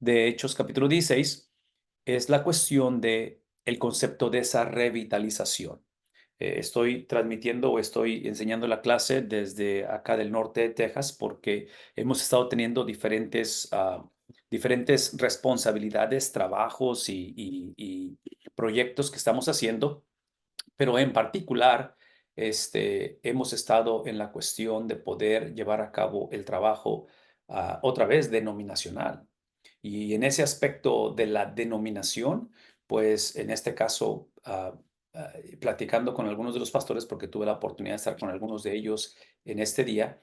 de Hechos capítulo 16 es la cuestión de el concepto de esa revitalización. Estoy transmitiendo o estoy enseñando la clase desde acá del norte de Texas porque hemos estado teniendo diferentes responsabilidades, trabajos y proyectos que estamos haciendo, pero en particular, hemos estado en la cuestión de poder llevar a cabo el trabajo otra vez denominacional. Y en ese aspecto de la denominación, pues en este caso, platicando con algunos de los pastores, porque tuve la oportunidad de estar con algunos de ellos en este día,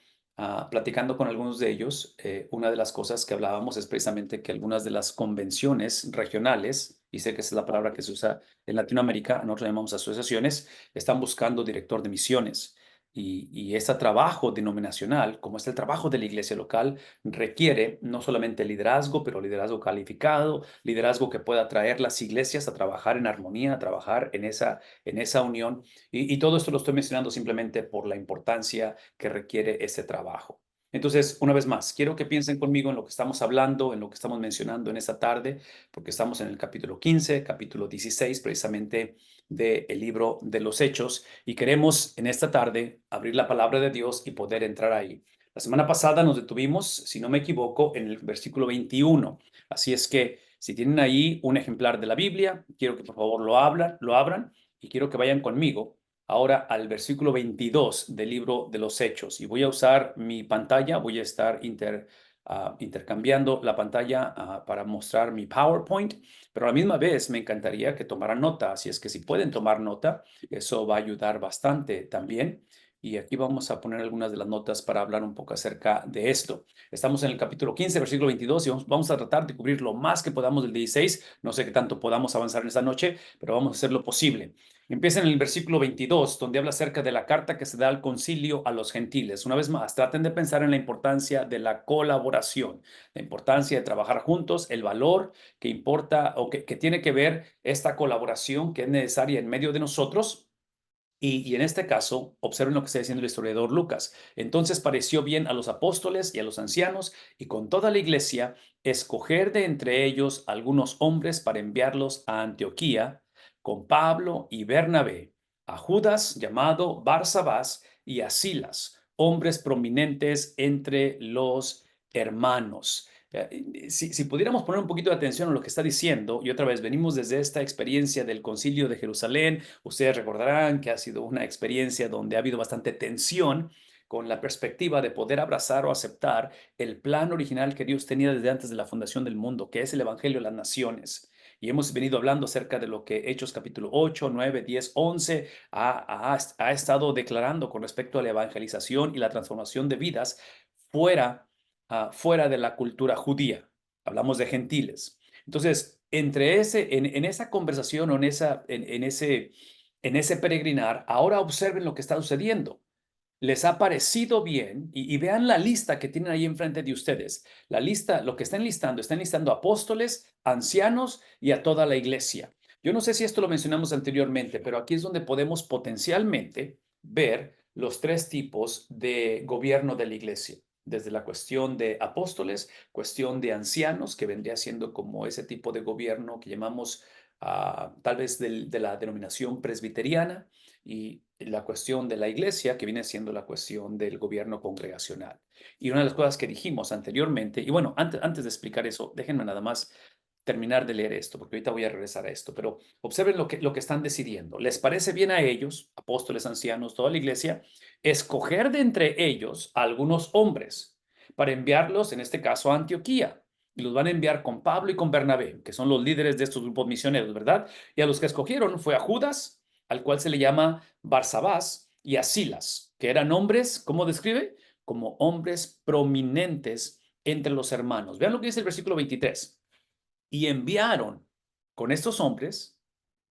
platicando con algunos de ellos, una de las cosas que hablábamos es precisamente que algunas de las convenciones regionales, y sé que esa es la palabra que se usa en Latinoamérica, nosotros llamamos asociaciones, están buscando director de misiones. Y este trabajo denominacional, como es el trabajo de la iglesia local, requiere no solamente liderazgo, pero liderazgo calificado, liderazgo que pueda traer las iglesias a trabajar en armonía, a trabajar en esa unión. Y todo esto lo estoy mencionando simplemente por la importancia que requiere ese trabajo. Entonces, una vez más, quiero que piensen conmigo en lo que estamos hablando, en lo que estamos mencionando en esta tarde, porque estamos en el capítulo 15, capítulo 16, precisamente del libro de los Hechos, y queremos en esta tarde abrir la palabra de Dios y poder entrar ahí. La semana pasada nos detuvimos, si no me equivoco, en el versículo 21. Así es que si tienen ahí un ejemplar de la Biblia, quiero que por favor lo abran y quiero que vayan conmigo ahora al versículo 22 del libro de los Hechos. Y voy a usar mi pantalla, voy a estar intercambiando la pantalla para mostrar mi PowerPoint, pero a la misma vez me encantaría que tomaran nota. Así es que si pueden tomar nota, eso va a ayudar bastante también. Y aquí vamos a poner algunas de las notas para hablar un poco acerca de esto. Estamos en el capítulo 15, versículo 22, y vamos a tratar de cubrir lo más que podamos del 16. No sé qué tanto podamos avanzar en esta noche, pero vamos a hacer lo posible. Empieza en el versículo 22, donde habla acerca de la carta que se da al concilio a los gentiles. Una vez más, traten de pensar en la importancia de la colaboración, la importancia de trabajar juntos, el valor que importa o que tiene que ver esta colaboración que es necesaria en medio de nosotros. Y en este caso, observen lo que está diciendo el historiador Lucas. Entonces pareció bien a los apóstoles y a los ancianos y con toda la iglesia escoger de entre ellos algunos hombres para enviarlos a Antioquía con Pablo y Bernabé, a Judas llamado Barsabás y a Silas, hombres prominentes entre los hermanos. Si pudiéramos poner un poquito de atención a lo que está diciendo, y otra vez venimos desde esta experiencia del concilio de Jerusalén. Ustedes recordarán que ha sido una experiencia donde ha habido bastante tensión con la perspectiva de poder abrazar o aceptar el plan original que Dios tenía desde antes de la fundación del mundo, que es el Evangelio de las Naciones. Y hemos venido hablando acerca de lo que Hechos capítulo 8, 9, 10, 11 ha estado declarando con respecto a la evangelización y la transformación de vidas fuera, fuera de la cultura judía. Hablamos de gentiles. Entonces, en esa conversación o en ese peregrinar, ahora observen lo que está sucediendo. Les ha parecido bien, y vean la lista que tienen ahí enfrente de ustedes. La lista, lo que están listando apóstoles, ancianos y a toda la iglesia. Yo no sé si esto lo mencionamos anteriormente, pero aquí es donde podemos potencialmente ver los tres tipos de gobierno de la iglesia. Desde la cuestión de apóstoles, cuestión de ancianos, que vendría siendo como ese tipo de gobierno que llamamos tal vez de la denominación presbiteriana, y la cuestión de la iglesia, que viene siendo la cuestión del gobierno congregacional. Y una de las cosas que dijimos anteriormente, y bueno, antes de explicar eso, déjenme nada más terminar de leer esto, porque ahorita voy a regresar a esto, pero observen lo que están decidiendo. ¿Les parece bien a ellos, apóstoles, ancianos, toda la iglesia, escoger de entre ellos a algunos hombres para enviarlos, en este caso, a Antioquía? Y los van a enviar con Pablo y con Bernabé, que son los líderes de estos grupos misioneros, ¿verdad? Y a los que escogieron fue a Judas, al cual se le llama Barsabás, y a Silas, que eran hombres, ¿cómo describe? Como hombres prominentes entre los hermanos. Vean lo que dice el versículo 23. Y enviaron con estos hombres,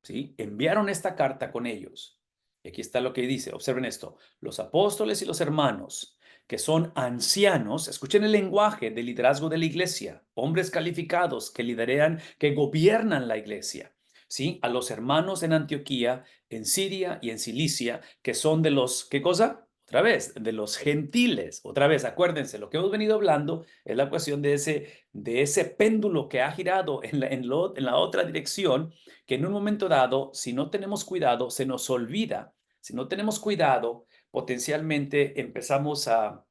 ¿sí? Enviaron esta carta con ellos. Y aquí está lo que dice, observen esto, los apóstoles y los hermanos, que son ancianos, escuchen el lenguaje de liderazgo de la iglesia, hombres calificados que liderean, que gobiernan la iglesia, ¿sí? A los hermanos en Antioquía, en Siria y en Cilicia, que son de los, ¿qué cosa? otra vez, de los gentiles. Otra vez, acuérdense, lo que hemos venido hablando es la cuestión de ese péndulo que ha girado en la otra dirección, que en un momento dado, si no tenemos cuidado, se nos olvida. Si no tenemos cuidado, potencialmente empezamos a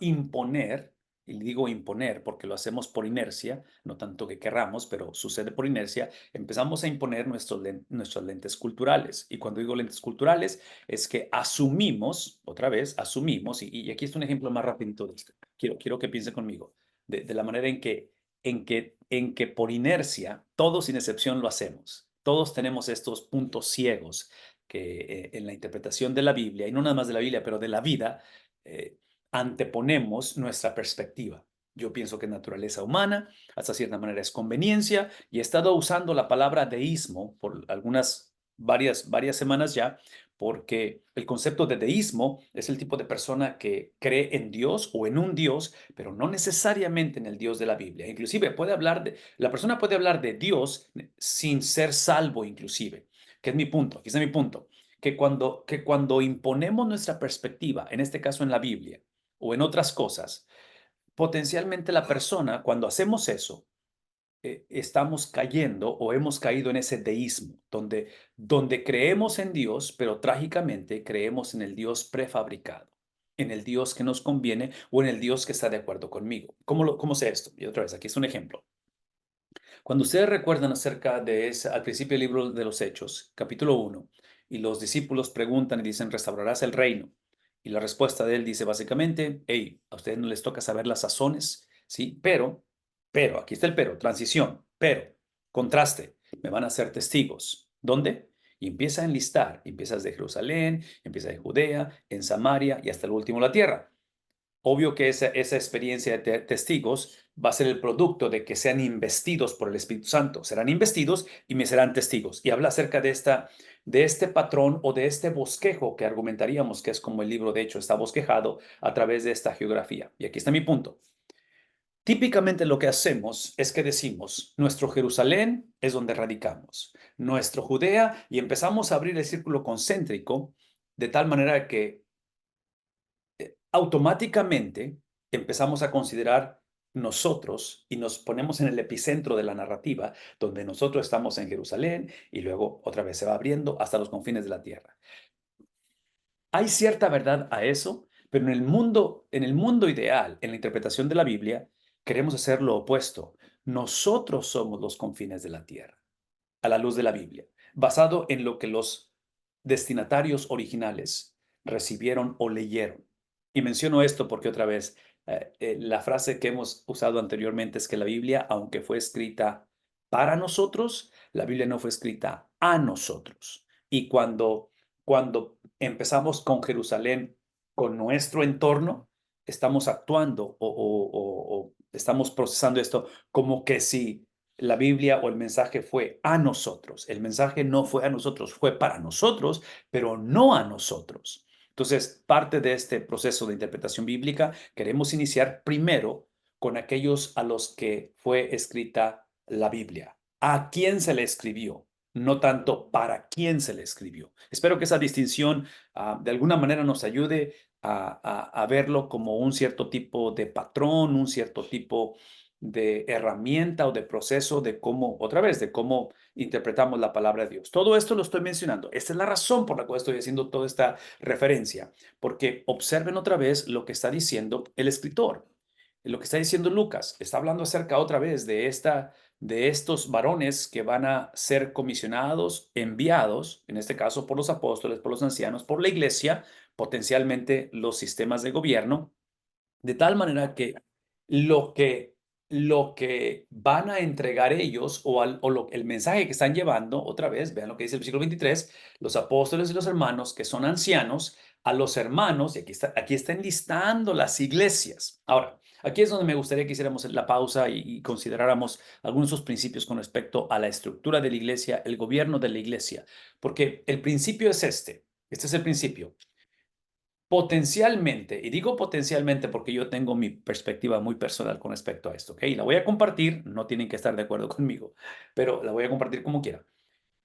imponer, y digo imponer porque lo hacemos por inercia, no tanto que querramos, pero sucede por inercia, empezamos a imponer nuestros lentes culturales. Y cuando digo lentes culturales, es que asumimos, otra vez, asumimos, y aquí es un ejemplo más rapidito de esto. Quiero que piensen conmigo, de la manera en que por inercia, todos sin excepción lo hacemos. Todos tenemos estos puntos ciegos que en la interpretación de la Biblia, y no nada más de la Biblia, pero de la vida, eh, anteponemos nuestra perspectiva. Yo pienso que naturaleza humana, hasta cierta manera es conveniencia, y he estado usando la palabra deísmo por varias semanas ya, porque el concepto de deísmo es el tipo de persona que cree en Dios o en un Dios, pero no necesariamente en el Dios de la Biblia. Inclusive la persona puede hablar de Dios sin ser salvo inclusive, que es mi punto, aquí está mi punto que cuando imponemos nuestra perspectiva, en este caso en la Biblia o en otras cosas, potencialmente la persona, cuando hacemos eso, estamos cayendo o hemos caído en ese deísmo, donde creemos en Dios, pero trágicamente creemos en el Dios prefabricado, en el Dios que nos conviene o en el Dios que está de acuerdo conmigo. ¿Cómo sé esto? Y otra vez, aquí es un ejemplo. Cuando ustedes recuerdan acerca de ese, al principio del libro de los Hechos, capítulo 1, y los discípulos preguntan y dicen, ¿restaurarás el reino? Y la respuesta de él dice básicamente, hey, a ustedes no les toca saber las sazones, ¿sí? Aquí está el pero, transición, pero, contraste, me van a ser testigos. ¿Dónde? Y empieza a enlistar, empiezas de Jerusalén, empieza de Judea, en Samaria y hasta el último la tierra. Obvio que esa experiencia de testigos va a ser el producto de que sean investidos por el Espíritu Santo. Serán investidos y me serán testigos. Y habla acerca de este patrón o de este bosquejo que argumentaríamos que es como el libro de hecho está bosquejado a través de esta geografía. Y aquí está mi punto. Típicamente lo que hacemos es que decimos, nuestro Jerusalén es donde radicamos, nuestro Judea, y empezamos a abrir el círculo concéntrico de tal manera que automáticamente empezamos a considerar nosotros y nos ponemos en el epicentro de la narrativa, donde nosotros estamos en Jerusalén y luego otra vez se va abriendo hasta los confines de la tierra. Hay cierta verdad a eso, pero en el mundo ideal, en la interpretación de la Biblia, queremos hacer lo opuesto. Nosotros somos los confines de la tierra a la luz de la Biblia, basado en lo que los destinatarios originales recibieron o leyeron. Y menciono esto porque otra vez, la frase que hemos usado anteriormente es que la Biblia, aunque fue escrita para nosotros, la Biblia no fue escrita a nosotros. Y cuando empezamos con Jerusalén, con nuestro entorno, estamos actuando o estamos procesando esto como que si la Biblia o el mensaje fue a nosotros. El mensaje no fue a nosotros, fue para nosotros, pero no a nosotros. Entonces, parte de este proceso de interpretación bíblica, queremos iniciar primero con aquellos a los que fue escrita la Biblia. ¿A quién se le escribió? No tanto para quién se le escribió. Espero que esa distinción de alguna manera nos ayude a verlo como un cierto tipo de patrón, un cierto tipo de herramienta o de proceso de cómo, otra vez, de cómo interpretamos la palabra de Dios. Todo esto lo estoy mencionando. Esta es la razón por la cual estoy haciendo toda esta referencia, porque observen otra vez lo que está diciendo el escritor, lo que está diciendo Lucas. Está hablando acerca otra vez de estos varones que van a ser comisionados, enviados, en este caso por los apóstoles, por los ancianos, por la iglesia, potencialmente los sistemas de gobierno, de tal manera que lo que, lo que van a entregar ellos el mensaje que están llevando, otra vez, vean lo que dice el versículo 23, los apóstoles y los hermanos que son ancianos, a los hermanos, y aquí está enlistando las iglesias. Ahora, aquí es donde me gustaría que hiciéramos la pausa y consideráramos algunos de esos principios con respecto a la estructura de la iglesia, el gobierno de la iglesia, porque el principio es este es el principio. Potencialmente, y digo potencialmente porque yo tengo mi perspectiva muy personal con respecto a esto, ¿ok? La voy a compartir, no tienen que estar de acuerdo conmigo, pero la voy a compartir como quiera.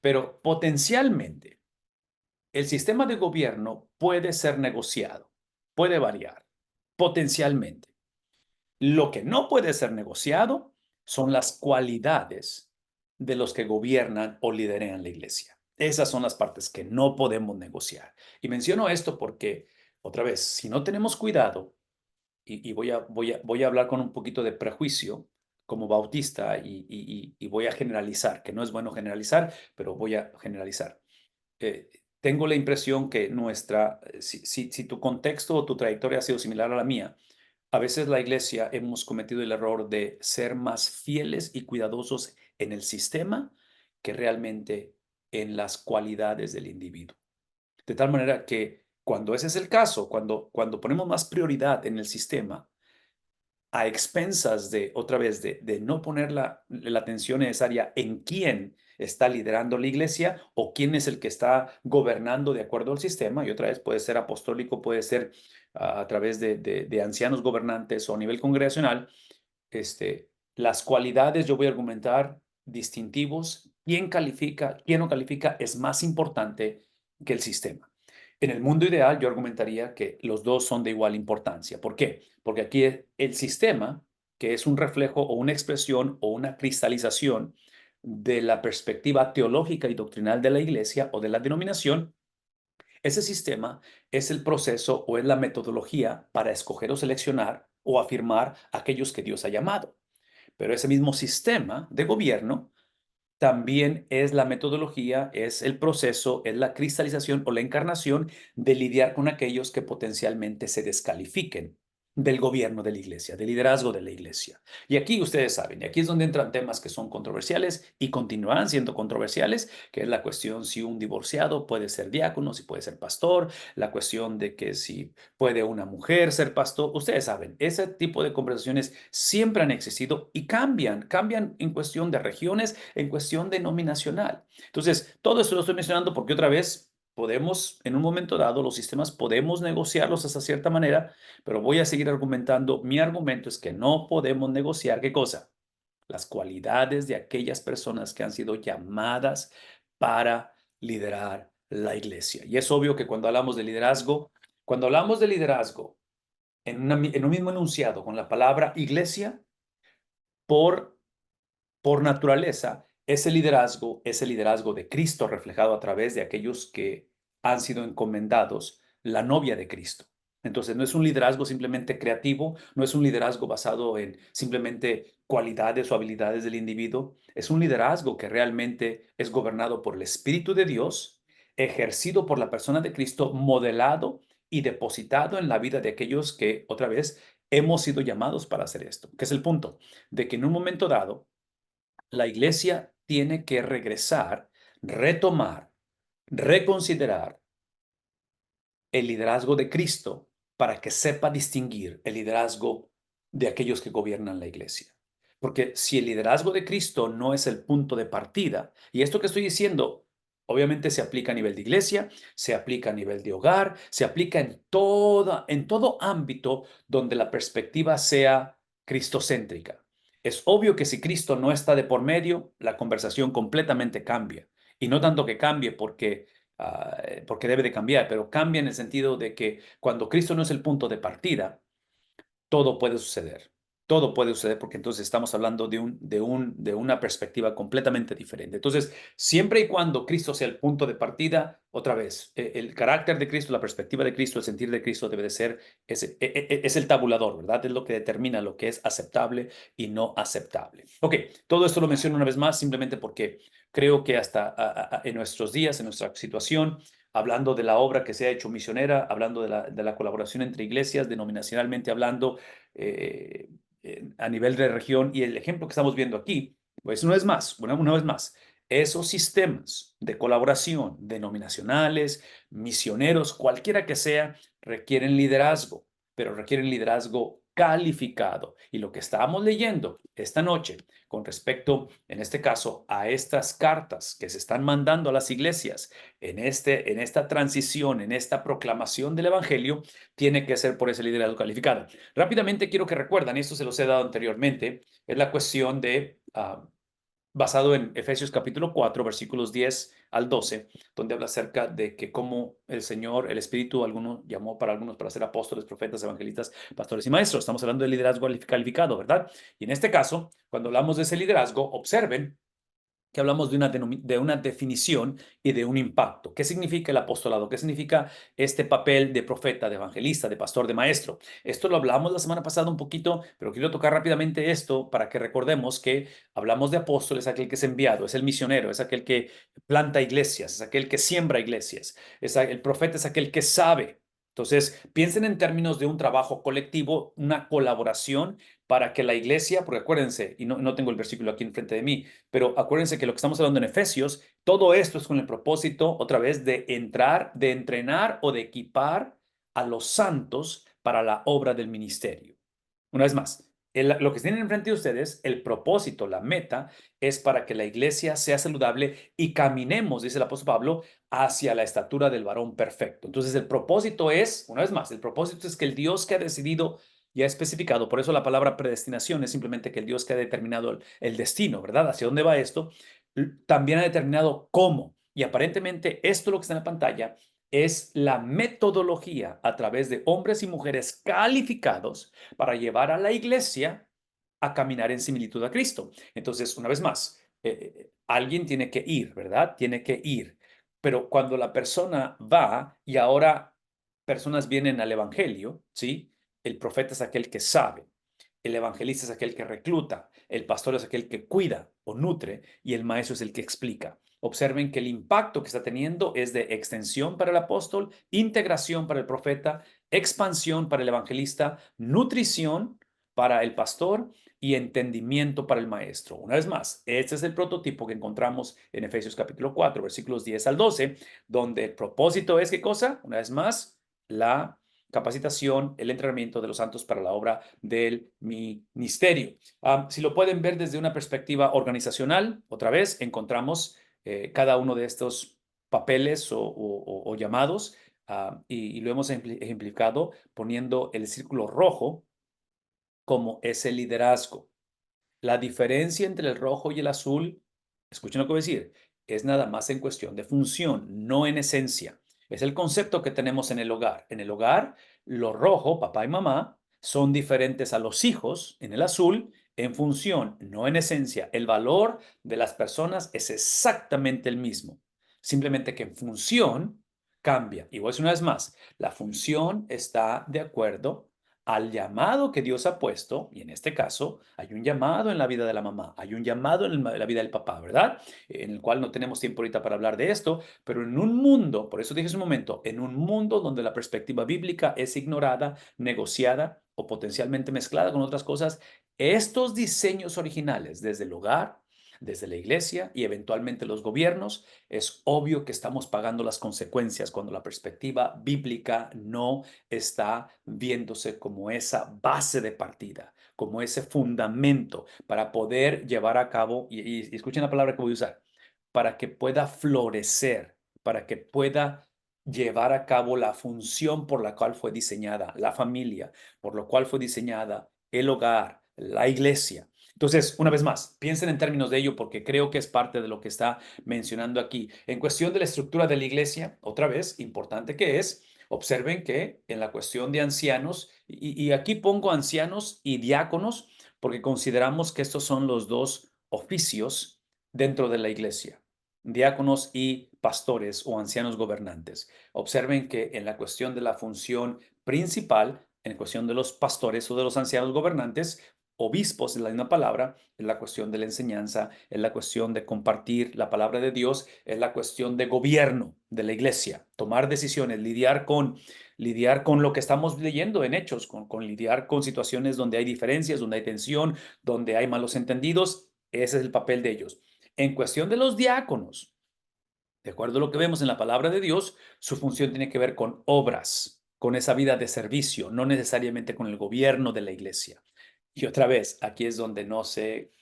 Pero potencialmente, el sistema de gobierno puede ser negociado, puede variar, potencialmente. Lo que no puede ser negociado son las cualidades de los que gobiernan o lideran la iglesia. Esas son las partes que no podemos negociar. Y menciono esto porque, otra vez, si no tenemos cuidado, y voy a hablar con un poquito de prejuicio como bautista y voy a generalizar, que no es bueno generalizar, pero voy a generalizar. Tengo la impresión que si tu contexto o tu trayectoria ha sido similar a la mía, a veces la iglesia hemos cometido el error de ser más fieles y cuidadosos en el sistema que realmente en las cualidades del individuo. De tal manera que cuando ese es el caso, cuando ponemos más prioridad en el sistema, a expensas de, otra vez, de no poner la atención necesaria en quién está liderando la iglesia o quién es el que está gobernando de acuerdo al sistema, y otra vez puede ser apostólico, puede ser a través de ancianos gobernantes o a nivel congregacional, las cualidades, yo voy a argumentar, distintivos, quién califica, quién no califica, es más importante que el sistema. En el mundo ideal, yo argumentaría que los dos son de igual importancia. ¿Por qué? Porque aquí el sistema, que es un reflejo o una expresión o una cristalización de la perspectiva teológica y doctrinal de la iglesia o de la denominación, ese sistema es el proceso o es la metodología para escoger o seleccionar o afirmar a aquellos que Dios ha llamado. Pero ese mismo sistema de gobierno también es la metodología, es el proceso, es la cristalización o la encarnación de lidiar con aquellos que potencialmente se descalifiquen del gobierno de la iglesia, del liderazgo de la iglesia. Y aquí ustedes saben, y aquí es donde entran temas que son controversiales y continuarán siendo controversiales, que es la cuestión si un divorciado puede ser diácono, si puede ser pastor, la cuestión de que si puede una mujer ser pastor. Ustedes saben, ese tipo de conversaciones siempre han existido y cambian en cuestión de regiones, en cuestión denominacional. Entonces, todo esto lo estoy mencionando porque otra vez podemos, en un momento dado, los sistemas podemos negociarlos de esa cierta manera, pero voy a seguir argumentando. Mi argumento es que no podemos negociar, ¿qué cosa? Las cualidades de aquellas personas que han sido llamadas para liderar la iglesia. Y es obvio que cuando hablamos de liderazgo en un mismo enunciado con la palabra iglesia, por por naturaleza, ese liderazgo de Cristo reflejado a través de aquellos que han sido encomendados, la novia de Cristo. Entonces, no es un liderazgo simplemente creativo, no es un liderazgo basado en simplemente cualidades o habilidades del individuo, es un liderazgo que realmente es gobernado por el Espíritu de Dios, ejercido por la persona de Cristo, modelado y depositado en la vida de aquellos que, otra vez, hemos sido llamados para hacer esto, que es el punto, de que en un momento dado, la iglesia tiene que regresar, retomar, reconsiderar el liderazgo de Cristo para que sepa distinguir el liderazgo de aquellos que gobiernan la iglesia. Porque si el liderazgo de Cristo no es el punto de partida, y esto que estoy diciendo obviamente se aplica a nivel de iglesia, se aplica a nivel de hogar, se aplica en todo ámbito donde la perspectiva sea cristocéntrica. Es obvio que si Cristo no está de por medio, la conversación completamente cambia. Y no tanto que cambie porque debe de cambiar, pero cambia en el sentido de que cuando Cristo no es el punto de partida, todo puede suceder. Todo puede suceder porque entonces estamos hablando de una perspectiva completamente diferente. Entonces, siempre y cuando Cristo sea el punto de partida, otra vez, el carácter de Cristo, la perspectiva de Cristo, el sentir de Cristo debe de ser, es el tabulador, ¿verdad? Es lo que determina lo que es aceptable y no aceptable. Ok, todo esto lo menciono una vez más simplemente porque creo que hasta en nuestros días, en nuestra situación, hablando de la obra que se ha hecho misionera, hablando de la colaboración entre iglesias, denominacionalmente hablando, a nivel de región, y el ejemplo que estamos viendo aquí, pues no es más, una vez más, esos sistemas de colaboración denominacionales, misioneros, cualquiera que sea, requieren liderazgo, pero requieren liderazgo calificado. Y lo que estábamos leyendo esta noche con respecto, en este caso, a estas cartas que se están mandando a las iglesias en esta transición, en esta proclamación del Evangelio, tiene que ser por ese liderazgo calificado. Rápidamente quiero que recuerdan, y esto se los he dado anteriormente, es la cuestión de, basado en Efesios capítulo 4, versículos 10 al 12, donde habla acerca de que cómo el Señor, el Espíritu, algunos llamó para algunos para ser apóstoles, profetas, evangelistas, pastores y maestros. Estamos hablando de liderazgo calificado, ¿verdad? Y en este caso, cuando hablamos de ese liderazgo, observen que hablamos de una definición y de un impacto. ¿Qué significa el apostolado? ¿Qué significa este papel de profeta, de evangelista, de pastor, de maestro? Esto lo hablamos la semana pasada un poquito, pero quiero tocar rápidamente esto para que recordemos que hablamos de apóstol, es aquel que es enviado, es el misionero, es aquel que planta iglesias, es aquel que siembra iglesias, el profeta es aquel que sabe. Entonces, piensen en términos de un trabajo colectivo, una colaboración para que la iglesia, porque acuérdense, y no tengo el versículo aquí enfrente de mí, pero acuérdense que lo que estamos hablando en Efesios, todo esto es con el propósito, otra vez, de entrar, de entrenar o de equipar a los santos para la obra del ministerio. Una vez más, lo que tienen enfrente de ustedes, el propósito, la meta, es para que la iglesia sea saludable y caminemos, dice el apóstol Pablo, hacia la estatura del varón perfecto. Entonces, el propósito es, una vez más, el propósito es que el Dios que ha decidido y ha especificado, por eso la palabra predestinación es simplemente que el Dios que ha determinado el destino, ¿verdad? ¿Hacia dónde va esto? También ha determinado cómo. Y aparentemente esto lo que está en la pantalla es la metodología a través de hombres y mujeres calificados para llevar a la iglesia a caminar en similitud a Cristo. Entonces, una vez más, alguien tiene que ir, ¿verdad? Tiene que ir. Pero cuando la persona va y ahora personas vienen al Evangelio, ¿sí? El profeta es aquel que sabe, el evangelista es aquel que recluta, el pastor es aquel que cuida o nutre y el maestro es el que explica. Observen que el impacto que está teniendo es de extensión para el apóstol, integración para el profeta, expansión para el evangelista, nutrición para el pastor y entendimiento para el maestro. Una vez más, este es el prototipo que encontramos en Efesios capítulo 4, versículos 10 al 12, donde el propósito es, ¿qué cosa? Una vez más, la capacitación, el entrenamiento de los santos para la obra del ministerio. Si lo pueden ver desde una perspectiva organizacional, otra vez encontramos cada uno de estos papeles o llamados y lo hemos ejemplificado poniendo el círculo rojo como ese liderazgo. La diferencia entre el rojo y el azul, escuchen lo que voy a decir, es nada más en cuestión de función, no en esencia. Es el concepto que tenemos en el hogar. En el hogar, lo rojo, papá y mamá, son diferentes a los hijos en el azul en función, no en esencia. El valor de las personas es exactamente el mismo. Simplemente que en función cambia. Y voy a decir una vez más, la función está de acuerdo al llamado que Dios ha puesto, y en este caso hay un llamado en la vida de la mamá, hay un llamado en la vida del papá, ¿verdad? En el cual no tenemos tiempo ahorita para hablar de esto, pero en un mundo, por eso dije hace un momento, en un mundo donde la perspectiva bíblica es ignorada, negociada o potencialmente mezclada con otras cosas, estos diseños originales desde el hogar, desde la iglesia y eventualmente los gobiernos, es obvio que estamos pagando las consecuencias cuando la perspectiva bíblica no está viéndose como esa base de partida, como ese fundamento para poder llevar a cabo, y escuchen la palabra que voy a usar, para que pueda florecer, para que pueda llevar a cabo la función por la cual fue diseñada la familia, por lo cual fue diseñada el hogar, la iglesia. Entonces, una vez más, piensen en términos de ello porque creo que es parte de lo que está mencionando aquí. En cuestión de la estructura de la iglesia, otra vez, importante que es, observen que en la cuestión de ancianos, y aquí pongo ancianos y diáconos porque consideramos que estos son los dos oficios dentro de la iglesia, diáconos y pastores o ancianos gobernantes. Observen que en la cuestión de la función principal, en cuestión de los pastores o de los ancianos gobernantes, obispos es la misma palabra, es la cuestión de la enseñanza, es la cuestión de compartir la palabra de Dios, es la cuestión de gobierno de la iglesia, tomar decisiones, lidiar con lo que estamos leyendo en Hechos, con lidiar con situaciones donde hay diferencias, donde hay tensión, donde hay malos entendidos. Ese es el papel de ellos. En cuestión de los diáconos, de acuerdo a lo que vemos en la palabra de Dios, su función tiene que ver con obras, con esa vida de servicio, no necesariamente con el gobierno de la iglesia. Y otra vez, aquí es donde no sé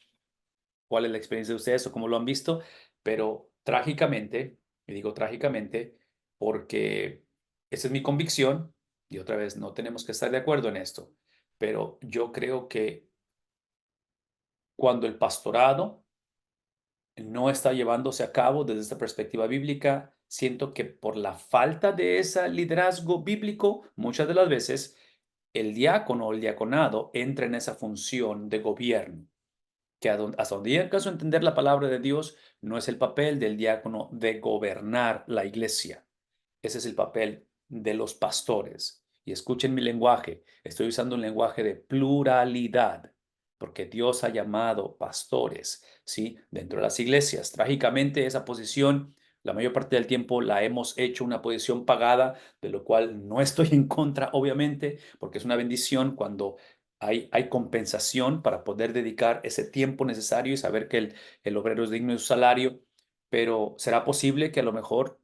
cuál es la experiencia de ustedes o cómo lo han visto, pero trágicamente, y digo trágicamente, porque esa es mi convicción, y otra vez no tenemos que estar de acuerdo en esto, pero yo creo que cuando el pastorado no está llevándose a cabo desde esta perspectiva bíblica. Siento que por la falta de ese liderazgo bíblico, muchas de las veces el diácono o el diaconado entra en esa función de gobierno, que hasta donde yo alcanzo a entender la palabra de Dios, no es el papel del diácono de gobernar la iglesia. Ese es el papel de los pastores. Y escuchen mi lenguaje, estoy usando un lenguaje de pluralidad, porque Dios ha llamado pastores, ¿sí? Dentro de las iglesias. Trágicamente, esa posición, la mayor parte del tiempo la hemos hecho una posición pagada, de lo cual no estoy en contra, obviamente, porque es una bendición cuando hay compensación para poder dedicar ese tiempo necesario y saber que el obrero es digno de su salario, pero será posible que a lo mejor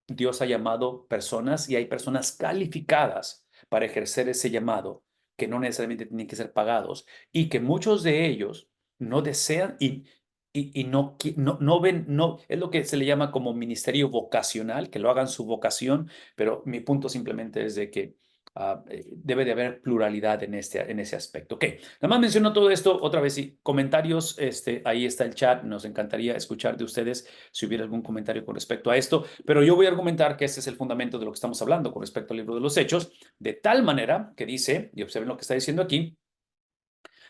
Dios ha llamado personas y hay personas calificadas para ejercer ese llamado, que no necesariamente tienen que ser pagados y que muchos de ellos no desean y no, no ven, no, es lo que se le llama como ministerio vocacional, que lo hagan su vocación, pero mi punto simplemente es de que debe de haber pluralidad en ese aspecto. Ok, nada más menciono todo esto otra vez y comentarios, ahí está el chat, nos encantaría escuchar de ustedes si hubiera algún comentario con respecto a esto, pero yo voy a argumentar que este es el fundamento de lo que estamos hablando con respecto al libro de los Hechos, de tal manera que dice, y observen lo que está diciendo aquí,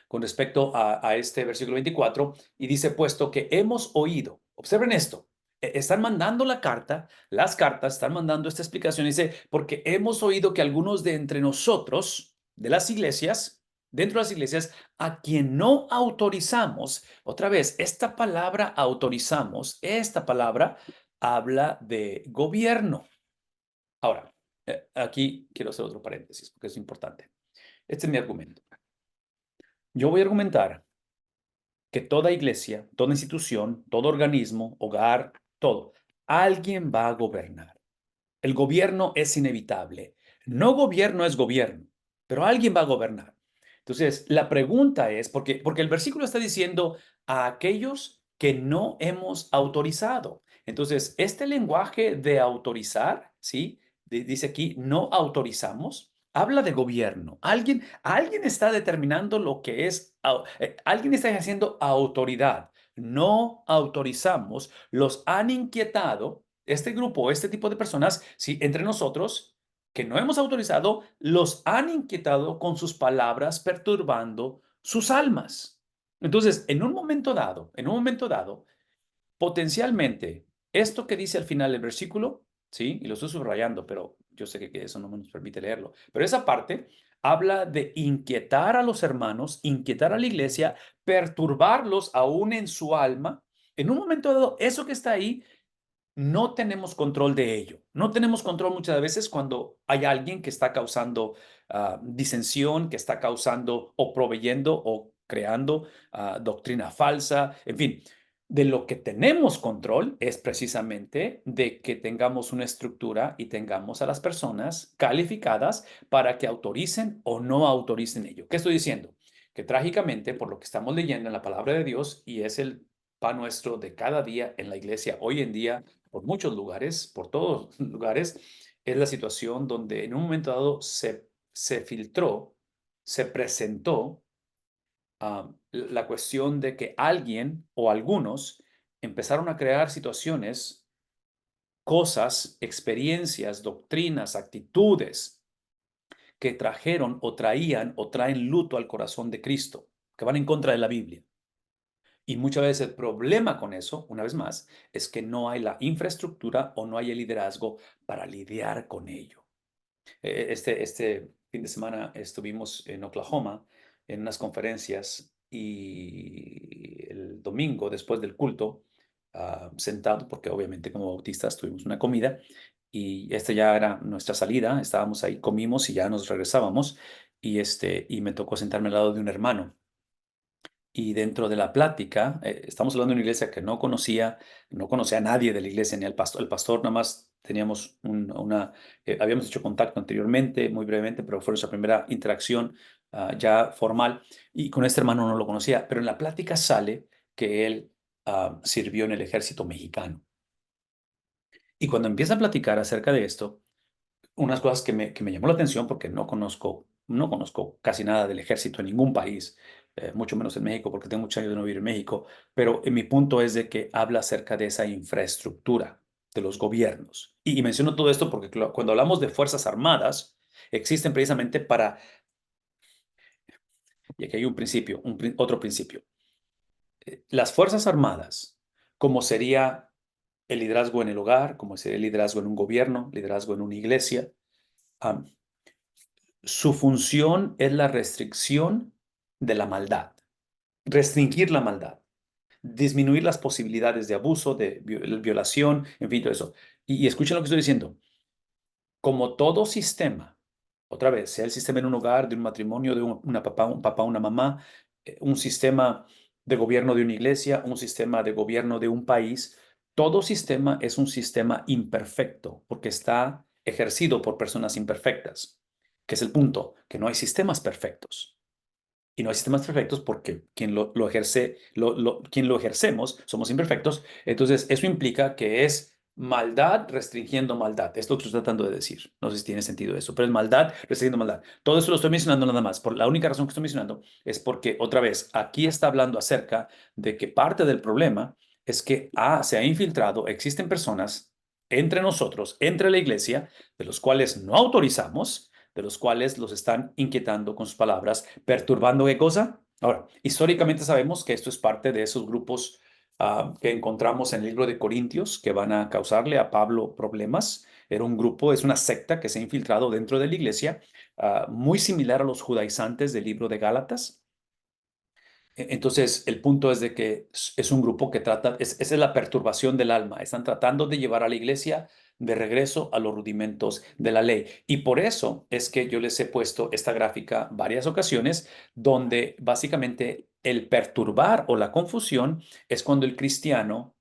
con respecto a este versículo 24, y dice, puesto que hemos oído, observen esto, están mandando la carta, las cartas están mandando esta explicación, dice, porque hemos oído que algunos de entre nosotros, de las iglesias, dentro de las iglesias, a quien no autorizamos, otra vez, esta palabra autorizamos, esta palabra habla de gobierno. Ahora, aquí quiero hacer otro paréntesis porque es importante. Este es mi argumento. Yo voy a argumentar que toda iglesia, toda institución, todo organismo, hogar, todo, alguien va a gobernar. El gobierno es inevitable. No gobierno es gobierno, pero alguien va a gobernar. Entonces, la pregunta es, porque el versículo está diciendo a aquellos que no hemos autorizado. Entonces, este lenguaje de autorizar, ¿sí? Dice aquí, no autorizamos, habla de gobierno. Alguien está determinando lo que es, alguien está ejerciendo autoridad. No autorizamos, los han inquietado este grupo, este tipo de personas, sí, entre nosotros, que no hemos autorizado, los han inquietado con sus palabras, perturbando sus almas. Entonces, en un momento dado, potencialmente, esto que dice al final del versículo, sí, y lo estoy subrayando, pero yo sé que eso no nos permite leerlo, pero esa parte habla de inquietar a los hermanos, inquietar a la iglesia, perturbarlos aún en su alma. En un momento dado, eso que está ahí no tenemos control de ello. No tenemos control muchas veces cuando hay alguien que está causando disensión, que está causando o proveyendo o creando doctrina falsa. En fin, de lo que tenemos control es precisamente de que tengamos una estructura y tengamos a las personas calificadas para que autoricen o no autoricen ello. ¿Qué estoy diciendo? Que trágicamente, por lo que estamos leyendo en la palabra de Dios, y es el pan nuestro de cada día en la iglesia hoy en día, por muchos lugares, por todos lugares, es la situación donde en un momento dado se filtró, se presentó la cuestión de que alguien o algunos empezaron a crear situaciones, cosas, experiencias, doctrinas, actitudes que trajeron o traían o traen luto al corazón de Cristo, que van en contra de la Biblia. Y muchas veces el problema con eso, una vez más, es que no hay la infraestructura o no hay el liderazgo para lidiar con ello. Este fin de semana estuvimos en Oklahoma en unas conferencias y el domingo, después del culto, sentado, porque obviamente como bautistas tuvimos una comida y esta ya era nuestra salida, estábamos ahí, comimos y ya nos regresábamos y me tocó sentarme al lado de un hermano. Y dentro de la plática, estamos hablando de una iglesia que no conocía a nadie de la iglesia, ni al pastor. El pastor nada más teníamos habíamos hecho contacto anteriormente, muy brevemente, pero fue nuestra primera interacción ya formal. Y con este hermano no lo conocía, pero en la plática sale que él sirvió en el ejército mexicano. Y cuando empieza a platicar acerca de esto, unas cosas que me llamó la atención porque no conozco no conozco casi nada del ejército en ningún país, mucho menos en México, porque tengo muchos años de no vivir en México, pero mi punto es de que habla acerca de esa infraestructura de los gobiernos. Y menciono todo esto porque cuando hablamos de Fuerzas Armadas, existen precisamente para, y aquí hay un principio, otro principio. Las Fuerzas Armadas, como sería el liderazgo en el hogar, como sería el liderazgo en un gobierno, liderazgo en una iglesia, am, su función es la restricción de la maldad, restringir la maldad, disminuir las posibilidades de abuso, de violación, en fin, todo eso. Y escuchen lo que estoy diciendo. Como todo sistema, otra vez, sea el sistema en un hogar, de un matrimonio, de un papá, una mamá, un sistema de gobierno de una iglesia, un sistema de gobierno de un país, todo sistema es un sistema imperfecto porque está ejercido por personas imperfectas, que es el punto, que no hay sistemas perfectos. Y no hay sistemas perfectos porque quien lo ejerce, quien lo ejercemos somos imperfectos. Entonces, eso implica que es maldad restringiendo maldad. Es lo que estoy tratando de decir. No sé si tiene sentido eso, pero es maldad restringiendo maldad. Todo eso lo estoy mencionando nada más. La única razón que estoy mencionando es porque, otra vez, aquí está hablando acerca de que parte del problema es que se ha infiltrado, existen personas entre nosotros, entre la iglesia, de los cuales no autorizamos, de los cuales los están inquietando con sus palabras, perturbando qué cosa. Ahora, históricamente sabemos que esto es parte de esos grupos que encontramos en el libro de Corintios que van a causarle a Pablo problemas. Era un grupo, es una secta que se ha infiltrado dentro de la iglesia, muy similar a los judaizantes del libro de Gálatas. Entonces, el punto es de que es un grupo que trata, esa es la perturbación del alma. Están tratando de llevar a la iglesia de regreso a los rudimentos de la ley. Y por eso es que yo les he puesto esta gráfica varias ocasiones, donde básicamente el perturbar o la confusión es cuando el cristiano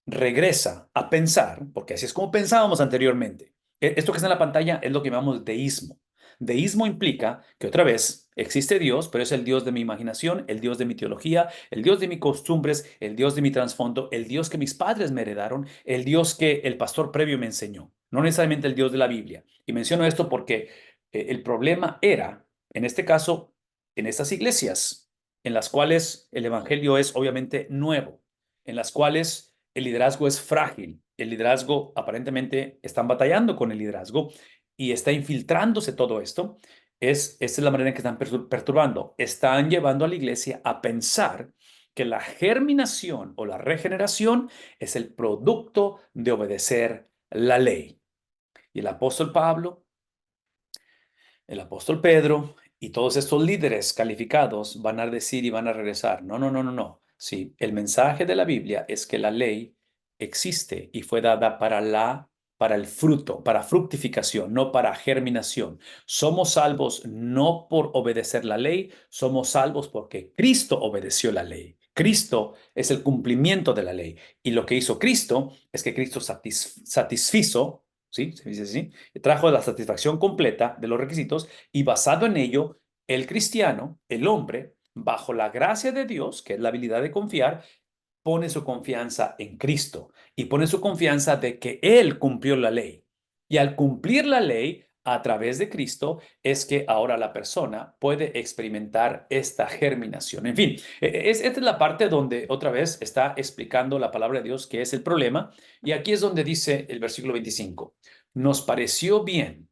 regresa a pensar, porque así es como pensábamos anteriormente. Esto que está en la pantalla es lo que llamamos deísmo. Deísmo implica que otra vez existe Dios, pero es el Dios de mi imaginación, el Dios de mi teología, el Dios de mis costumbres, el Dios de mi trasfondo, el Dios que mis padres me heredaron, el Dios que el pastor previo me enseñó, no necesariamente el Dios de la Biblia. Y menciono esto porque el problema era, en este caso, en estas iglesias, en las cuales el evangelio es obviamente nuevo, en las cuales el liderazgo es frágil. El liderazgo, aparentemente, están batallando con el liderazgo y está infiltrándose todo esto. Esta es la manera en que están perturbando. Están llevando a la iglesia a pensar que la germinación o la regeneración es el producto de obedecer la ley. Y el apóstol Pablo, el apóstol Pedro y todos estos líderes calificados van a decir y van a regresar. No, no, no, no, no. Sí, el mensaje de la Biblia es que la ley existe y fue dada para el fruto, para fructificación, no para germinación. Somos salvos no por obedecer la ley, somos salvos porque Cristo obedeció la ley. Cristo es el cumplimiento de la ley. Y lo que hizo Cristo es que Cristo satisfizo, ¿sí? Se dice así, trajo la satisfacción completa de los requisitos y basado en ello, el cristiano, el hombre, bajo la gracia de Dios, que es la habilidad de confiar, pone su confianza en Cristo y pone su confianza de que Él cumplió la ley. Y al cumplir la ley a través de Cristo es que ahora la persona puede experimentar esta germinación. En fin, esta es la parte donde otra vez está explicando la palabra de Dios que es el problema. Y aquí es donde dice el versículo 25, nos pareció bien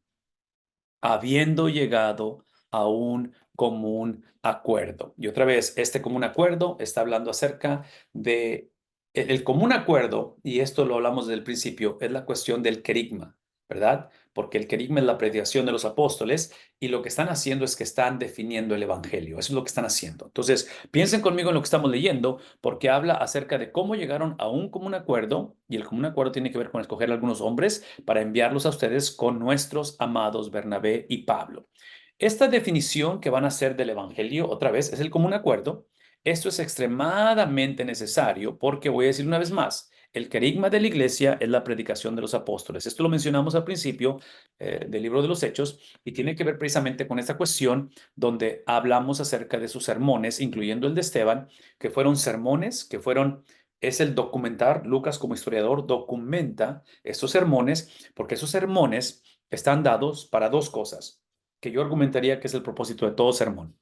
habiendo llegado a un común acuerdo. Y otra vez, este común acuerdo está hablando acerca de el común acuerdo, y esto lo hablamos desde el principio, es la cuestión del querigma, ¿verdad? Porque el querigma es la predicación de los apóstoles y lo que están haciendo es que están definiendo el evangelio. Eso es lo que están haciendo. Entonces, piensen conmigo en lo que estamos leyendo, porque habla acerca de cómo llegaron a un común acuerdo, y el común acuerdo tiene que ver con escoger a algunos hombres para enviarlos a ustedes con nuestros amados Bernabé y Pablo. Esta definición que van a hacer del evangelio, otra vez, es el común acuerdo. Esto es extremadamente necesario porque voy a decir una vez más, el querigma de la iglesia es la predicación de los apóstoles. Esto lo mencionamos al principio del libro de los Hechos y tiene que ver precisamente con esta cuestión donde hablamos acerca de sus sermones, incluyendo el de Esteban, que fueron sermones, es el documentar, Lucas como historiador documenta estos sermones porque esos sermones están dados para dos cosas. que yo argumentaría que es el propósito de todo sermón,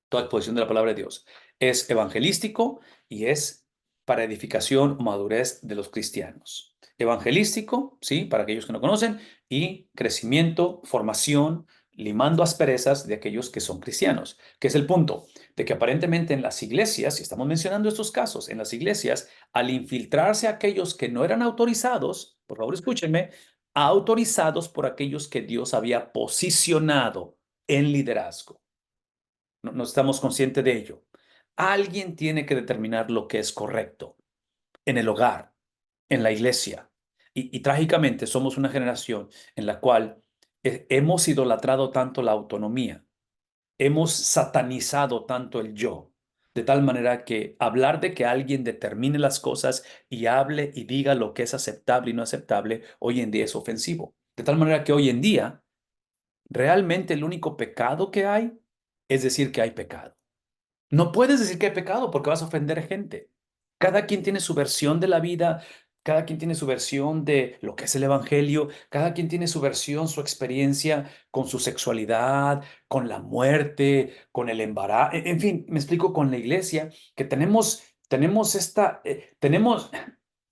toda exposición de la palabra de Dios. Es evangelístico y es para edificación o madurez de los cristianos. Evangelístico, sí, para aquellos que no conocen, y crecimiento, formación, limando asperezas de aquellos que son cristianos. ¿Qué es el punto? De que aparentemente en las iglesias, y estamos mencionando estos casos, en las iglesias, al infiltrarse aquellos que no eran autorizados, por favor escúchenme, autorizados por aquellos que Dios había posicionado en liderazgo. No estamos conscientes de ello. Alguien tiene que determinar lo que es correcto en el hogar, en la iglesia. Y trágicamente somos una generación en la cual hemos idolatrado tanto la autonomía, hemos satanizado tanto el yo, de tal manera que hablar de que alguien determine las cosas y hable y diga lo que es aceptable y no aceptable, hoy en día es ofensivo. De tal manera que hoy en día, realmente el único pecado que hay es decir que hay pecado. No puedes decir que hay pecado porque vas a ofender gente. Cada quien tiene su versión de la vida, cada quien tiene su versión de lo que es el evangelio, cada quien tiene su versión, su experiencia con su sexualidad, con la muerte, con el embarazo, en fin, me explico con la iglesia, que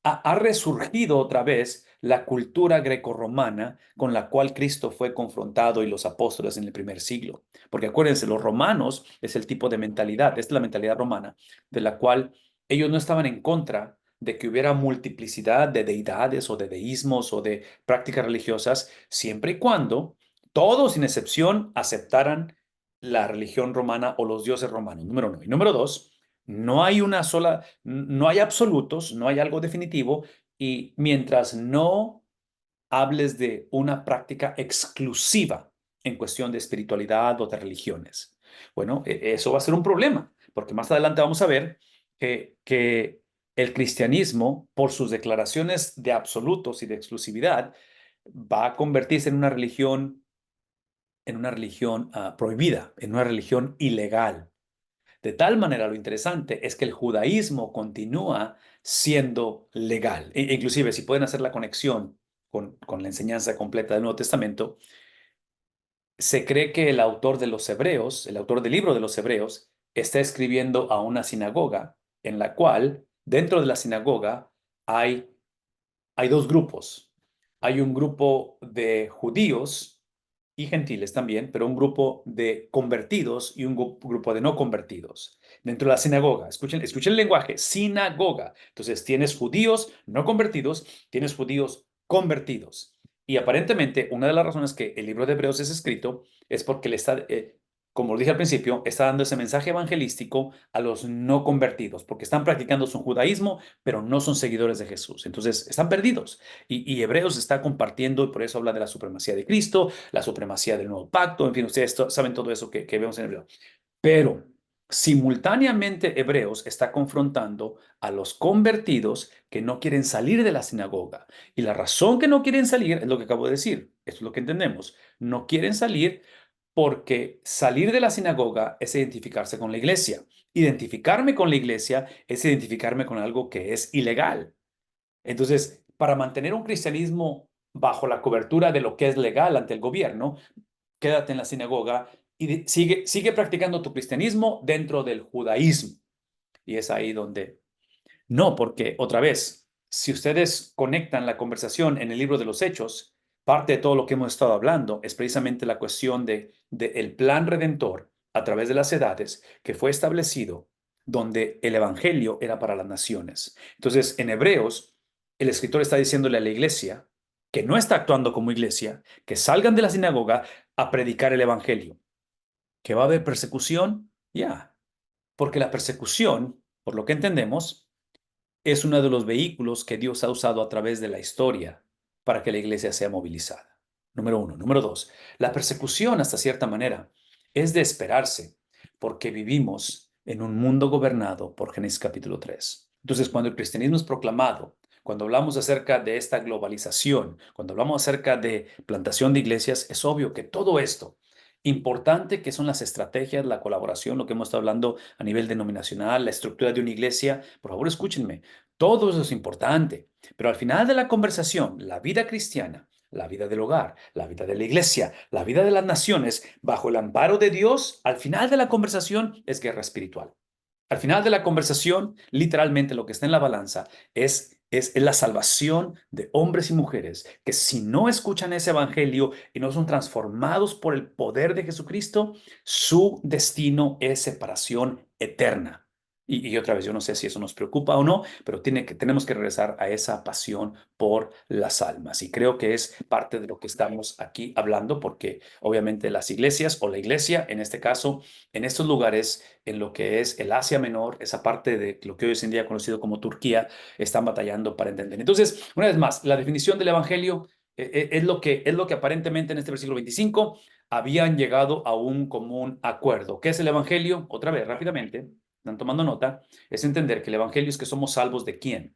ha resurgido otra vez la cultura grecorromana con la cual Cristo fue confrontado y los apóstoles en el primer siglo. Porque acuérdense, los romanos es el tipo de mentalidad, esta es la mentalidad romana, de la cual ellos no estaban en contra de que hubiera multiplicidad de deidades o de deísmos o de prácticas religiosas, siempre y cuando todos, sin excepción, aceptaran la religión romana o los dioses romanos, número uno. Y número dos, no hay una sola, no hay absolutos, no hay algo definitivo, y mientras no hables de una práctica exclusiva en cuestión de espiritualidad o de religiones. Bueno, eso va a ser un problema, porque más adelante vamos a ver que el cristianismo, por sus declaraciones de absolutos y de exclusividad, va a convertirse en una religión prohibida, en una religión ilegal. De tal manera, lo interesante es que el judaísmo continúa siendo legal. Inclusive, si pueden hacer la conexión con la enseñanza completa del Nuevo Testamento, se cree que el autor de los Hebreos, el autor del libro de los Hebreos, está escribiendo a una sinagoga en la cual, dentro de la sinagoga, hay, hay dos grupos. Hay un grupo de judíos y gentiles también, pero un grupo de convertidos y un grupo de no convertidos. Dentro de la sinagoga, escuchen el lenguaje, sinagoga. Entonces tienes judíos no convertidos, tienes judíos convertidos. Y aparentemente una de las razones que el libro de Hebreos es escrito es porque le está, como lo dije al principio, está dando ese mensaje evangelístico a los no convertidos, porque están practicando su judaísmo, pero no son seguidores de Jesús. Entonces están perdidos. Y Hebreos está compartiendo, y por eso habla de la supremacía de Cristo, la supremacía del nuevo pacto, en fin, ustedes saben todo eso que vemos en Hebreo. Pero simultáneamente Hebreos está confrontando a los convertidos que no quieren salir de la sinagoga. Y la razón que no quieren salir es lo que acabo de decir. Esto es lo que entendemos. No quieren salir porque salir de la sinagoga es identificarse con la iglesia. Identificarme con la iglesia es identificarme con algo que es ilegal. Entonces, para mantener un cristianismo bajo la cobertura de lo que es legal ante el gobierno, quédate en la sinagoga y sigue practicando tu cristianismo dentro del judaísmo. Y es ahí donde no, porque otra vez, si ustedes conectan la conversación en el libro de los Hechos, parte de todo lo que hemos estado hablando es precisamente la cuestión de el plan redentor a través de las edades que fue establecido donde el evangelio era para las naciones. Entonces, en Hebreos, el escritor está diciéndole a la iglesia que no está actuando como iglesia, que salgan de la sinagoga a predicar el evangelio. ¿Que va a haber persecución? Ya, porque la persecución, por lo que entendemos, es uno de los vehículos que Dios ha usado a través de la historia para que la iglesia sea movilizada. Número uno. Número dos, la persecución, hasta cierta manera, es de esperarse porque vivimos en un mundo gobernado por Génesis capítulo 3. Entonces, cuando el cristianismo es proclamado, cuando hablamos acerca de esta globalización, cuando hablamos acerca de plantación de iglesias, es obvio que todo esto, importante que son las estrategias, la colaboración, lo que hemos estado hablando a nivel denominacional, la estructura de una iglesia, por favor escúchenme, todo eso es importante, pero al final de la conversación, la vida cristiana, la vida del hogar, la vida de la iglesia, la vida de las naciones, bajo el amparo de Dios, al final de la conversación es guerra espiritual. Al final de la conversación, literalmente lo que está en la balanza es la salvación de hombres y mujeres que si no escuchan ese evangelio y no son transformados por el poder de Jesucristo, su destino es separación eterna. Y otra vez, yo no sé si eso nos preocupa o no, pero tenemos que regresar a esa pasión por las almas. Y creo que es parte de lo que estamos aquí hablando, porque obviamente las iglesias o la iglesia, en este caso, en estos lugares, en lo que es el Asia Menor, esa parte de lo que hoy es en día conocido como Turquía, están batallando para entender. Entonces, una vez más, la definición del evangelio es lo que aparentemente en este versículo 25 habían llegado a un común acuerdo. ¿Qué es el evangelio? Otra vez, rápidamente, están tomando nota, es entender que el evangelio es que somos salvos de quién.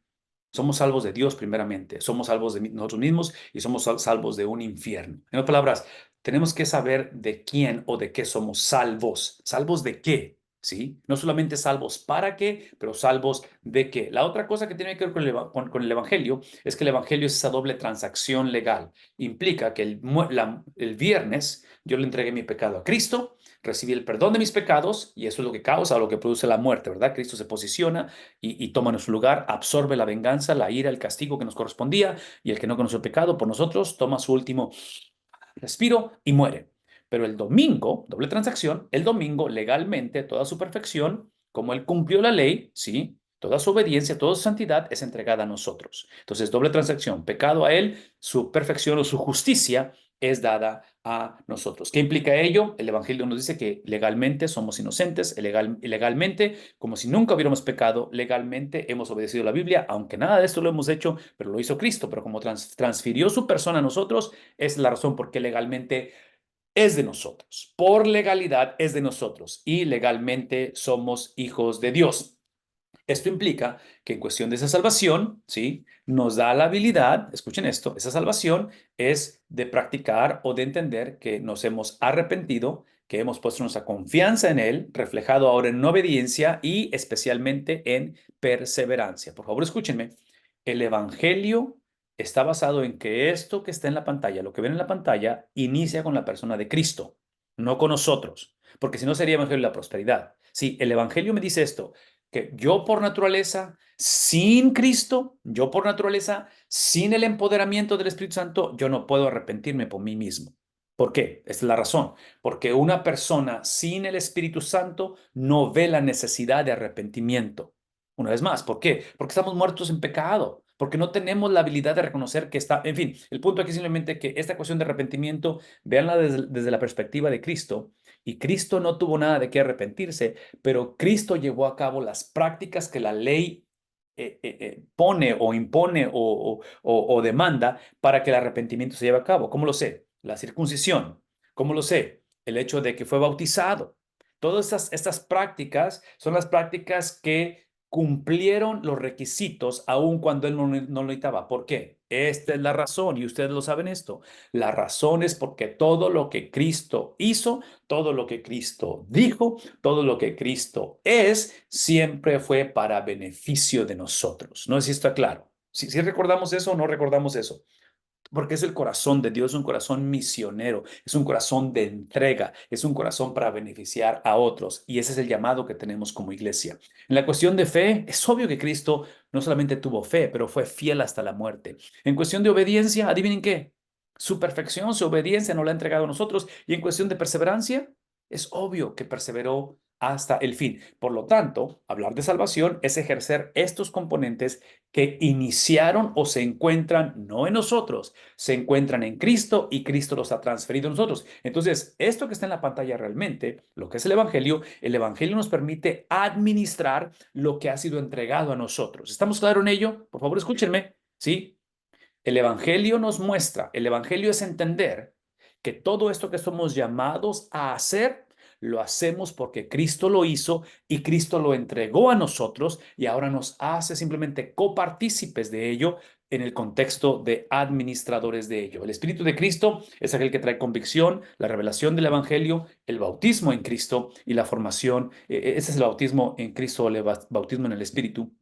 Somos salvos de Dios primeramente, somos salvos de nosotros mismos y somos salvos de un infierno. En otras palabras, tenemos que saber de quién o de qué somos salvos. ¿Salvos de qué? ¿Sí? No solamente salvos para qué, pero salvos de qué. La otra cosa que tiene que ver con el Evangelio es que el Evangelio es esa doble transacción legal. Implica que el viernes yo le entregué mi pecado a Cristo, recibí el perdón de mis pecados y eso es lo que causa o lo que produce la muerte, ¿verdad? Cristo se posiciona y toma nuestro lugar, absorbe la venganza, la ira, el castigo que nos correspondía y el que no conoció el pecado por nosotros toma su último respiro y muere. Pero el domingo, doble transacción, el domingo legalmente toda su perfección, como él cumplió la ley, ¿sí? Toda su obediencia, toda su santidad es entregada a nosotros. Entonces, doble transacción, pecado a él, su perfección o su justicia es dada a nosotros. ¿Qué implica ello? El Evangelio nos dice que legalmente somos inocentes, legalmente, como si nunca hubiéramos pecado, legalmente hemos obedecido la Biblia, aunque nada de esto lo hemos hecho, pero lo hizo Cristo, pero como transfirió su persona a nosotros, es la razón por qué legalmente es de nosotros. Por legalidad es de nosotros y legalmente somos hijos de Dios. Esto implica que en cuestión de esa salvación, ¿sí? Nos da la habilidad, escuchen esto, esa salvación es de practicar o de entender que nos hemos arrepentido, que hemos puesto nuestra confianza en Él, reflejado ahora en obediencia y especialmente en perseverancia. Por favor, escúchenme. El Evangelio está basado en que esto que está en la pantalla, lo que ven en la pantalla, inicia con la persona de Cristo, no con nosotros, porque si no sería Evangelio de la prosperidad. Sí, el Evangelio me dice esto, que yo por naturaleza, sin Cristo, yo por naturaleza, sin el empoderamiento del Espíritu Santo, yo no puedo arrepentirme por mí mismo. ¿Por qué? Esta es la razón. Porque una persona sin el Espíritu Santo no ve la necesidad de arrepentimiento. Una vez más, ¿por qué? Porque estamos muertos en pecado, porque no tenemos la habilidad de reconocer que está, en fin, el punto aquí es simplemente que esta cuestión de arrepentimiento, véanla desde la perspectiva de Cristo, y Cristo no tuvo nada de qué arrepentirse, pero Cristo llevó a cabo las prácticas que la ley pone o impone o demanda para que el arrepentimiento se lleve a cabo. ¿Cómo lo sé? La circuncisión. ¿Cómo lo sé? El hecho de que fue bautizado. Todas estas prácticas son las prácticas que cumplieron los requisitos aun cuando él no lo necesitaba. ¿Por qué? Esta es la razón y ustedes lo saben esto. La razón es porque todo lo que Cristo hizo, todo lo que Cristo dijo, todo lo que Cristo es, siempre fue para beneficio de nosotros. No sé si está claro. Si recordamos eso o no recordamos eso. Porque es el corazón de Dios, es un corazón misionero, es un corazón de entrega, es un corazón para beneficiar a otros. Y ese es el llamado que tenemos como iglesia. En la cuestión de fe, es obvio que Cristo no solamente tuvo fe, pero fue fiel hasta la muerte. En cuestión de obediencia, adivinen qué. Su perfección, su obediencia nos la ha entregado a nosotros. Y en cuestión de perseverancia, es obvio que perseveró hasta el fin. Por lo tanto, hablar de salvación es ejercer estos componentes que iniciaron o se encuentran no en nosotros, se encuentran en Cristo y Cristo los ha transferido a nosotros. Entonces, esto que está en la pantalla realmente, lo que es el Evangelio nos permite administrar lo que ha sido entregado a nosotros. ¿Estamos claros en ello? Por favor, escúchenme. ¿Sí? El Evangelio nos muestra, el Evangelio es entender que todo esto que somos llamados a hacer, lo hacemos porque Cristo lo hizo y Cristo lo entregó a nosotros y ahora nos hace simplemente copartícipes de ello en el contexto de administradores de ello. El Espíritu de Cristo es aquel que trae convicción, la revelación del Evangelio, el bautismo en Cristo y la formación. Ese es el bautismo en Cristo, el bautismo en el Espíritu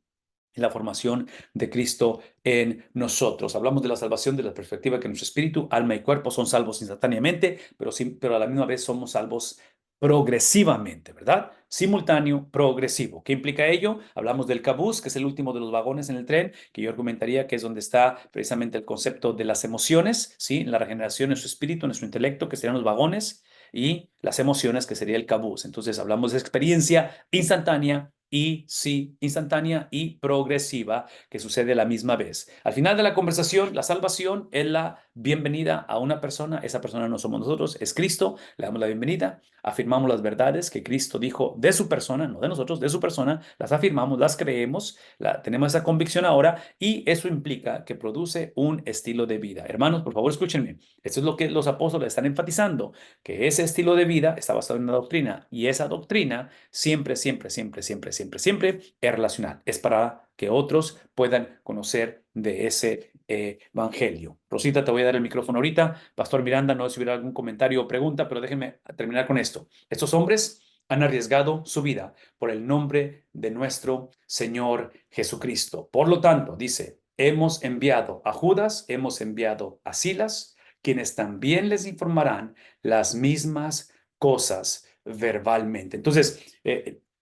y la formación de Cristo en nosotros. Hablamos de la salvación de la perspectiva que nuestro espíritu, alma y cuerpo son salvos instantáneamente, pero a la misma vez somos salvos progresivamente, ¿verdad? Simultáneo, progresivo. ¿Qué implica ello? Hablamos del cabús, que es el último de los vagones en el tren, que yo argumentaría que es donde está precisamente el concepto de las emociones, ¿sí? La regeneración en su espíritu, en nuestro intelecto, que serían los vagones, y las emociones, que sería el cabús. Entonces hablamos de experiencia instantánea y sí, instantánea y progresiva, que sucede a la misma vez. Al final de la conversación, la salvación es la bienvenida a una persona. Esa persona no somos nosotros, es Cristo. Le damos la bienvenida, afirmamos las verdades que Cristo dijo de su persona, no de nosotros, de su persona, las afirmamos, las creemos, tenemos esa convicción ahora, y eso implica que produce un estilo de vida. Hermanos, por favor, escúchenme. Esto es lo que los apóstoles están enfatizando, que ese estilo de vida está basado en una doctrina, y esa doctrina siempre, siempre, siempre, siempre, siempre, siempre es relacional. Es para que otros puedan conocer de ese evangelio. Rosita, te voy a dar el micrófono ahorita. Pastor Miranda, no sé si hubiera algún comentario o pregunta, pero déjenme terminar con esto. Estos hombres han arriesgado su vida por el nombre de nuestro Señor Jesucristo. Por lo tanto, dice, hemos enviado a Judas, hemos enviado a Silas, quienes también les informarán las mismas cosas verbalmente. Entonces,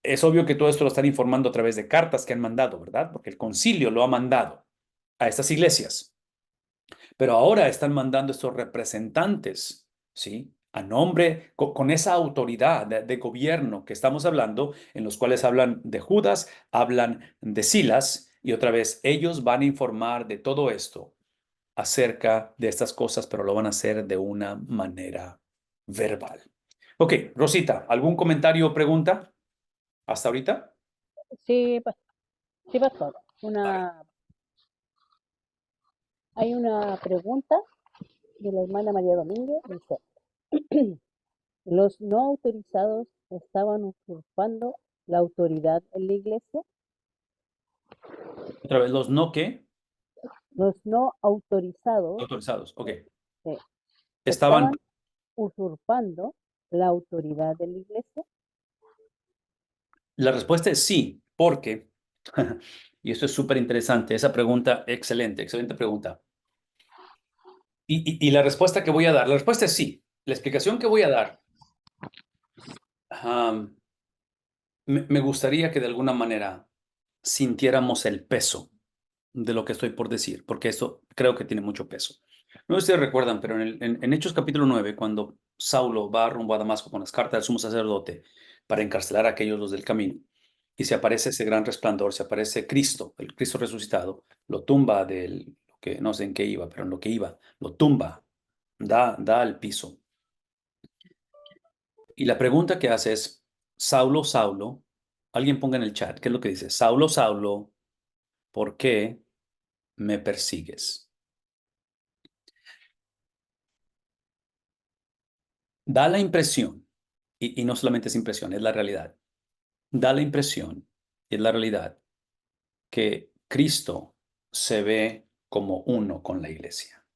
es obvio que todo esto lo están informando a través de cartas que han mandado, ¿verdad? Porque el concilio lo ha mandado a estas iglesias. Pero ahora están mandando estos representantes, ¿sí? A nombre, con esa autoridad de gobierno que estamos hablando, en los cuales hablan de Judas, hablan de Silas, y otra vez ellos van a informar de todo esto acerca de estas cosas, pero lo van a hacer de una manera verbal. Ok, Rosita, ¿algún comentario o pregunta hasta ahorita? Sí, sí, pastor. A ver. Hay una pregunta de la hermana María Domínguez. Dice, ¿los no autorizados estaban usurpando la autoridad en la iglesia? Otra vez, los no que Los no autorizados autorizados. Ok. eh, Estaban. estaban usurpando la autoridad de la iglesia. La respuesta es sí, porque, y esto es súper interesante, esa pregunta, excelente, excelente pregunta. Y la respuesta que voy a dar, la respuesta es sí. La explicación que voy a dar, me gustaría que de alguna manera sintiéramos el peso de lo que estoy por decir, porque esto creo que tiene mucho peso. No sé si ustedes recuerdan, pero en Hechos capítulo 9, cuando Saulo va rumbo a Damasco con las cartas del sumo sacerdote para encarcelar a aquellos los del camino, y se aparece ese gran resplandor, se aparece Cristo, el Cristo resucitado, lo tumba del, que no sé en qué iba, pero en lo que iba, lo tumba, da al piso. Y la pregunta que hace es, Saulo, Saulo, alguien ponga en el chat, ¿qué es lo que dice? Saulo, Saulo, ¿por qué me persigues? Da la impresión, y no solamente es impresión, es la realidad, da la impresión, y es la realidad, que Cristo se ve como uno con la iglesia.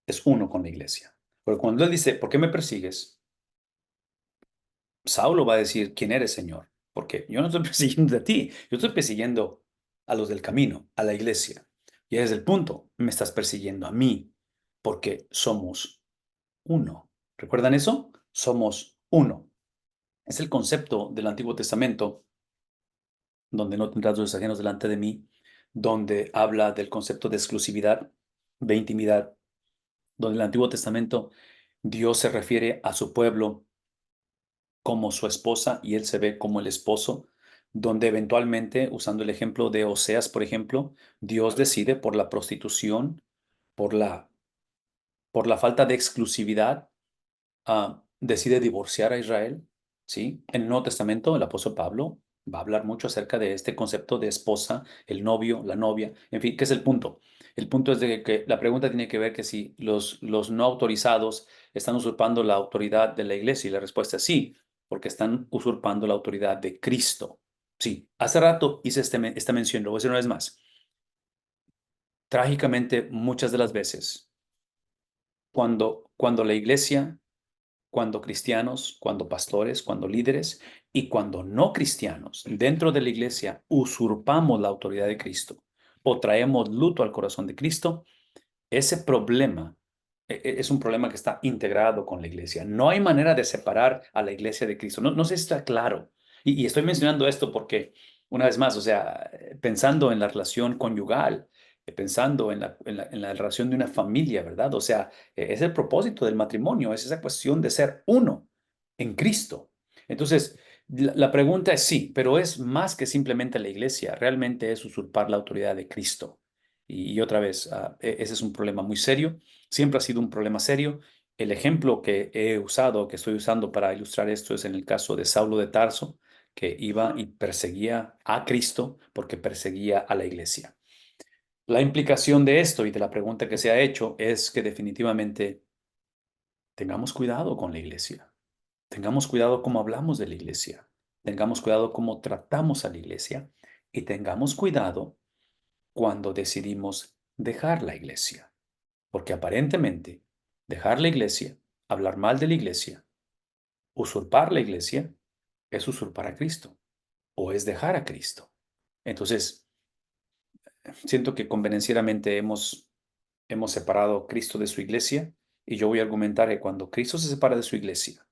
Es uno con la iglesia. Porque cuando él dice, ¿por qué me persigues? Saulo va a decir, ¿quién eres, Señor? Porque yo no estoy persiguiendo a ti, yo estoy persiguiendo a los del camino, a la iglesia. Y ese es el punto, me estás persiguiendo a mí, porque somos uno. ¿Recuerdan eso? Somos uno. Es el concepto del Antiguo Testamento, donde no tendrás dos ajenos delante de mí, donde habla del concepto de exclusividad, de intimidad, donde en el Antiguo Testamento Dios se refiere a su pueblo como su esposa y él se ve como el esposo, donde eventualmente, usando el ejemplo de Oseas, por ejemplo, Dios decide por la prostitución, por la falta de exclusividad, decide divorciar a Israel, ¿sí? En el Nuevo Testamento, el apóstol Pablo va a hablar mucho acerca de este concepto de esposa, el novio, la novia, en fin, ¿qué es el punto? El punto es de que la pregunta tiene que ver que si los no autorizados están usurpando la autoridad de la iglesia, y la respuesta es sí, porque están usurpando la autoridad de Cristo. Sí, hace rato hice esta mención, lo voy a decir una vez más. Trágicamente, muchas de las veces, cuando la iglesia cuando cristianos, cuando pastores, cuando líderes y cuando no cristianos dentro de la iglesia usurpamos la autoridad de Cristo o traemos luto al corazón de Cristo, ese problema es un problema que está integrado con la iglesia. No hay manera de separar a la iglesia de Cristo. No, no sé si está claro. Y estoy mencionando esto porque, una vez más, o sea, pensando en la relación conyugal, pensando en la relación de una familia, ¿verdad? O sea, es el propósito del matrimonio, es esa cuestión de ser uno en Cristo. Entonces, la pregunta es sí, pero es más que simplemente la iglesia, realmente es usurpar la autoridad de Cristo. Y otra vez, ese es un problema muy serio, siempre ha sido un problema serio. El ejemplo que he usado, que estoy usando para ilustrar esto, es en el caso de Saulo de Tarso, que iba y perseguía a Cristo porque perseguía a la iglesia. La implicación de esto y de la pregunta que se ha hecho es que definitivamente tengamos cuidado con la iglesia, tengamos cuidado cómo hablamos de la iglesia, tengamos cuidado cómo tratamos a la iglesia y tengamos cuidado cuando decidimos dejar la iglesia. Porque aparentemente dejar la iglesia, hablar mal de la iglesia, usurpar la iglesia, es usurpar a Cristo o es dejar a Cristo. Entonces, siento que convenencieramente hemos separado a Cristo de su iglesia y yo voy a argumentar que cuando Cristo se separa de su iglesia,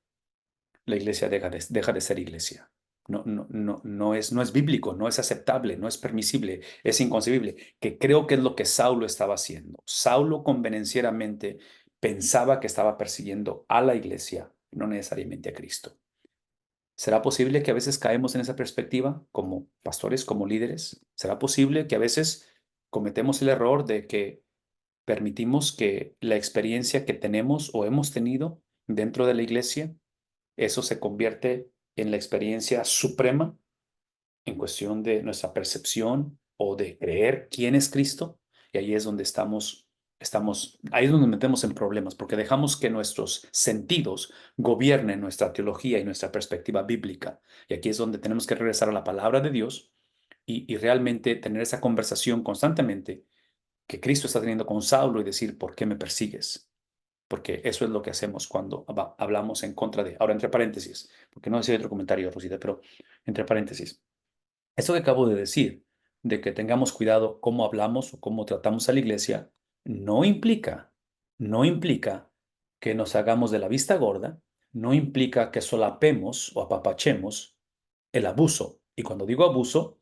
la iglesia deja de ser iglesia. No, no, no, no es bíblico, no es aceptable, no es permisible, es inconcebible, que creo que es lo que Saulo estaba haciendo. Saulo convenencieramente pensaba que estaba persiguiendo a la iglesia, no necesariamente a Cristo. ¿Será posible que a veces caemos en esa perspectiva como pastores, como líderes? ¿Será posible que a veces cometemos el error de que permitimos que la experiencia que tenemos o hemos tenido dentro de la iglesia eso se convierte en la experiencia suprema en cuestión de nuestra percepción o de creer quién es Cristo? Y ahí es donde ahí es donde nos metemos en problemas, porque dejamos que nuestros sentidos gobiernen nuestra teología y nuestra perspectiva bíblica. Y aquí es donde tenemos que regresar a la palabra de Dios y realmente tener esa conversación constantemente que Cristo está teniendo con Saulo y decir, ¿por qué me persigues? Porque eso es lo que hacemos cuando hablamos en contra de. Ahora, entre paréntesis, porque no decía otro comentario, Rosita, pero entre paréntesis, esto que acabo de decir, de que tengamos cuidado cómo hablamos o cómo tratamos a la iglesia, no implica, no implica que nos hagamos de la vista gorda, no implica que solapemos o apapachemos el abuso. Y cuando digo abuso,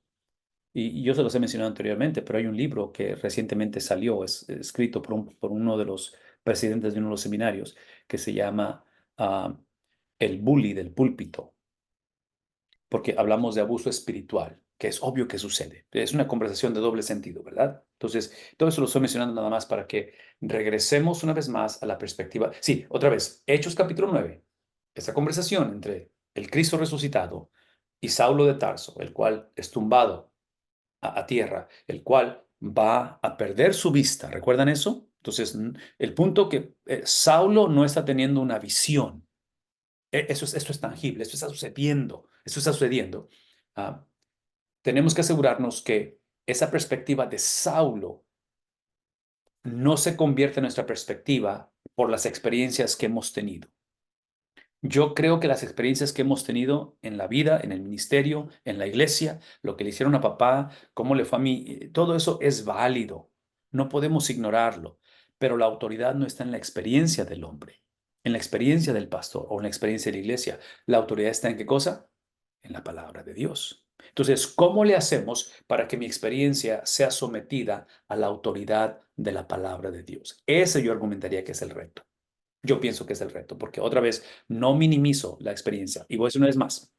y yo se los he mencionado anteriormente, pero hay un libro que recientemente salió, es escrito por uno de los presidentes de uno de los seminarios, que se llama ah, El bully del púlpito, porque hablamos de abuso espiritual, que es obvio que sucede. Es una conversación de doble sentido, ¿verdad? Entonces, todo eso lo estoy mencionando nada más para que regresemos una vez más a la perspectiva. Sí, otra vez, Hechos capítulo 9, esa conversación entre el Cristo resucitado y Saulo de Tarso, el cual es tumbado a tierra, el cual va a perder su vista. ¿Recuerdan eso? Entonces, el punto que Saulo no está teniendo una visión. Esto es tangible, esto está sucediendo. Ah, tenemos que asegurarnos que esa perspectiva de Saulo no se convierte en nuestra perspectiva por las experiencias que hemos tenido. Yo creo que las experiencias que hemos tenido en la vida, en el ministerio, en la iglesia, lo que le hicieron a papá, cómo le fue a mí, todo eso es válido. No podemos ignorarlo, pero la autoridad no está en la experiencia del hombre, en la experiencia del pastor o en la experiencia de la iglesia. La autoridad está en qué cosa? En la palabra de Dios. Entonces, ¿cómo le hacemos para que mi experiencia sea sometida a la autoridad de la palabra de Dios? Ese yo argumentaría que es el reto. Yo pienso que es el reto, porque otra vez no minimizo la experiencia. Y voy a decir una vez más,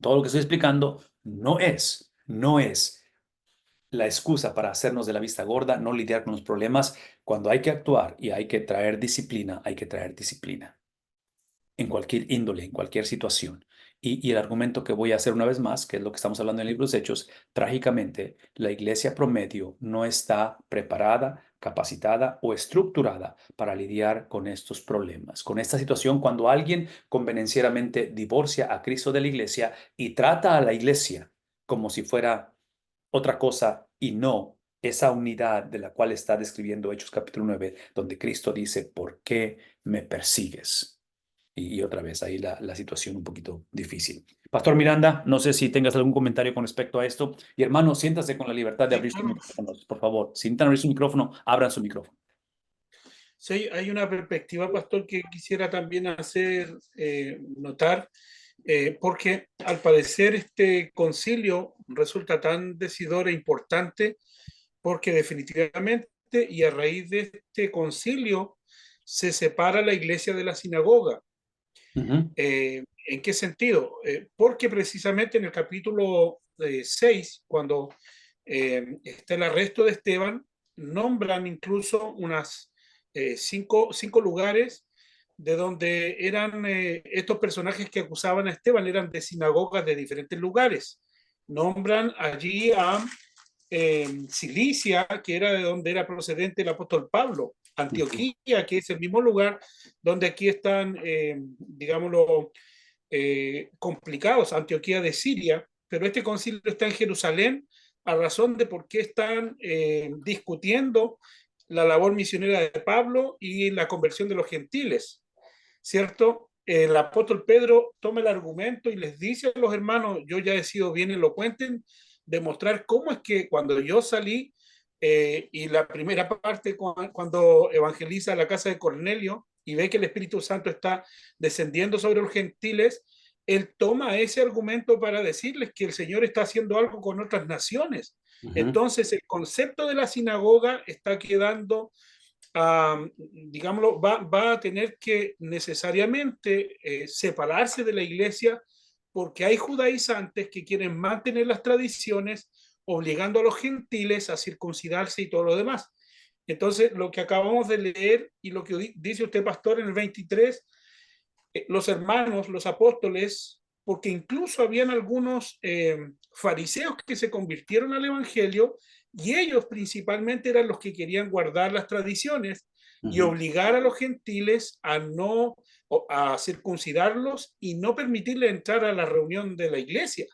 todo lo que estoy explicando no es la excusa para hacernos de la vista gorda, no lidiar con los problemas. Cuando hay que actuar y hay que traer disciplina, hay que traer disciplina en cualquier índole, en cualquier situación. Y el argumento que voy a hacer una vez más, que es lo que estamos hablando en el libro de Hechos, trágicamente, la iglesia promedio no está preparada, capacitada o estructurada para lidiar con estos problemas, con esta situación cuando alguien convenencieramente divorcia a Cristo de la iglesia y trata a la iglesia como si fuera otra cosa y no esa unidad de la cual está describiendo Hechos capítulo 9, donde Cristo dice, ¿por qué me persigues? y otra vez ahí la situación un poquito difícil. Pastor Miranda, no sé si tengas algún comentario con respecto a esto. Y hermano, siéntase con la libertad de Sí, abrir sus claro. micrófonos, por favor. Si intentan abrir su micrófono, abran su micrófono. Sí, hay una perspectiva, pastor, que quisiera también hacer notar, porque al parecer este concilio resulta tan decidor e importante, porque definitivamente y a raíz de este concilio se separa la iglesia de la sinagoga. Ujú, ¿En qué sentido? Porque precisamente en el capítulo 6, cuando está el arresto de Esteban, nombran incluso unas cinco lugares de donde eran estos personajes que acusaban a Esteban, eran de sinagogas de diferentes lugares. Nombran allí a Cilicia, que era de donde era procedente el apóstol Pablo, ujú, Antioquía, que es el mismo lugar donde aquí están, digámoslo, complicados, Antioquía de Siria, pero este concilio está en Jerusalén a razón de por qué están discutiendo la labor misionera de Pablo y la conversión de los gentiles, ¿cierto? El apóstol Pedro toma el argumento y les dice a los hermanos, yo ya he sido bien elocuente en demostrar cómo es que cuando yo salí, y la primera parte cuando evangeliza la casa de Cornelio y ve que el Espíritu Santo está descendiendo sobre los gentiles, él toma ese argumento para decirles que el Señor está haciendo algo con otras naciones. ujú, Entonces el concepto de la sinagoga está quedando, digámoslo, va a tener que necesariamente separarse de la iglesia, porque hay judaizantes que quieren mantener las tradiciones, obligando a los gentiles a circuncidarse y todo lo demás. Entonces, lo que acabamos de leer y lo que dice usted, pastor, en el 23, los hermanos, los apóstoles, porque incluso habían algunos fariseos que se convirtieron al evangelio y ellos principalmente eran los que querían guardar las tradiciones y ujú. obligar a los gentiles a no a circuncidarlos y no permitirle entrar a la reunión de la iglesia.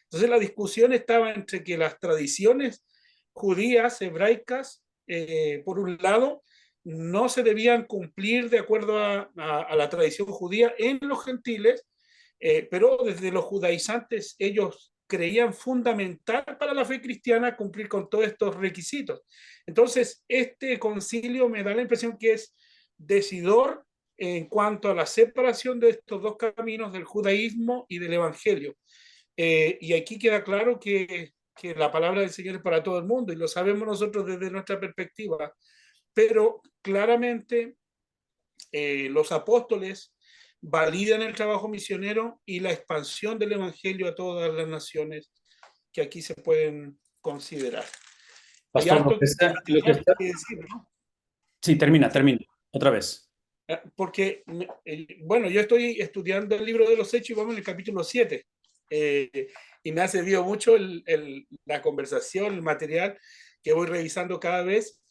Entonces la discusión estaba entre que las tradiciones judías, hebraicas, por un lado, no se debían cumplir de acuerdo a la tradición judía en los gentiles, pero desde los judaizantes ellos creían fundamental para la fe cristiana cumplir con todos estos requisitos. Entonces, este concilio me da la impresión que es decidor en cuanto a la separación de estos dos caminos del judaísmo y del evangelio. Y aquí queda claro que la palabra del Señor es para todo el mundo y lo sabemos nosotros desde nuestra perspectiva, pero claramente los apóstoles validan el trabajo misionero y la expansión del Evangelio a todas las naciones que aquí se pueden considerar. Hay Pastor, harto lo que está... que decir, ¿no? Sí, termina, Sí. termina. Otra vez. Porque, bueno, yo estoy estudiando el libro de los Hechos y vamos en el capítulo 7. Y me ha servido mucho la conversación, el material que voy revisando cada vez,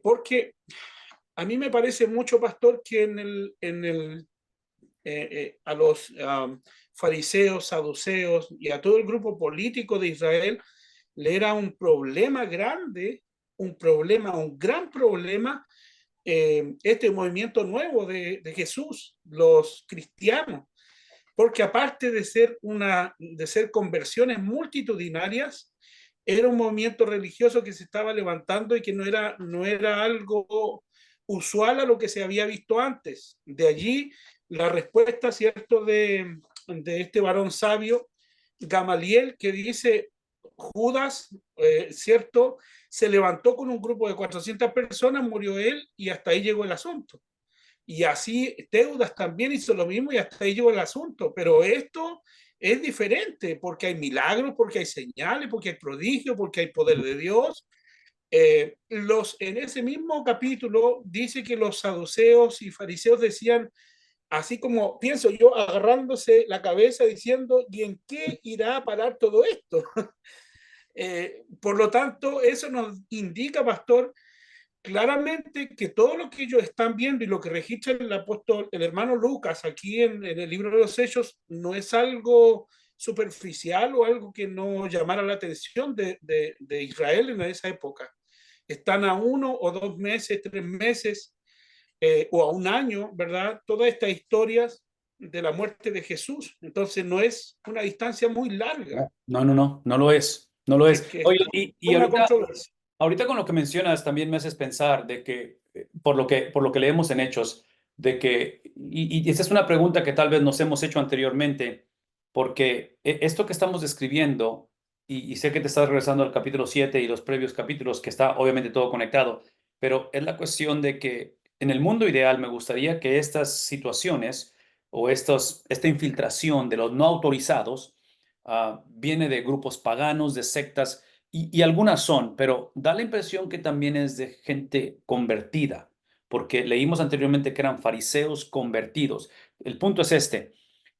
porque a mí me parece mucho, pastor, que a los fariseos, saduceos y a todo el grupo político de Israel le era un problema grande, un gran problema, este movimiento nuevo de Jesús, los cristianos, porque aparte de ser conversiones multitudinarias, era un movimiento religioso que se estaba levantando y que no era algo usual a lo que se había visto antes. De allí la respuesta, ¿cierto?, de este varón sabio, Gamaliel, que dice, Judas, ¿cierto?, se levantó con un grupo de 400 personas, murió él y hasta ahí llegó el asunto. Y así Teudas también hizo lo mismo y hasta ahí llegó el asunto. Pero esto es diferente porque hay milagros, porque hay señales, porque hay prodigios, porque hay poder de Dios. En ese mismo capítulo dice que los saduceos y fariseos decían, así como pienso yo, agarrándose la cabeza diciendo, ¿y en qué irá a parar todo esto? Por lo tanto, eso nos indica, pastor, claramente que todo lo que ellos están viendo y lo que registra el apóstol, el hermano Lucas aquí en el libro de los Hechos, no es algo superficial o algo que no llamara la atención de Israel en esa época. Están a 1 o 2 meses, 3 meses o a un año, ¿verdad? Todas estas historias de la muerte de Jesús. Entonces no es una distancia muy larga, No lo es, no lo es. que es Oye, y una ahorita, controversia. ahorita con lo que mencionas también me haces pensar de que, por lo que leemos en Hechos, de que, y esa es una pregunta que tal vez nos hemos hecho anteriormente, porque esto que estamos describiendo, y sé que te estás regresando al capítulo 7 y los previos capítulos, que está obviamente todo conectado, pero es la cuestión de que en el mundo ideal me gustaría que estas situaciones o esta infiltración de los no autorizados viene de grupos paganos, de sectas, y algunas son, pero da la impresión que también es de gente convertida, porque leímos anteriormente que eran fariseos convertidos. El punto es este,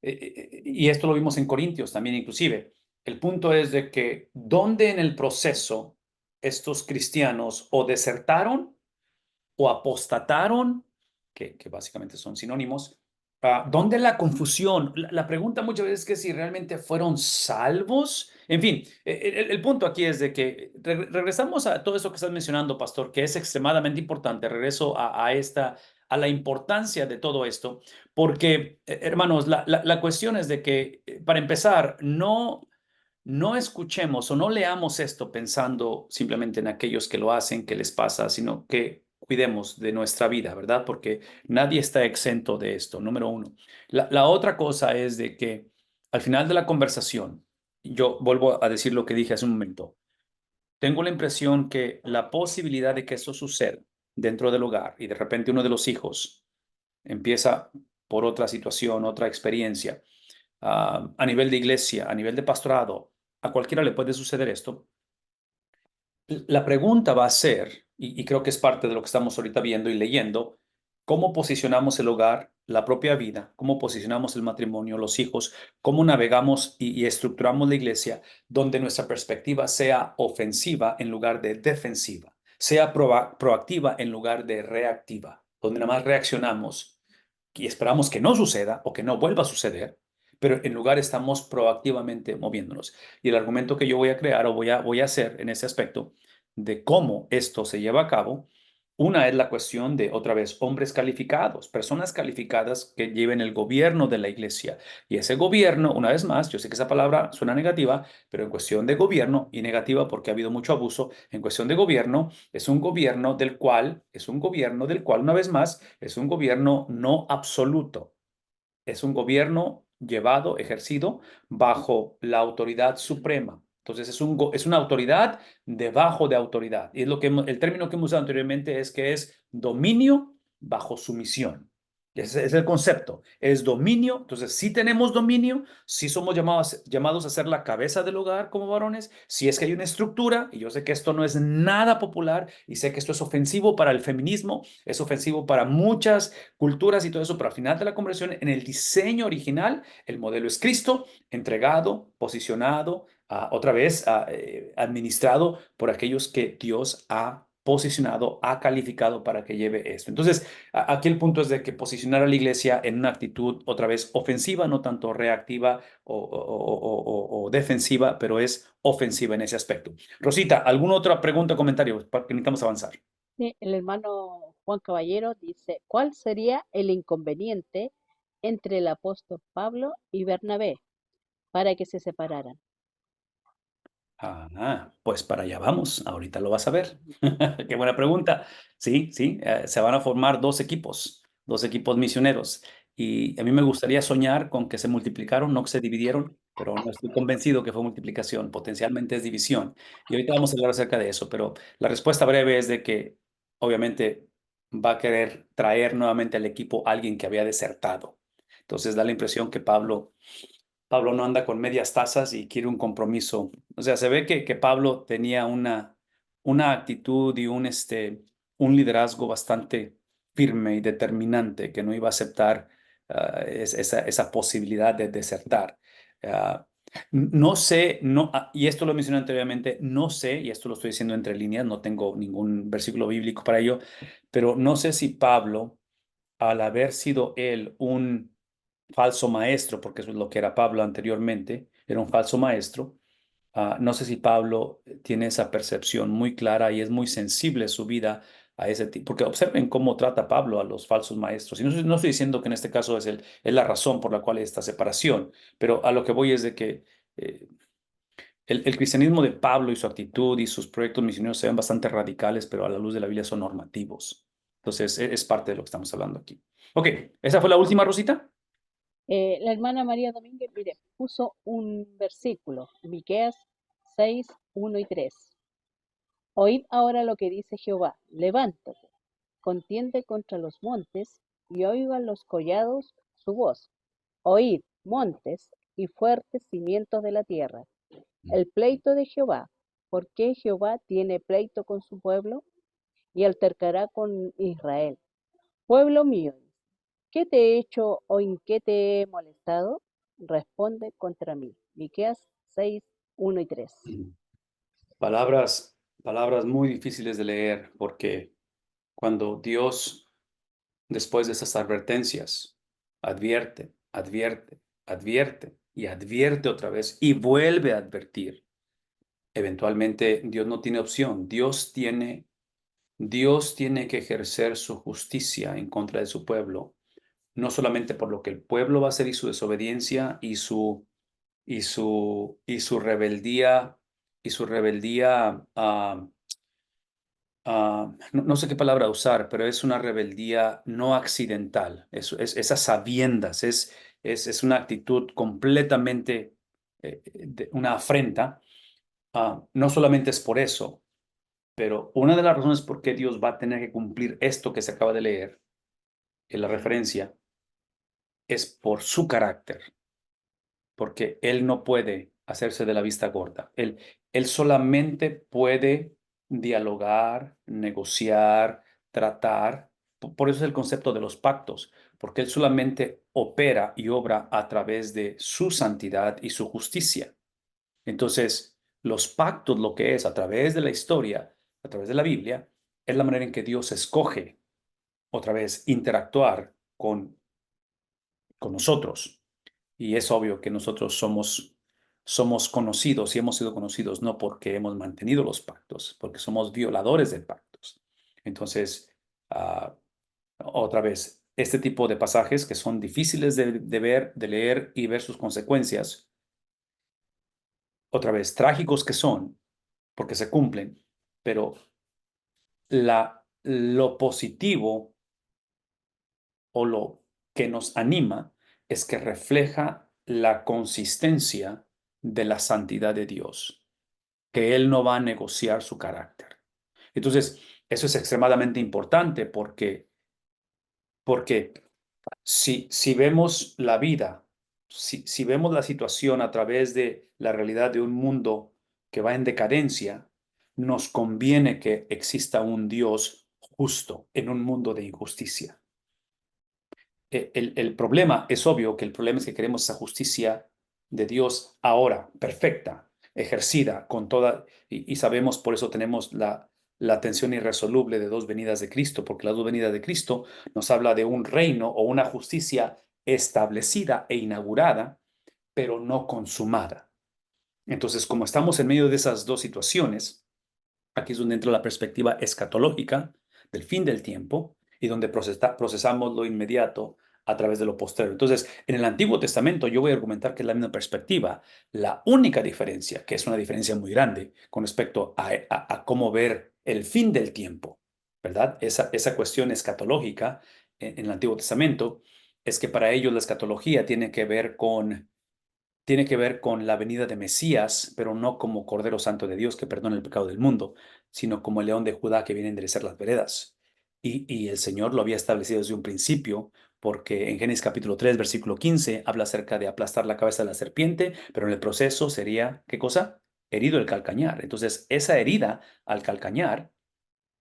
y esto lo vimos en Corintios también inclusive. El punto es de que ¿dónde en el proceso estos cristianos o desertaron o apostataron, que básicamente son sinónimos? ¿Dónde la confusión? La pregunta muchas veces es que si realmente fueron salvos. En fin, el punto aquí es de que regresamos a todo eso que estás mencionando, pastor, que es extremadamente importante. Regreso a la importancia de todo esto, porque, hermanos, la cuestión es de que, para empezar, no escuchemos o no leamos esto pensando simplemente en aquellos que lo hacen, que les pasa, sino que cuidemos de nuestra vida, ¿verdad? Porque nadie está exento de esto, número uno. La otra cosa es de que al final de la conversación, yo vuelvo a decir lo que dije hace un momento, tengo la impresión que la posibilidad de que eso suceda dentro del hogar y de repente uno de los hijos empieza por otra situación, otra experiencia, a nivel de iglesia, a nivel de pastorado, a cualquiera le puede suceder esto. La pregunta va a ser, y creo que es parte de lo que estamos ahorita viendo y leyendo, cómo posicionamos el hogar, la propia vida, cómo posicionamos el matrimonio, los hijos, cómo navegamos y estructuramos la iglesia, donde nuestra perspectiva sea ofensiva en lugar de defensiva, sea proactiva en lugar de reactiva, donde nada más reaccionamos y esperamos que no suceda o que no vuelva a suceder, pero en lugar estamos proactivamente moviéndonos. Y el argumento que yo voy a crear o voy a hacer en ese aspecto de cómo esto se lleva a cabo, una es la cuestión de, otra vez, hombres calificados, personas calificadas que lleven el gobierno de la iglesia. Y ese gobierno, una vez más, yo sé que esa palabra suena negativa, pero en cuestión de gobierno, y negativa porque ha habido mucho abuso, en cuestión de gobierno, es un gobierno del cual, una vez más, es un gobierno no absoluto. Es un gobierno llevado, ejercido bajo la autoridad suprema. Entonces es una autoridad debajo de autoridad. Y es el término que hemos usado anteriormente es que es dominio bajo sumisión. Ese es el concepto. Es dominio. Entonces, si tenemos dominio, si somos llamados a ser la cabeza del hogar como varones, si es que hay una estructura, y yo sé que esto no es nada popular, y sé que esto es ofensivo para el feminismo, es ofensivo para muchas culturas y todo eso, pero al final de la conversión, en el diseño original, el modelo es Cristo, entregado, posicionado, otra vez administrado por aquellos que Dios ha posicionado, ha calificado para que lleve esto. Entonces, aquí el punto es de que posicionar a la iglesia en una actitud otra vez ofensiva, no tanto reactiva o defensiva, pero es ofensiva en ese aspecto. Rosita, ¿alguna otra pregunta o comentario? Porque necesitamos avanzar. Sí, el hermano Juan Caballero dice, ¿cuál sería el inconveniente entre el apóstol Pablo y Bernabé para que se separaran? Pues para allá vamos, ahorita lo vas a ver. Qué buena pregunta. Sí, sí, se van a formar dos equipos misioneros. Y a mí me gustaría soñar con que se multiplicaron, no que se dividieron, pero no estoy convencido que fue multiplicación, potencialmente es división. Y ahorita vamos a hablar acerca de eso, pero la respuesta breve es de que obviamente va a querer traer nuevamente al equipo a alguien que había desertado. Entonces da la impresión que Pablo no anda con medias tazas y quiere un compromiso. O sea, se ve que Pablo tenía una actitud y un liderazgo bastante firme y determinante, que no iba a aceptar esa posibilidad de desertar. Ah, no sé, no, y esto lo mencioné anteriormente, no sé, y esto lo estoy diciendo entre líneas, no tengo ningún versículo bíblico para ello, pero no sé si Pablo, al haber sido él un falso maestro, porque eso es lo que era Pablo anteriormente, era un falso maestro. No sé si Pablo tiene esa percepción muy clara y es muy sensible su vida a ese tipo, porque observen cómo trata Pablo a los falsos maestros. Y no estoy diciendo que en este caso es la razón por la cual hay esta separación, pero a lo que voy es de que eh, el cristianismo de Pablo y su actitud y sus proyectos misioneros se ven bastante radicales, pero a la luz de la Biblia son normativos. Entonces, es parte de lo que estamos hablando aquí. Ok, ¿esa fue la última, Rosita? La hermana María Domínguez, mire, puso un versículo, Miqueas 6, 1 y 3. Oíd ahora lo que dice Jehová, levántate, contiende contra los montes, y oigan los collados su voz. Oíd, montes, y fuertes cimientos de la tierra, el pleito de Jehová. ¿Por qué Jehová tiene pleito con su pueblo? Y altercará con Israel. Pueblo mío, ¿qué te he hecho o en qué te he molestado? Responde contra mí. Miqueas 6, 1 y 3. Palabras muy difíciles de leer, porque cuando Dios, después de esas advertencias, advierte, advierte, advierte y advierte otra vez y vuelve a advertir, eventualmente Dios no tiene opción. Dios tiene que ejercer su justicia en contra de su pueblo, no solamente por lo que el pueblo va a hacer y su desobediencia y su rebeldía, no sé qué palabra usar, pero es una rebeldía no accidental, es a sabiendas, es una actitud completamente, una afrenta. No solamente es por eso, pero una de las razones por qué Dios va a tener que cumplir esto que se acaba de leer, en la referencia, es por su carácter, porque Él no puede hacerse de la vista gorda. Él solamente puede dialogar, negociar, tratar. Por eso es el concepto de los pactos, porque Él solamente opera y obra a través de su santidad y su justicia. Entonces, los pactos, lo que es a través de la historia, a través de la Biblia, es la manera en que Dios escoge otra vez interactuar con nosotros. Y es obvio que nosotros somos conocidos y hemos sido conocidos no porque hemos mantenido los pactos, porque somos violadores de pactos. Entonces, ah, otra vez, este tipo de pasajes que son difíciles de ver, de leer y ver sus consecuencias, otra vez, trágicos que son, porque se cumplen, pero lo positivo o lo que nos anima es que refleja la consistencia de la santidad de Dios, que Él no va a negociar su carácter. Entonces, eso es extremadamente importante porque si vemos la vida, si vemos la situación a través de la realidad de un mundo que va en decadencia, nos conviene que exista un Dios justo en un mundo de injusticia. El problema es obvio que el problema es que queremos esa justicia de Dios ahora, perfecta, ejercida con toda, y sabemos, por eso tenemos la tensión irresoluble de dos venidas de Cristo, porque las dos venidas de Cristo nos habla de un reino o una justicia establecida e inaugurada, pero no consumada. Entonces, como estamos en medio de esas dos situaciones, aquí es donde entra la perspectiva escatológica del fin del tiempo y donde procesamos lo inmediato a través de lo posterior. Entonces, en el Antiguo Testamento yo voy a argumentar que es la misma perspectiva. La única diferencia, que es una diferencia muy grande con respecto a cómo ver el fin del tiempo, ¿verdad? Esa cuestión escatológica en el Antiguo Testamento es que para ellos la escatología tiene que ver con la venida de Mesías, pero no como Cordero Santo de Dios que perdona el pecado del mundo, sino como el León de Judá que viene a enderezar las veredas. Y el Señor lo había establecido desde un principio, porque en Génesis capítulo 3, versículo 15, habla acerca de aplastar la cabeza de la serpiente, pero en el proceso sería, ¿qué cosa? Herido el calcañar. Entonces, esa herida al calcañar,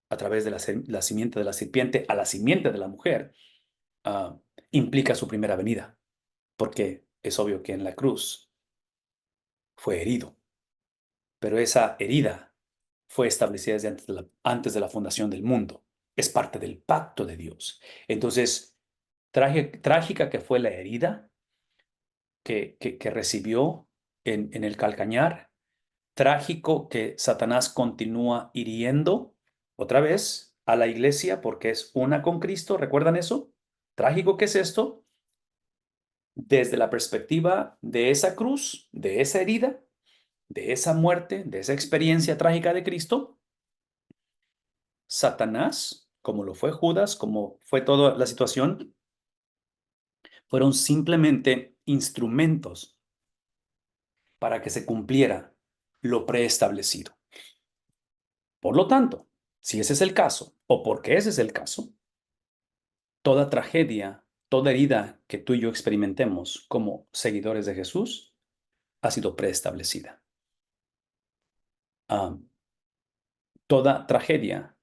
a través de la simiente de la serpiente a la simiente de la mujer, ah, implica su primera venida, porque es obvio que en la cruz fue herido, pero esa herida fue establecida desde antes de la fundación del mundo. Es parte del pacto de Dios. Entonces, trágica que fue la herida que recibió en el calcañar, trágico que Satanás continúa hiriendo otra vez a la iglesia porque es una con Cristo. ¿Recuerdan eso? Trágico que es esto, desde la perspectiva de esa cruz, de esa herida, de esa muerte, de esa experiencia trágica de Cristo. Satanás, como lo fue Judas, como fue toda la situación, fueron simplemente instrumentos para que se cumpliera lo preestablecido. Por lo tanto, si ese es el caso, o porque ese es el caso, toda tragedia, toda herida que tú y yo experimentemos como seguidores de Jesús ha sido preestablecida. Ah, toda tragedia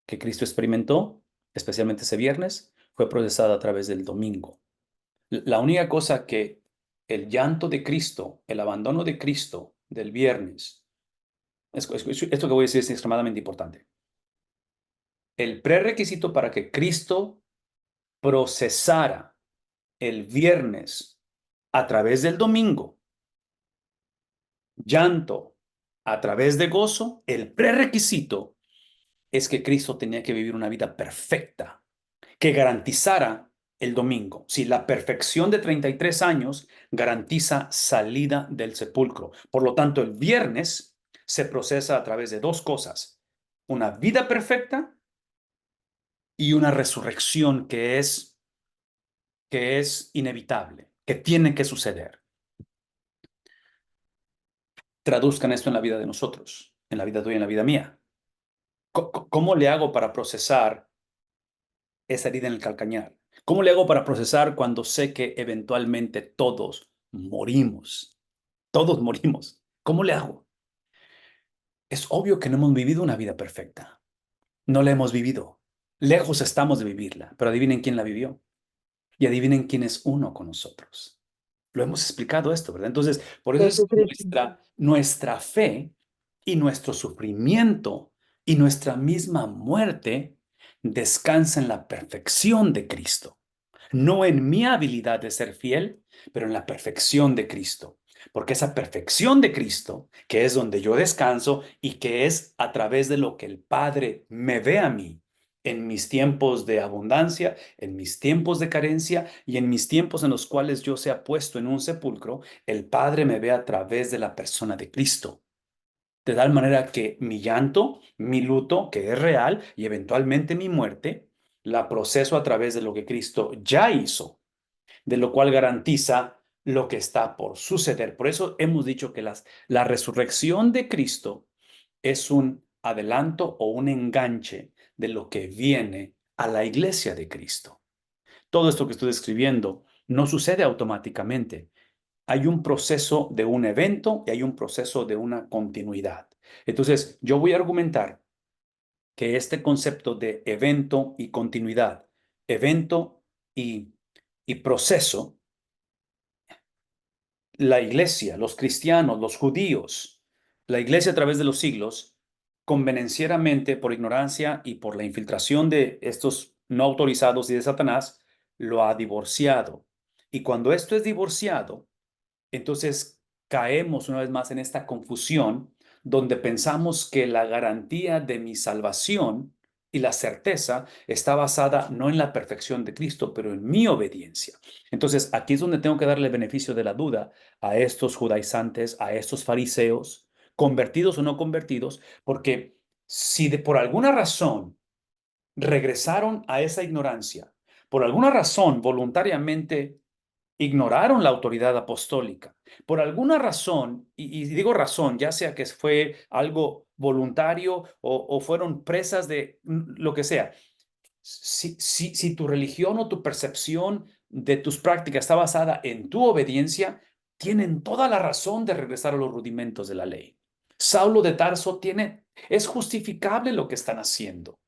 que Cristo experimentó, especialmente ese viernes, fue procesada a través del domingo. La única cosa que el llanto de Cristo, el abandono de Cristo del viernes, esto que voy a decir es extremadamente importante. El prerequisito para que Cristo procesara el viernes a través del domingo, llanto a través de gozo, el prerequisito es que Cristo tenía que vivir una vida perfecta que garantizara el domingo. Si la perfección de 33 años garantiza salida del sepulcro. Por lo tanto, el viernes se procesa a través de dos cosas: una vida perfecta y una resurrección que es inevitable, que tiene que suceder. Traduzcan esto en la vida de nosotros, en la vida tuya, en la vida mía. ¿Cómo le hago para procesar esa herida en el calcañar? ¿Cómo le hago para procesar cuando sé que eventualmente todos morimos? Todos morimos. ¿Cómo le hago? Es obvio que no hemos vivido una vida perfecta. No la hemos vivido. Lejos estamos de vivirla, pero adivinen quién la vivió. Y adivinen quién es uno con nosotros. Lo hemos explicado esto, ¿verdad? Entonces, por eso es nuestra fe y nuestro sufrimiento y nuestra misma muerte descansa en la perfección de Cristo. No en mi habilidad de ser fiel, pero en la perfección de Cristo. Porque esa perfección de Cristo, que es donde yo descanso y que es a través de lo que el Padre me ve a mí en mis tiempos de abundancia, en mis tiempos de carencia y en mis tiempos en los cuales yo sea puesto en un sepulcro, el Padre me ve a través de la persona de Cristo. De tal manera que mi llanto, mi luto, que es real, y eventualmente mi muerte, la proceso a través de lo que Cristo ya hizo, de lo cual garantiza lo que está por suceder. Por eso hemos dicho que la resurrección de Cristo es un adelanto o un enganche de lo que viene a la iglesia de Cristo. Todo esto que estoy describiendo no sucede automáticamente. Hay un proceso de un evento y hay un proceso de una continuidad. Entonces, yo voy a argumentar que este concepto de evento y continuidad, evento y proceso, la iglesia, los cristianos, los judíos, la iglesia a través de los siglos, convenencieramente, por ignorancia y por la infiltración de estos no autorizados y de Satanás, lo ha divorciado. Y cuando esto es divorciado, entonces caemos una vez más en esta confusión donde pensamos que la garantía de mi salvación y la certeza está basada no en la perfección de Cristo, pero en mi obediencia. Entonces aquí es donde tengo que darle el beneficio de la duda a estos judaizantes, a estos fariseos, convertidos o no convertidos, porque si por alguna razón regresaron a esa ignorancia, por alguna razón voluntariamente ignoraron la autoridad apostólica. Por alguna razón, y digo razón, ya sea que fue algo voluntario o fueron presas de lo que sea, si tu religión o tu percepción de tus prácticas está basada en tu obediencia, tienen toda la razón de regresar a los rudimentos de la ley. Saulo de Tarso es justificable lo que están haciendo.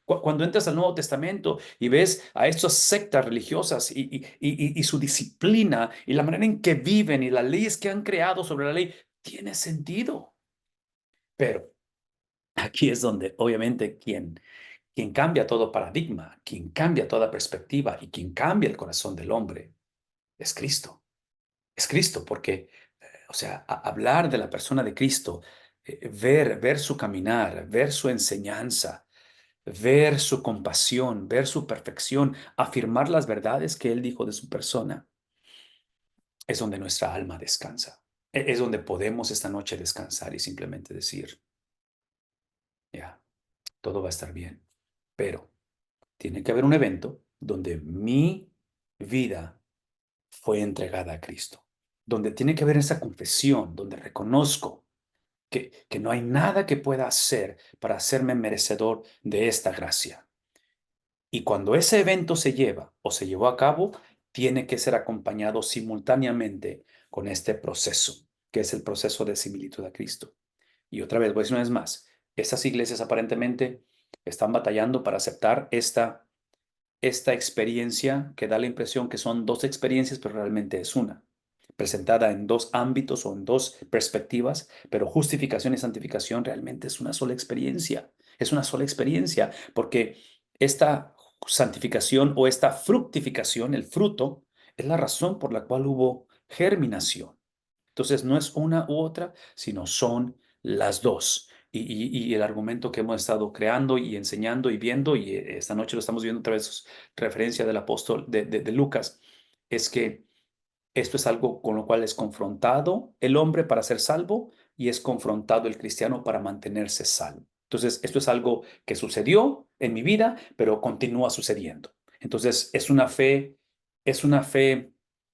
Cuando entras al Nuevo Testamento y ves a estas sectas religiosas y su disciplina y la manera en que viven y las leyes que han creado sobre la ley, tiene sentido. Pero aquí es donde obviamente quien cambia todo paradigma, quien cambia toda perspectiva y quien cambia el corazón del hombre es Cristo. Es Cristo porque, o sea, hablar de la persona de Cristo, ver su caminar, ver su enseñanza, ver su compasión, ver su perfección, afirmar las verdades que Él dijo de su persona, es donde nuestra alma descansa. Es donde podemos esta noche descansar y simplemente decir, ya, todo va a estar bien. Pero tiene que haber un evento donde mi vida fue entregada a Cristo, donde tiene que haber esa confesión, donde reconozco que no hay nada que pueda hacer para hacerme merecedor de esta gracia. Y cuando ese evento se lleva o se llevó a cabo, tiene que ser acompañado simultáneamente con este proceso, que es el proceso de similitud a Cristo. Y otra vez, voy a decir una vez más, estas iglesias aparentemente están batallando para aceptar esta experiencia que da la impresión que son dos experiencias, pero realmente es una, presentada en dos ámbitos o en dos perspectivas, pero justificación y santificación realmente es una sola experiencia. Es una sola experiencia, porque esta santificación o esta fructificación, el fruto, es la razón por la cual hubo germinación. Entonces, no es una u otra, sino son las dos. Y el argumento que hemos estado creando y enseñando y viendo, y esta noche lo estamos viendo otra vez, referencia del apóstol de Lucas, es que esto es algo con lo cual es confrontado el hombre para ser salvo y es confrontado el cristiano para mantenerse salvo. Entonces, esto es algo que sucedió en mi vida, pero continúa sucediendo. Entonces, es una fe,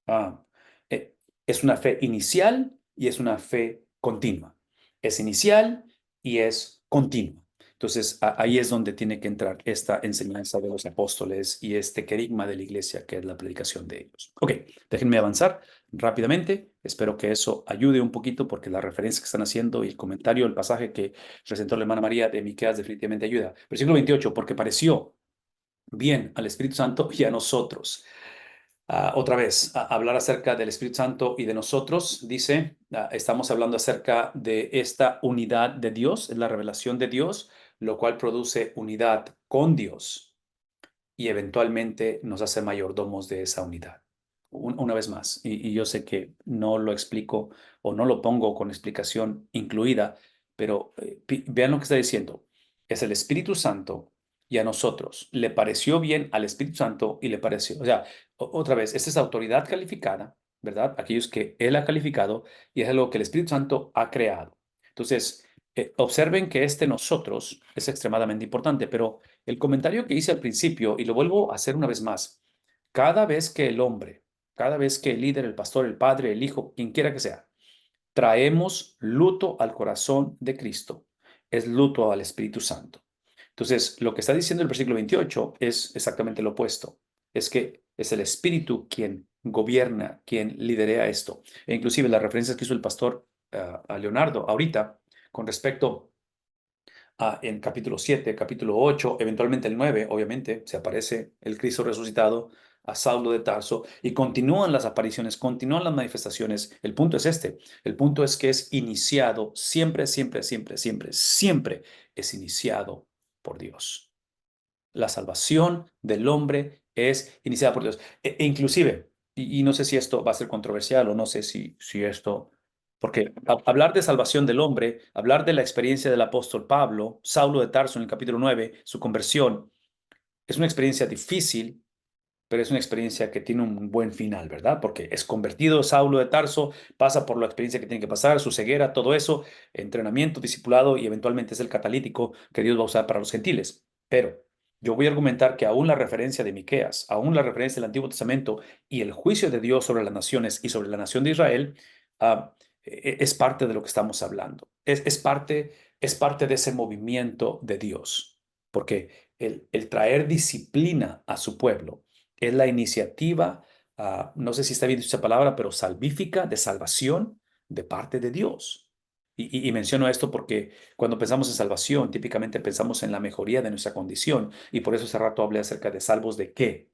ah, eh, es una fe inicial y es una fe continua. Es inicial y es continua. Entonces, ahí es donde tiene que entrar esta enseñanza de los apóstoles y este querigma de la iglesia, que es la predicación de ellos. Ok, déjenme avanzar rápidamente. Espero que eso ayude un poquito porque la referencia que están haciendo y el comentario, el pasaje que presentó la hermana María de Miqueas definitivamente ayuda. Versículo 28, porque pareció bien al Espíritu Santo y a nosotros. Otra vez, hablar acerca del Espíritu Santo y de nosotros, dice, estamos hablando acerca de esta unidad de Dios, es la revelación de Dios, lo cual produce unidad con Dios y eventualmente nos hace mayordomos de esa unidad. Una vez más, y yo sé que no lo explico o no lo pongo con explicación incluida, pero vean lo que está diciendo. Es el Espíritu Santo y a nosotros. Le pareció bien al Espíritu Santo y le pareció, o sea, otra vez, esta es autoridad calificada, ¿verdad? Aquellos que Él ha calificado y es algo que el Espíritu Santo ha creado. Entonces, observen que este nosotros es extremadamente importante, pero el comentario que hice al principio, y lo vuelvo a hacer una vez más, cada vez que el hombre, cada vez que el líder, el pastor, el padre, el hijo, quien quiera que sea, traemos luto al corazón de Cristo, es luto al Espíritu Santo. Entonces, lo que está diciendo el versículo 28 es exactamente lo opuesto. Es que es el Espíritu quien gobierna, quien liderea esto. E inclusive las referencias que hizo el pastor a Leonardo ahorita con respecto en capítulo 7, capítulo 8, eventualmente el 9, obviamente, se aparece el Cristo resucitado a Saulo de Tarso y continúan las apariciones, continúan las manifestaciones. El punto es este, el punto es que es iniciado siempre, siempre, siempre, siempre, siempre es iniciado por Dios. La salvación del hombre es iniciada por Dios. Inclusive, y no sé si esto va a ser controversial o no sé si esto, porque hablar de salvación del hombre, hablar de la experiencia del apóstol Pablo, Saulo de Tarso en el capítulo 9, su conversión, es una experiencia difícil, pero es una experiencia que tiene un buen final, ¿verdad? Porque es convertido Saulo de Tarso, pasa por la experiencia que tiene que pasar, su ceguera, todo eso, entrenamiento, discipulado y eventualmente es el catalítico que Dios va a usar para los gentiles. Pero yo voy a argumentar que aún la referencia de Miqueas, aún la referencia del Antiguo Testamento y el juicio de Dios sobre las naciones y sobre la nación de Israel es parte de lo que estamos hablando. Es parte de ese movimiento de Dios, porque el traer disciplina a su pueblo es la iniciativa, no sé si está bien dicha esa palabra, pero salvífica, de salvación de parte de Dios. Y menciono esto porque cuando pensamos en salvación, típicamente pensamos en la mejoría de nuestra condición. Y por eso hace rato hablé acerca de salvos de qué.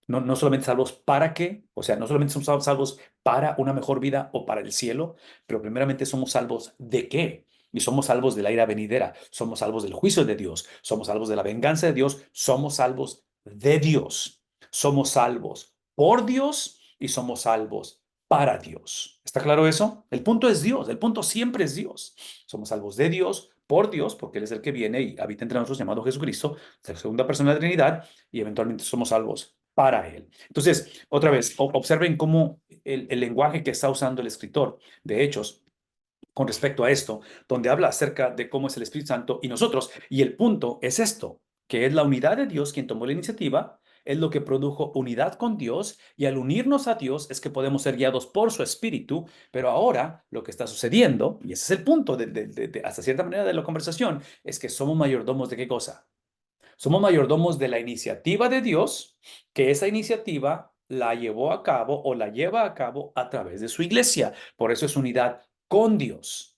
No solamente salvos para qué, o sea, no solamente somos salvos para una mejor vida o para el cielo, pero primeramente somos salvos de qué. Y somos salvos de la ira venidera, somos salvos del juicio de Dios, somos salvos de la venganza de Dios, somos salvos de Dios, somos salvos por Dios y somos salvos para Dios. ¿Está claro eso? El punto es Dios, el punto siempre es Dios. Somos salvos de Dios, por Dios, porque Él es el que viene y habita entre nosotros, llamado Jesucristo, la segunda persona de la Trinidad, y eventualmente somos salvos para Él. Entonces, otra vez, observen cómo el lenguaje que está usando el escritor de Hechos con respecto a esto, donde habla acerca de cómo es el Espíritu Santo y nosotros. Y el punto es esto, que es la unidad de Dios quien tomó la iniciativa, es lo que produjo unidad con Dios, y al unirnos a Dios es que podemos ser guiados por su Espíritu. Pero ahora lo que está sucediendo, y ese es el punto hasta cierta manera de la conversación, es que somos mayordomos de qué cosa. Somos mayordomos de la iniciativa de Dios, que esa iniciativa la llevó a cabo o la lleva a cabo a través de su iglesia. Por eso es unidad con Dios.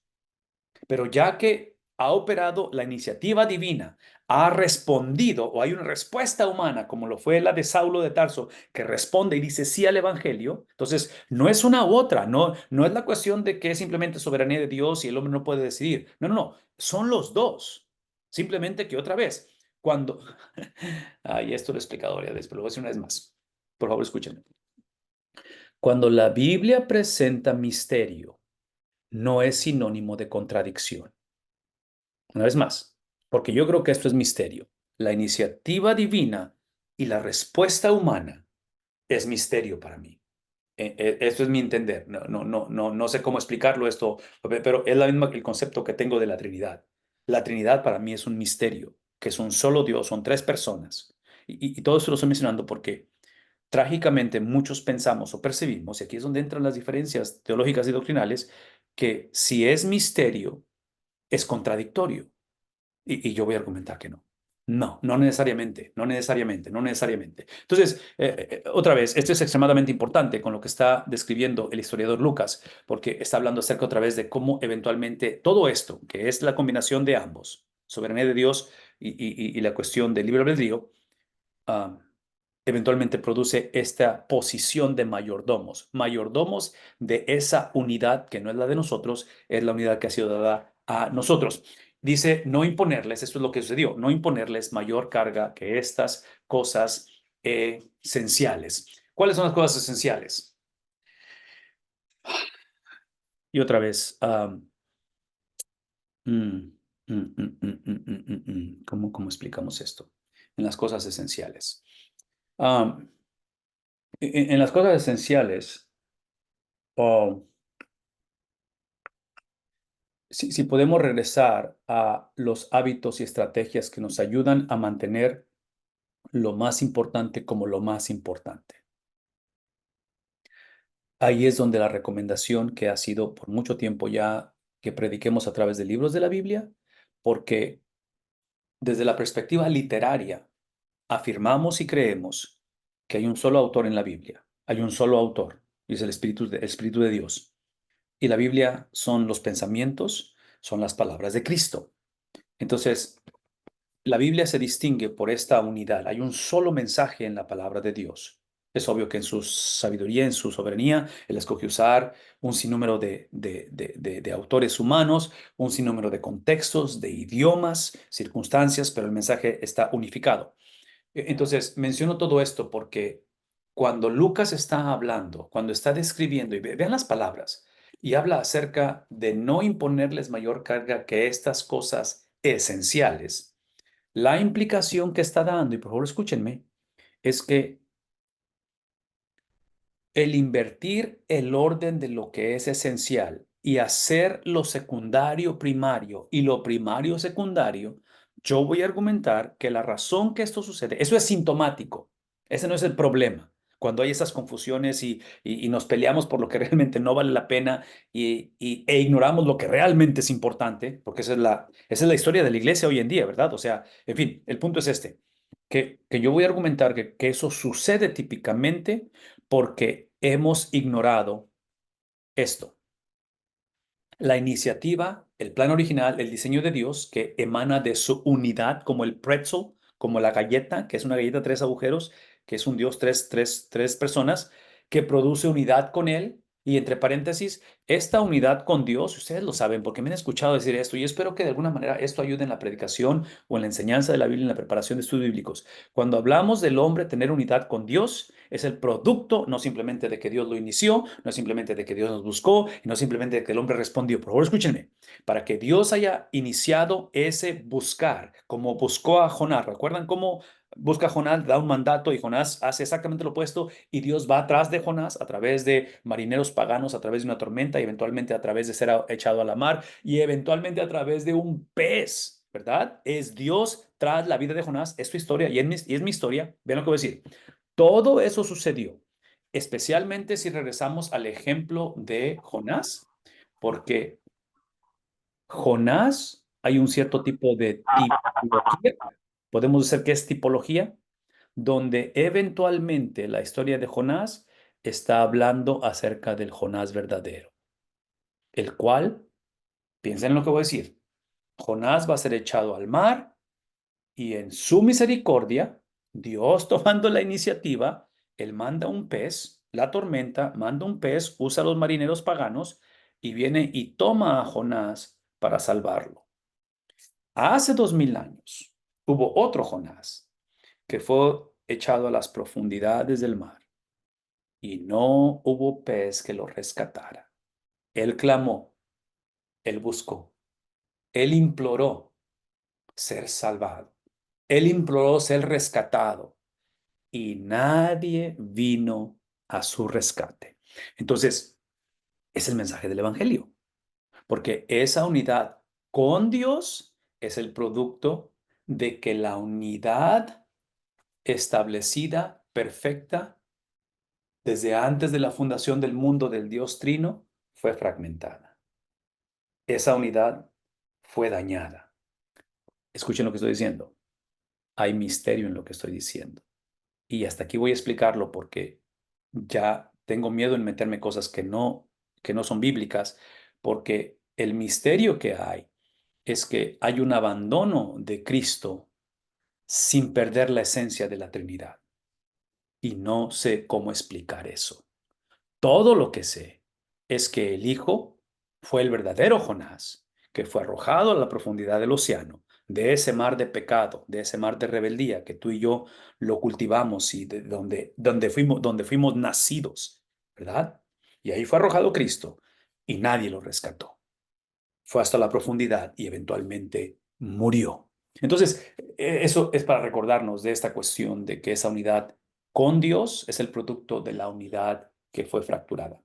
Pero ya que ha operado la iniciativa divina, ha respondido o hay una respuesta humana, como lo fue la de Saulo de Tarso, que responde y dice sí al evangelio, entonces no es una u otra, no es la cuestión de que es simplemente soberanía de Dios y el hombre no puede decidir. No, no, no, son los dos. Simplemente que otra vez, cuando... Ay, esto lo he explicado varias veces, pero lo voy a decir una vez más. Por favor, escúchenme. Cuando la Biblia presenta misterio, no es sinónimo de contradicción. Una vez más, porque yo creo que esto es misterio. La iniciativa divina y la respuesta humana es misterio para mí. Esto es mi entender. No sé cómo explicarlo esto, pero es la misma el concepto que tengo de la Trinidad. La Trinidad para mí es un misterio, que es un solo Dios, son tres personas. Y todo esto lo estoy mencionando porque trágicamente muchos pensamos o percibimos, y aquí es donde entran las diferencias teológicas y doctrinales, que si es misterio, es contradictorio. Y yo voy a argumentar que no. No necesariamente, no necesariamente, no necesariamente. Entonces, otra vez, esto es extremadamente importante con lo que está describiendo el historiador Lucas, porque está hablando acerca otra vez de cómo eventualmente todo esto, que es la combinación de ambos, soberanía de Dios y la cuestión del libre albedrío, ah, eventualmente produce esta posición de mayordomos, mayordomos de esa unidad que no es la de nosotros, es la unidad que ha sido dada a nosotros. Dice, no imponerles, esto es lo que sucedió, no imponerles mayor carga que estas cosas esenciales. ¿Cuáles son las cosas esenciales? Y otra vez, ¿cómo explicamos esto? En las cosas esenciales. Um, en las cosas esenciales, oh, si podemos regresar a los hábitos y estrategias que nos ayudan a mantener lo más importante como lo más importante. Ahí es donde la recomendación que ha sido por mucho tiempo ya que prediquemos a través de libros de la Biblia, porque desde la perspectiva literaria afirmamos y creemos que hay un solo autor en la Biblia, hay un solo autor, y es el Espíritu de Dios. Y la Biblia son los pensamientos, son las palabras de Cristo. Entonces, la Biblia se distingue por esta unidad. Hay un solo mensaje en la palabra de Dios. Es obvio que en su sabiduría, en su soberanía, Él escogió usar un sinnúmero de autores humanos, un sinnúmero de contextos, de idiomas, circunstancias, pero el mensaje está unificado. Entonces, menciono todo esto porque cuando Lucas está hablando, cuando está describiendo, y vean las palabras, y habla acerca de no imponerles mayor carga que estas cosas esenciales, la implicación que está dando, y por favor escúchenme, es que el invertir el orden de lo que es esencial y hacer lo secundario primario y lo primario secundario, yo voy a argumentar que la razón que esto sucede, eso es sintomático, ese no es el problema. Cuando hay esas confusiones y nos peleamos por lo que realmente no vale la pena e ignoramos lo que realmente es importante, porque esa es la historia de la iglesia hoy en día, ¿verdad? O sea, en fin, el punto es este, que yo voy a argumentar que eso sucede típicamente porque hemos ignorado esto. La iniciativa, el plan original, el diseño de Dios que emana de su unidad como el pretzel, como la galleta, que es una galleta de tres agujeros, que es un Dios, tres personas, que produce unidad con Él Y entre paréntesis, esta unidad con Dios, ustedes lo saben porque me han escuchado decir esto y espero que de alguna manera esto ayude en la predicación o en la enseñanza de la Biblia, en la preparación de estudios bíblicos. Cuando hablamos del hombre tener unidad con Dios, es el producto no simplemente de que Dios lo inició, no es simplemente de que Dios nos buscó y no simplemente de que el hombre respondió. Por favor, escúchenme. Para que Dios haya iniciado ese buscar, como buscó a Jonás, ¿recuerdan cómo busca a Jonás, da un mandato y Jonás hace exactamente lo opuesto y Dios va atrás de Jonás a través de marineros paganos, a través de una tormenta y eventualmente a través de ser echado a la mar y eventualmente a través de un pez, ¿verdad? Es Dios tras la vida de Jonás, es su historia y es mi historia. Vean lo que voy a decir. Todo eso sucedió, especialmente si regresamos al ejemplo de Jonás, porque Jonás hay un cierto tipo de tipología, podemos decir que es tipología, donde eventualmente la historia de Jonás está hablando acerca del Jonás verdadero, el cual, piensen en lo que voy a decir, Jonás va a ser echado al mar y en su misericordia, Dios tomando la iniciativa, él manda un pez, la tormenta, manda un pez, usa a los marineros paganos y viene y toma a Jonás para salvarlo. Hace 2000 años hubo otro Jonás que fue echado a las profundidades del mar y no hubo pez que lo rescatara. Él clamó, él buscó, él imploró ser salvado, él imploró ser rescatado y nadie vino a su rescate. Entonces, es el mensaje del Evangelio, porque esa unidad con Dios es el producto de que la unidad establecida, perfecta, desde antes de la fundación del mundo del Dios Trino, fue fragmentada. Esa unidad fue dañada. Escuchen lo que estoy diciendo. Hay misterio en lo que estoy diciendo. Y hasta aquí voy a explicarlo porque ya tengo miedo en meterme cosas que no son bíblicas, porque el misterio que hay es que hay un abandono de Cristo sin perder la esencia de la Trinidad. Y no sé cómo explicar eso. Todo lo que sé es que el Hijo fue el verdadero Jonás, que fue arrojado a la profundidad del océano, de ese mar de pecado, de ese mar de rebeldía que tú y yo lo cultivamos y de donde fuimos nacidos, ¿verdad? Y ahí fue arrojado Cristo y nadie lo rescató. Fue hasta la profundidad y eventualmente murió. Entonces, eso es para recordarnos de esta cuestión de que esa unidad con Dios es el producto de la unidad que fue fracturada.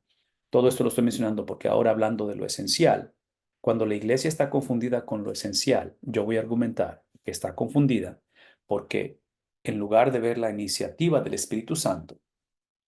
Todo esto lo estoy mencionando porque ahora hablando de lo esencial, cuando la iglesia está confundida con lo esencial, yo voy a argumentar que está confundida porque en lugar de ver la iniciativa del Espíritu Santo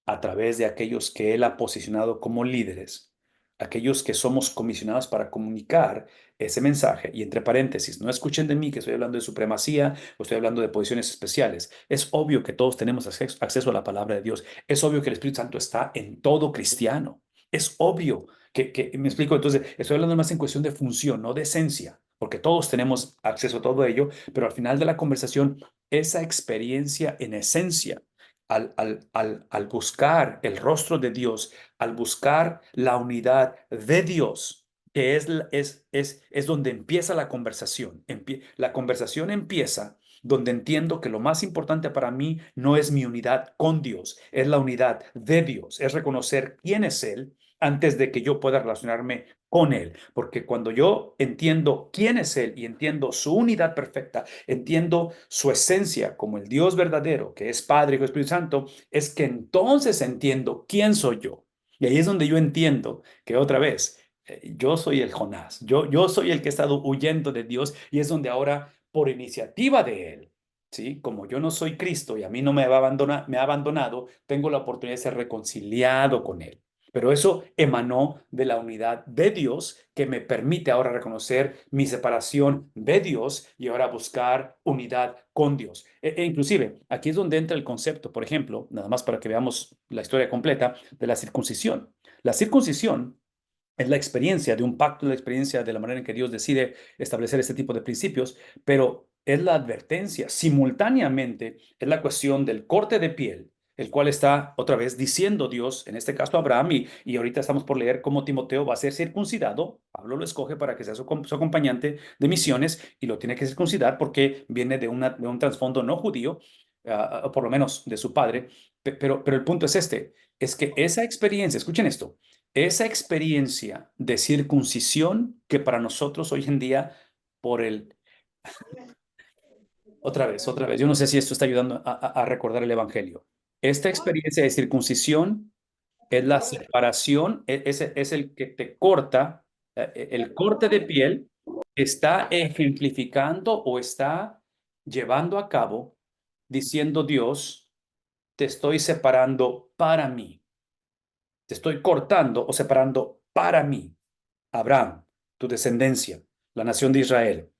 a través de aquellos que Él ha posicionado como líderes, aquellos que somos comisionados para comunicar ese mensaje, y entre paréntesis, no escuchen de mí que estoy hablando de supremacía o estoy hablando de posiciones especiales. Es obvio que todos tenemos acceso a la palabra de Dios. Es obvio que el Espíritu Santo está en todo cristiano. Es obvio que me explico. Entonces, estoy hablando más en cuestión de función, no de esencia, porque todos tenemos acceso a todo ello, pero al final de la conversación, esa experiencia en esencia al buscar el rostro de Dios, al buscar la unidad de Dios, que es donde empieza la conversación. La conversación empieza donde entiendo que lo más importante para mí no es mi unidad con Dios, es la unidad de Dios, es reconocer quién es Él antes de que yo pueda relacionarme con Él. Porque cuando yo entiendo quién es Él y entiendo su unidad perfecta, entiendo su esencia como el Dios verdadero, que es Padre, Hijo y Espíritu Santo, es que entonces entiendo quién soy yo. Y ahí es donde yo entiendo que otra vez, yo soy el Jonás, yo soy el que he estado huyendo de Dios y es donde ahora, por iniciativa de Él, ¿sí? Como yo no soy Cristo y a mí no me ha abandonado, tengo la oportunidad de ser reconciliado con Él. Pero eso emanó de la unidad de Dios que me permite ahora reconocer mi separación de Dios y ahora buscar unidad con Dios. Inclusive, aquí es donde entra el concepto, por ejemplo, nada más para que veamos la historia completa, de la circuncisión. La circuncisión es la experiencia de un pacto, la experiencia de la manera en que Dios decide establecer este tipo de principios, pero es la advertencia, simultáneamente es la cuestión del corte de piel, el cual está otra vez diciendo Dios, en este caso a Abraham, y ahorita estamos por leer cómo Timoteo va a ser circuncidado. Pablo lo escoge para que sea su acompañante de misiones y lo tiene que circuncidar porque viene de un trasfondo no judío, por lo menos de su padre. Pero el punto es este, es que esa experiencia, escuchen esto, esa experiencia de circuncisión que para nosotros hoy en día, por el otra vez. Yo no sé si esto está ayudando a recordar el Evangelio. Esta experiencia de circuncisión es la separación, es el que te corta, el corte de piel está ejemplificando o está llevando a cabo, diciendo Dios, te estoy separando para mí, te estoy cortando o separando para mí, Abraham, tu descendencia, la nación de Israel.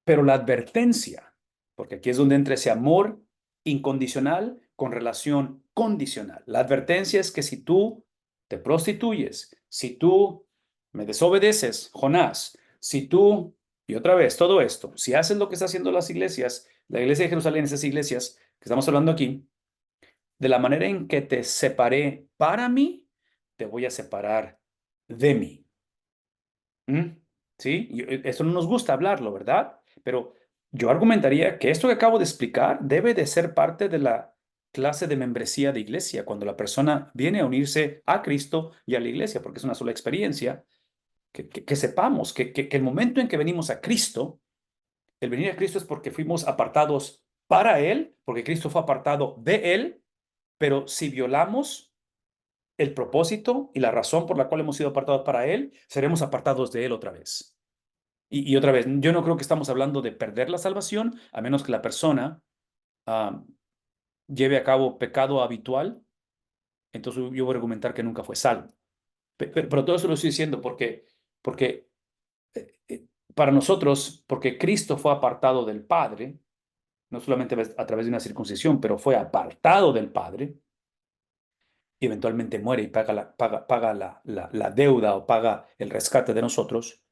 Pero la advertencia, porque aquí es donde entra ese amor incondicional con relación condicional. La advertencia es que si tú te prostituyes, si tú me desobedeces, Jonás, si tú, y otra vez, todo esto, si haces lo que están haciendo las iglesias, la iglesia de Jerusalén, esas iglesias que estamos hablando aquí, de la manera en que te separé para mí, te voy a separar de mí. ¿Sí? Esto no nos gusta hablarlo, ¿verdad? Pero yo argumentaría que esto que acabo de explicar debe de ser parte de la clase de membresía de iglesia, cuando la persona viene a unirse a Cristo y a la iglesia, porque es una sola experiencia, que sepamos que el momento en que venimos a Cristo, el venir a Cristo es porque fuimos apartados para Él, porque Cristo fue apartado de Él, pero si violamos el propósito y la razón por la cual hemos sido apartados para Él, seremos apartados de Él otra vez. Y otra vez, yo no creo que estamos hablando de perder la salvación, a menos que la persona ah, lleve a cabo pecado habitual, entonces yo voy a argumentar que nunca fue salvo. Pero todo eso lo estoy diciendo porque para nosotros, porque Cristo fue apartado del Padre, no solamente a través de una circuncisión, pero fue apartado del Padre, y eventualmente muere y paga la deuda o paga el rescate de nosotros,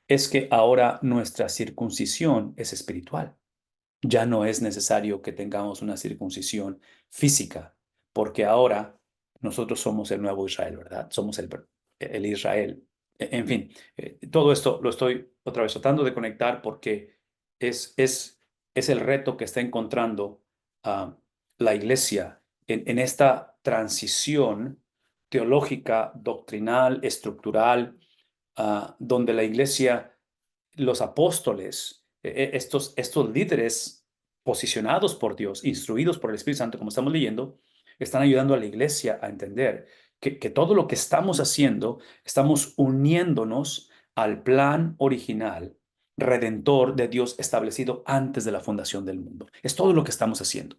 es que ahora nuestra circuncisión es espiritual. Ya no es necesario que tengamos una circuncisión física, porque ahora nosotros somos el nuevo Israel, ¿verdad? Somos el Israel. En fin, todo esto lo estoy otra vez tratando de conectar porque es, es, es el reto que está encontrando la iglesia en esta transición teológica, doctrinal, estructural, donde la iglesia, los apóstoles, estos líderes posicionados por Dios, instruidos por el Espíritu Santo, como estamos leyendo, están ayudando a la iglesia a entender que todo lo que estamos haciendo, estamos uniéndonos al plan original, redentor de Dios establecido antes de la fundación del mundo. Es todo lo que estamos haciendo.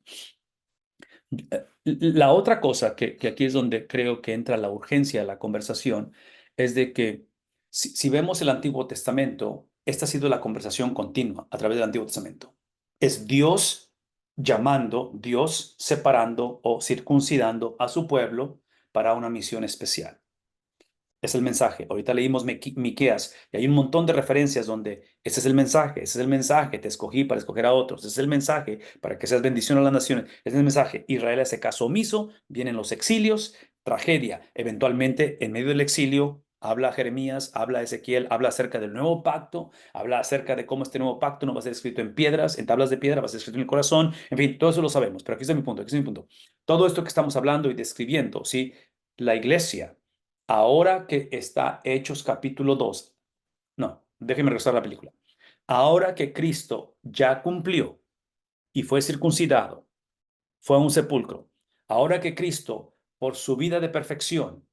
La otra cosa que aquí es donde creo que entra la urgencia de la conversación es de que si vemos el Antiguo Testamento, esta ha sido la conversación continua a través del Antiguo Testamento. Es Dios llamando, Dios separando o circuncidando a su pueblo para una misión especial. Es el mensaje. Ahorita leímos Miqueas y hay un montón de referencias donde ese es el mensaje, te escogí para escoger a otros, ese es el mensaje para que seas bendición a las naciones, ese es el mensaje. Israel hace caso omiso, vienen los exilios, tragedia. Eventualmente, en medio del exilio, habla Jeremías, habla Ezequiel, habla acerca del nuevo pacto, habla acerca de cómo este nuevo pacto no va a ser escrito en piedras, en tablas de piedra, va a ser escrito en el corazón. En fin, todo eso lo sabemos, pero aquí está mi punto, aquí está mi punto. Todo esto que estamos hablando y describiendo, ¿sí? La iglesia ahora que está Hechos capítulo 2, no, déjeme regresar a la película. Ahora que Cristo ya cumplió y fue circuncidado, fue a un sepulcro. Ahora que Cristo, por su vida de perfección,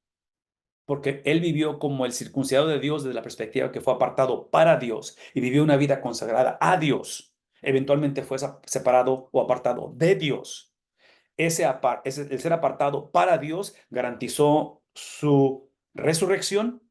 porque él vivió como el circuncidado de Dios desde la perspectiva que fue apartado para Dios y vivió una vida consagrada a Dios, eventualmente fue separado o apartado de Dios. El ser apartado para Dios garantizó su resurrección.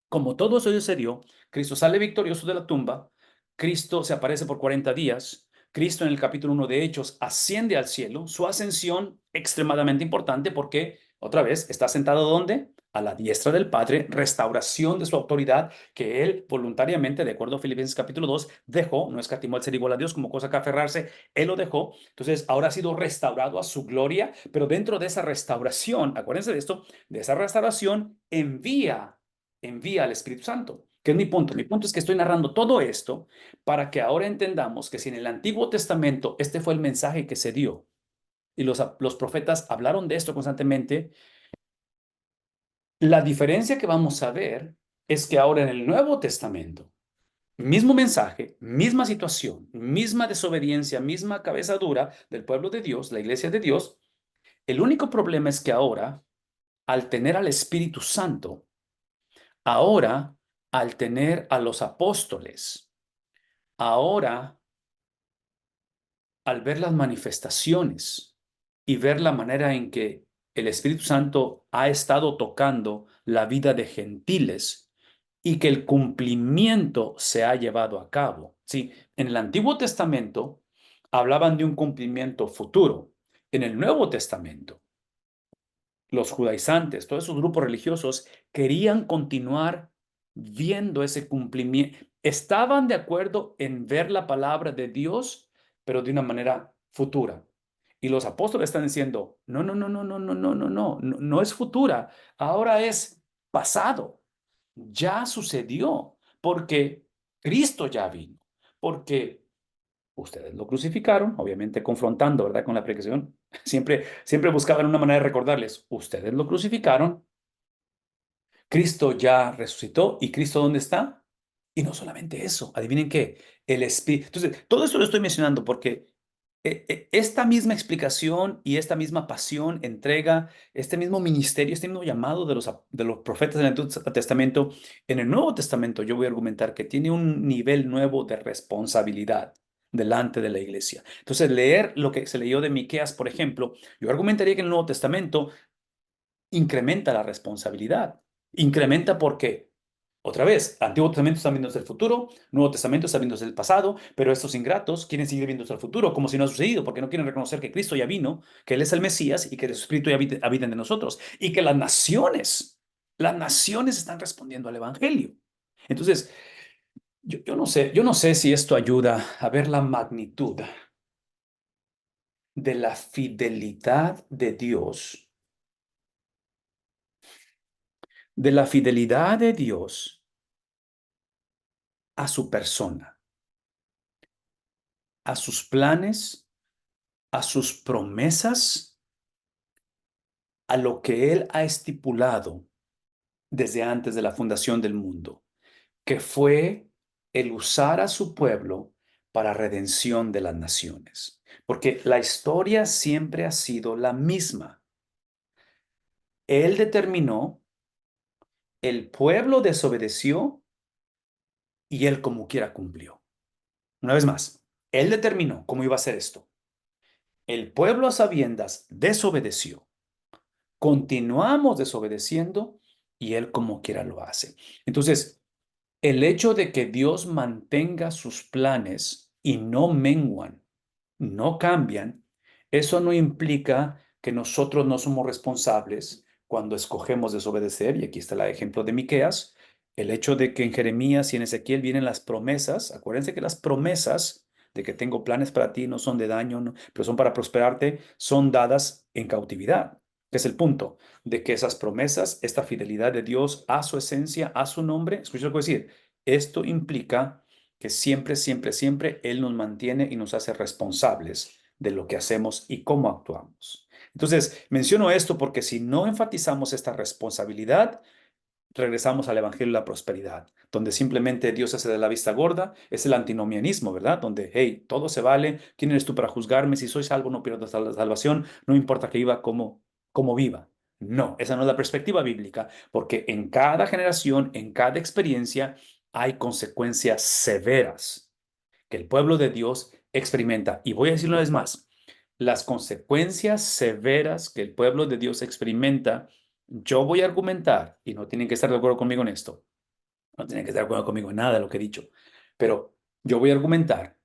Como todo eso sucedió, Cristo sale victorioso de la tumba, Cristo se aparece por 40 días, Cristo en el capítulo 1 de Hechos asciende al cielo, su ascensión extremadamente importante porque, otra vez, está sentado ¿dónde? a la diestra del Padre, restauración de su autoridad que él voluntariamente, de acuerdo a Filipenses capítulo 2, dejó, no escatimó el ser igual a Dios como cosa que aferrarse, él lo dejó. Entonces ahora ha sido restaurado a su gloria, pero dentro de esa restauración, acuérdense de esto, de esa restauración envía al Espíritu Santo. ¿Qué es mi punto? Mi punto es que estoy narrando todo esto para que ahora entendamos que si en el Antiguo Testamento este fue el mensaje que se dio y los profetas hablaron de esto constantemente, la diferencia que vamos a ver es que ahora en el Nuevo Testamento, mismo mensaje, misma situación, misma desobediencia, misma cabeza dura del pueblo de Dios, la iglesia de Dios, el único problema es que ahora, al tener al Espíritu Santo, ahora, al tener a los apóstoles, ahora, al ver las manifestaciones y ver la manera en que el Espíritu Santo ha estado tocando la vida de gentiles y que el cumplimiento se ha llevado a cabo. Sí, en el Antiguo Testamento hablaban de un cumplimiento futuro. En el Nuevo Testamento, los judaizantes, todos esos grupos religiosos querían continuar viendo ese cumplimiento. Estaban de acuerdo en ver la palabra de Dios, pero de una manera futura. Y los apóstoles están diciendo, no, no, no, no, no, no, no, no, no, no, no es futura, ahora es pasado. Ya sucedió, porque Cristo ya vino, porque ustedes lo crucificaron, obviamente confrontando, ¿verdad? Con la predicación. Siempre buscaban una manera de recordarles, ustedes lo crucificaron, Cristo ya resucitó y Cristo ¿dónde está? Y no solamente eso, adivinen qué, el Espíritu. Entonces, todo esto lo estoy mencionando porque esta misma explicación y esta misma pasión, entrega, este mismo ministerio, este mismo llamado de los profetas del Antiguo Testamento, en el Nuevo Testamento yo voy a argumentar que tiene un nivel nuevo de responsabilidad delante de la iglesia. Entonces, leer lo que se leyó de Miqueas, por ejemplo, yo argumentaría que en el Nuevo Testamento incrementa la responsabilidad. Incrementa porque, otra vez, Antiguo Testamento está viendo hacia el futuro, Nuevo Testamento está viendo hacia el pasado, pero estos ingratos quieren seguir viendo hacia el futuro, como si no ha sucedido, porque no quieren reconocer que Cristo ya vino, que Él es el Mesías y que su Espíritu ya habita en nosotros, y que las naciones están respondiendo al Evangelio. Entonces, yo no sé si esto ayuda a ver la magnitud de la fidelidad de la fidelidad de Dios a su persona, a sus planes, a sus promesas, a lo que Él ha estipulado desde antes de la fundación del mundo, que fue el usar a su pueblo para redención de las naciones. Porque la historia siempre ha sido la misma. Él determinó, el pueblo desobedeció y Él como quiera cumplió. Una vez más, Él determinó cómo iba a ser esto. El pueblo a sabiendas desobedeció. Continuamos desobedeciendo y Él como quiera lo hace. Entonces, el hecho de que Dios mantenga sus planes y no menguan, no cambian, eso no implica que nosotros no somos responsables cuando escogemos desobedecer, y aquí está el ejemplo de Miqueas, el hecho de que en Jeremías y en Ezequiel vienen las promesas, acuérdense que las promesas de que tengo planes para ti no son de daño, pero son para prosperarte, son dadas en cautividad. Que es el punto de que esas promesas, esta fidelidad de Dios a su esencia, a su nombre, escucha lo que voy a decir, esto implica que siempre, siempre, siempre Él nos mantiene y nos hace responsables de lo que hacemos y cómo actuamos. Entonces, menciono esto porque si no enfatizamos esta responsabilidad, regresamos al Evangelio de la Prosperidad, donde simplemente Dios hace de la vista gorda, es el antinomianismo, ¿verdad? Donde, hey, todo se vale, ¿quién eres tú para juzgarme? Si soy salvo, no pierdo la salvación, no importa que viva como viva. No, esa no es la perspectiva bíblica, porque en cada generación, en cada experiencia, hay consecuencias severas que el pueblo de Dios experimenta. Y voy a decir una vez más, las consecuencias severas que el pueblo de Dios experimenta, yo voy a argumentar, y no tienen que estar de acuerdo conmigo en esto, no tienen que estar de acuerdo conmigo en nada de lo que he dicho, pero yo voy a argumentar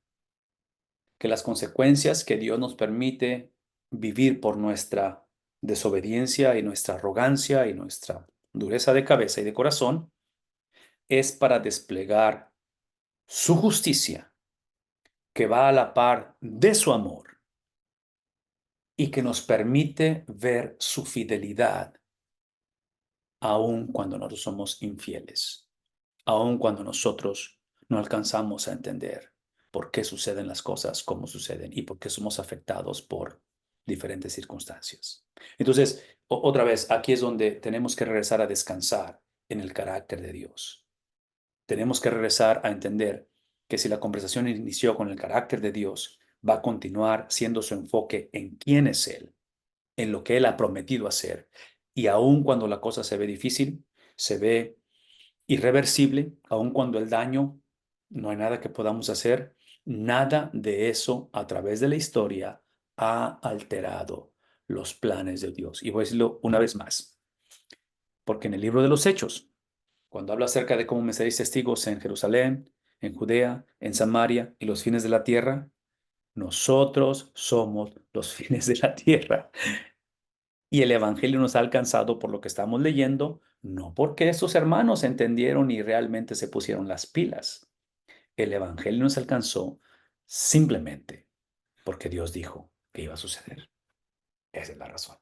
que las consecuencias que Dios nos permite vivir por nuestra desobediencia y nuestra arrogancia y nuestra dureza de cabeza y de corazón, es para desplegar su justicia, que va a la par de su amor y que nos permite ver su fidelidad, aun cuando nosotros somos infieles, aun cuando nosotros no alcanzamos a entender por qué suceden las cosas como suceden y por qué somos afectados por diferentes circunstancias. Entonces, otra vez, aquí es donde tenemos que regresar a descansar en el carácter de Dios. Tenemos que regresar a entender que si la conversación inició con el carácter de Dios, va a continuar siendo su enfoque en quién es Él, en lo que Él ha prometido hacer. Y aun cuando la cosa se ve difícil, se ve irreversible, aun cuando el daño, no hay nada que podamos hacer, nada de eso a través de la historia ha alterado los planes de Dios. Y voy a decirlo una vez más, porque en el libro de los Hechos, cuando habla acerca de cómo me seréis testigos en Jerusalén, en Judea, en Samaria y los fines de la tierra, nosotros somos los fines de la tierra. Y el Evangelio nos ha alcanzado por lo que estamos leyendo, no porque estos hermanos entendieron y realmente se pusieron las pilas. El Evangelio nos alcanzó simplemente porque Dios dijo que iba a suceder. Esa es la razón.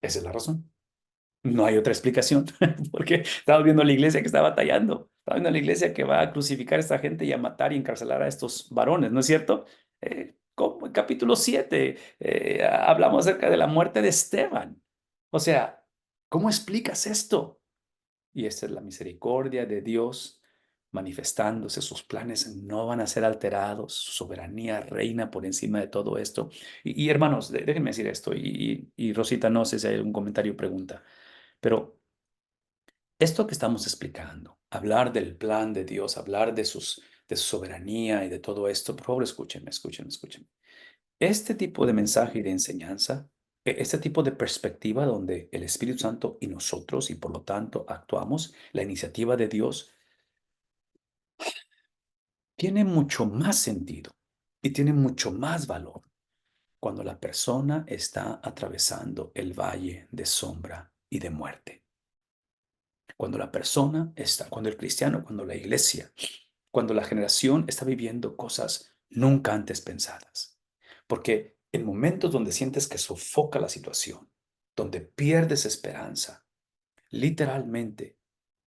Esa es la razón. No hay otra explicación, porque estamos viendo a la iglesia que está batallando. Estamos viendo a la iglesia que va a crucificar a esta gente y a matar y encarcelar a estos varones, ¿no es cierto? Como en capítulo 7 hablamos acerca de la muerte de Esteban. O sea, ¿cómo explicas esto? Y esta es la misericordia de Dios manifestándose. Sus planes no van a ser alterados. Su soberanía reina por encima de todo esto. Y hermanos, déjenme decir esto. Y Rosita, no sé si hay algún comentario o pregunta. Pero esto que estamos explicando, hablar del plan de Dios, hablar de su soberanía y de todo esto, por favor, escúchenme, escúchenme, escúchenme. Este tipo de mensaje y de enseñanza, este tipo de perspectiva donde el Espíritu Santo y nosotros, y por lo tanto actuamos, la iniciativa de Dios, tiene mucho más sentido y tiene mucho más valor cuando la persona está atravesando el valle de sombra y de muerte. Cuando la persona está, cuando el cristiano, cuando la iglesia, cuando la generación está viviendo cosas nunca antes pensadas. Porque en momentos donde sientes que sofoca la situación, donde pierdes esperanza, literalmente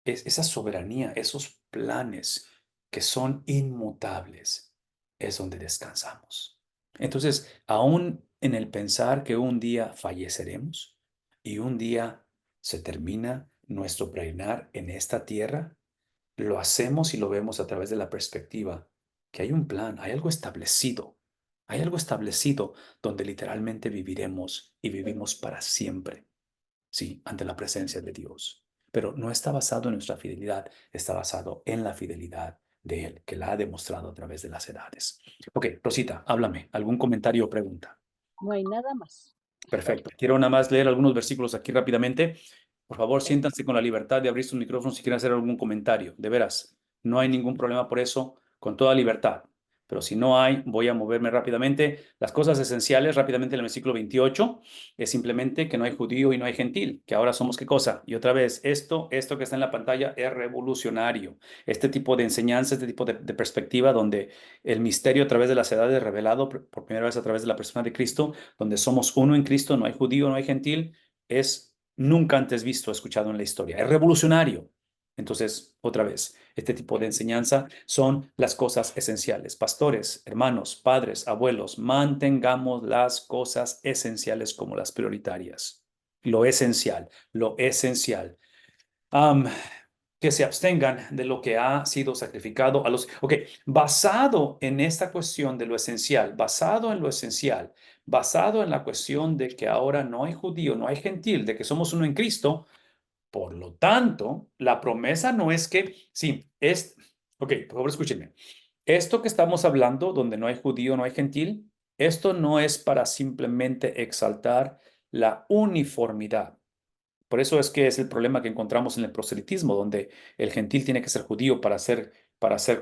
es esa soberanía, esos planes que son inmutables, es donde descansamos. Entonces, aún en el pensar que un día falleceremos y un día se termina nuestro reinar en esta tierra, lo hacemos y lo vemos a través de la perspectiva que hay un plan, hay algo establecido donde literalmente viviremos y vivimos para siempre, sí, ante la presencia de Dios. Pero no está basado en nuestra fidelidad, está basado en la fidelidad de Él, que la ha demostrado a través de las edades. Ok, Rosita, háblame, ¿algún comentario o pregunta? No hay nada más. Perfecto. Quiero nada más leer algunos versículos aquí rápidamente. Por favor, siéntanse con la libertad de abrir sus micrófonos si quieren hacer algún comentario. De veras, no hay ningún problema por eso, con toda libertad. Pero si no hay, voy a moverme rápidamente. Las cosas esenciales, rápidamente en el versículo 28, es simplemente que no hay judío y no hay gentil, que ahora somos qué cosa. Y otra vez, esto que está en la pantalla es revolucionario. Este tipo de enseñanza, este tipo de perspectiva donde el misterio a través de las edades revelado por primera vez a través de la persona de Cristo, donde somos uno en Cristo, no hay judío, no hay gentil, es nunca antes visto, escuchado en la historia. Es revolucionario. Entonces, otra vez, este tipo de enseñanza son las cosas esenciales. Pastores, hermanos, padres, abuelos, mantengamos las cosas esenciales como las prioritarias. Lo esencial, lo esencial. Que se abstengan de lo que ha sido sacrificado a los... Ok, basado en esta cuestión de lo esencial, basado en lo esencial, basado en la cuestión de que ahora no hay judío, no hay gentil, de que somos uno en Cristo, por lo tanto, la promesa no es que, sí, es... Ok, por favor, escúchenme. Esto que estamos hablando, donde no hay judío, no hay gentil, esto no es para simplemente exaltar la uniformidad. Por eso es que es el problema que encontramos en el proselitismo, donde el gentil tiene que ser judío para ser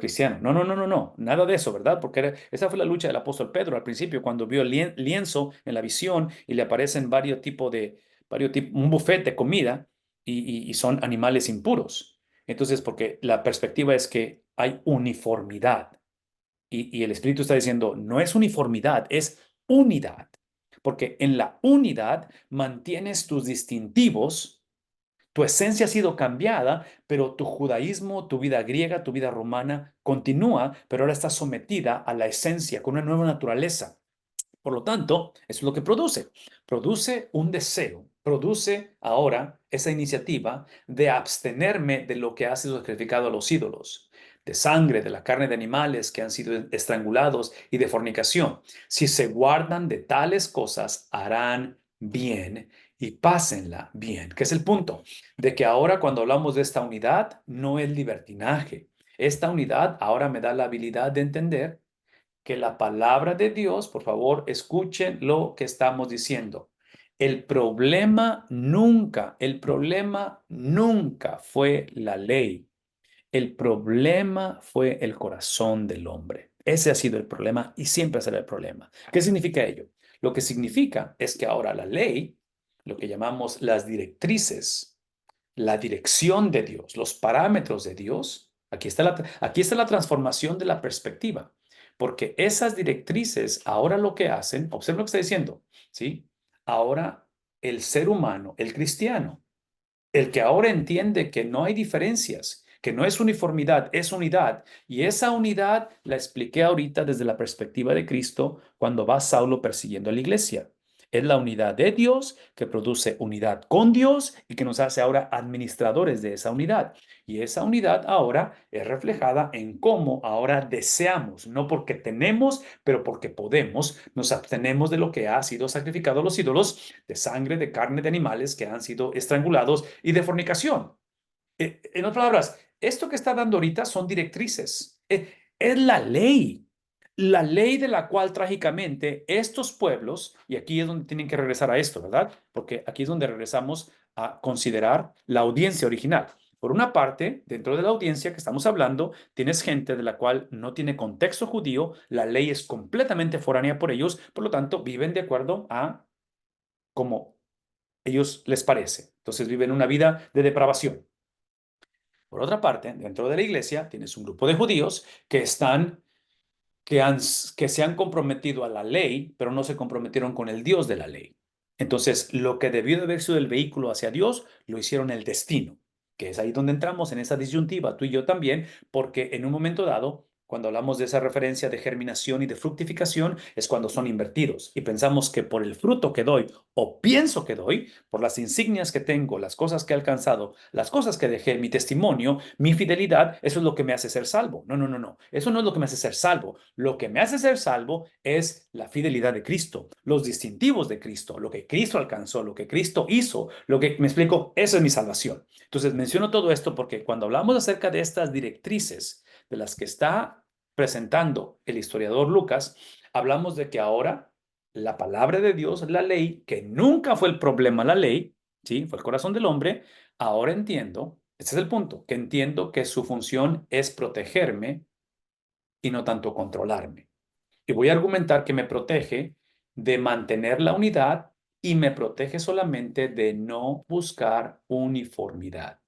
cristiano. No, no, no, no, no, nada de eso, ¿verdad? Porque esa fue la lucha del apóstol Pedro al principio, cuando vio el lienzo en la visión y le aparecen un buffet de comida, y son animales impuros. Entonces, porque la perspectiva es que hay uniformidad. Y el Espíritu está diciendo, no es uniformidad, es unidad. Porque en la unidad mantienes tus distintivos, tu esencia ha sido cambiada, pero tu judaísmo, tu vida griega, tu vida romana continúa, pero ahora está sometida a la esencia, con una nueva naturaleza. Por lo tanto, eso es lo que produce. Produce un deseo, produce ahora esa iniciativa de abstenerme de lo que ha sido sacrificado a los ídolos, de sangre, de la carne de animales que han sido estrangulados y de fornicación. Si se guardan de tales cosas, harán bien y pásenla bien, que es el punto, de que ahora cuando hablamos de esta unidad, no es libertinaje. Esta unidad ahora me da la habilidad de entender que la palabra de Dios, por favor, escuchen lo que estamos diciendo. El problema nunca fue la ley. El problema fue el corazón del hombre. Ese ha sido el problema y siempre será el problema. ¿Qué significa ello? Lo que significa es que ahora la ley, lo que llamamos las directrices, la dirección de Dios, los parámetros de Dios, aquí está la transformación de la perspectiva, porque esas directrices ahora lo que hacen, observen lo que está diciendo, ¿sí? Ahora el ser humano, el cristiano, el que ahora entiende que no hay diferencias, que no es uniformidad, es unidad. Y esa unidad la expliqué ahorita desde la perspectiva de Cristo cuando va Saulo persiguiendo a la iglesia. Es la unidad de Dios que produce unidad con Dios y que nos hace ahora administradores de esa unidad. Y esa unidad ahora es reflejada en cómo ahora deseamos, no porque tenemos, pero porque podemos, nos abstenemos de lo que ha sido sacrificado a los ídolos, de sangre, de carne de animales que han sido estrangulados y de fornicación. En otras palabras, esto que está dando ahorita son directrices. Es la ley de la cual trágicamente estos pueblos, y aquí es donde tienen que regresar a esto, ¿verdad? Porque aquí es donde regresamos a considerar la audiencia original. Por una parte, dentro de la audiencia que estamos hablando, tienes gente de la cual no tiene contexto judío, la ley es completamente foránea por ellos, por lo tanto, viven de acuerdo a como ellos les parece. Entonces viven una vida de depravación. Por otra parte, dentro de la iglesia tienes un grupo de judíos que se han comprometido a la ley, pero no se comprometieron con el Dios de la ley. Entonces, lo que debió de haber sido el vehículo hacia Dios, lo hicieron el destino, que es ahí donde entramos en esa disyuntiva, tú y yo también, porque en un momento dado, cuando hablamos de esa referencia de germinación y de fructificación, es cuando son invertidos y pensamos que por el fruto que doy o pienso que doy, por las insignias que tengo, las cosas que he alcanzado, las cosas que dejé, mi testimonio, mi fidelidad, eso es lo que me hace ser salvo. No, no, no, no. Eso no es lo que me hace ser salvo. Lo que me hace ser salvo es la fidelidad de Cristo, los distintivos de Cristo, lo que Cristo alcanzó, lo que Cristo hizo, lo que me explico, eso es mi salvación. Entonces menciono todo esto porque cuando hablamos acerca de estas directrices de las que está presentando el historiador Lucas, hablamos de que ahora la palabra de Dios, la ley, que nunca fue el problema la ley, ¿sí? Fue el corazón del hombre, ahora entiendo, este es el punto, que entiendo que su función es protegerme y no tanto controlarme. Y voy a argumentar que me protege de mantener la unidad y me protege solamente de no buscar uniformidad,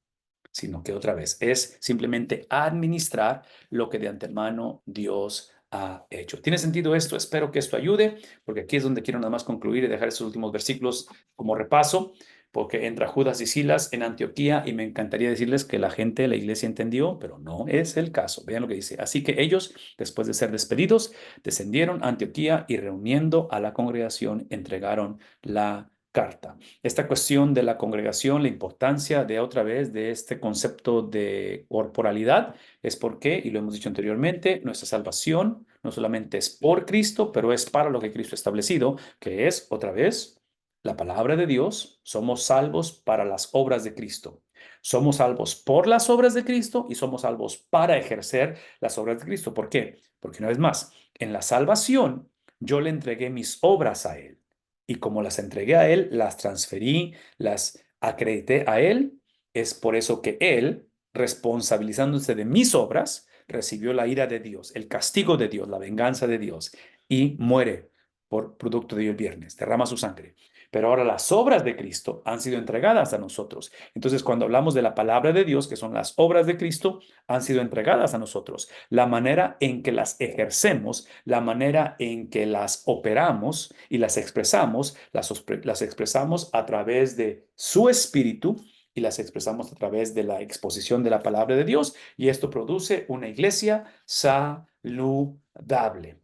sino que otra vez es simplemente administrar lo que de antemano Dios ha hecho. ¿Tiene sentido esto? Espero que esto ayude, porque aquí es donde quiero nada más concluir y dejar esos últimos versículos como repaso, porque entra Judas y Silas en Antioquía y me encantaría decirles que la gente de la iglesia entendió, pero no es el caso. Vean lo que dice. Así que ellos, después de ser despedidos, descendieron a Antioquía y reuniendo a la congregación, entregaron la carta. Esta cuestión de la congregación, la importancia de otra vez de este concepto de corporalidad es porque, y lo hemos dicho anteriormente, nuestra salvación no solamente es por Cristo, pero es para lo que Cristo ha establecido, que es otra vez la palabra de Dios. Somos salvos para las obras de Cristo. Somos salvos por las obras de Cristo y somos salvos para ejercer las obras de Cristo. ¿Por qué? Porque una vez más, en la salvación yo le entregué mis obras a Él. Y como las entregué a Él, las transferí, las acredité a Él. Es por eso que Él, responsabilizándose de mis obras, recibió la ira de Dios, el castigo de Dios, la venganza de Dios y muere por producto de ello el viernes, derrama su sangre. pero ahora las obras de Cristo han sido entregadas a nosotros. Entonces, cuando hablamos de la palabra de Dios, que son las obras de Cristo, han sido entregadas a nosotros. La manera en que las ejercemos, la manera en que las operamos y las expresamos, las expresamos a través de su Espíritu y las expresamos a través de la exposición de la palabra de Dios. Y esto produce una iglesia saludable,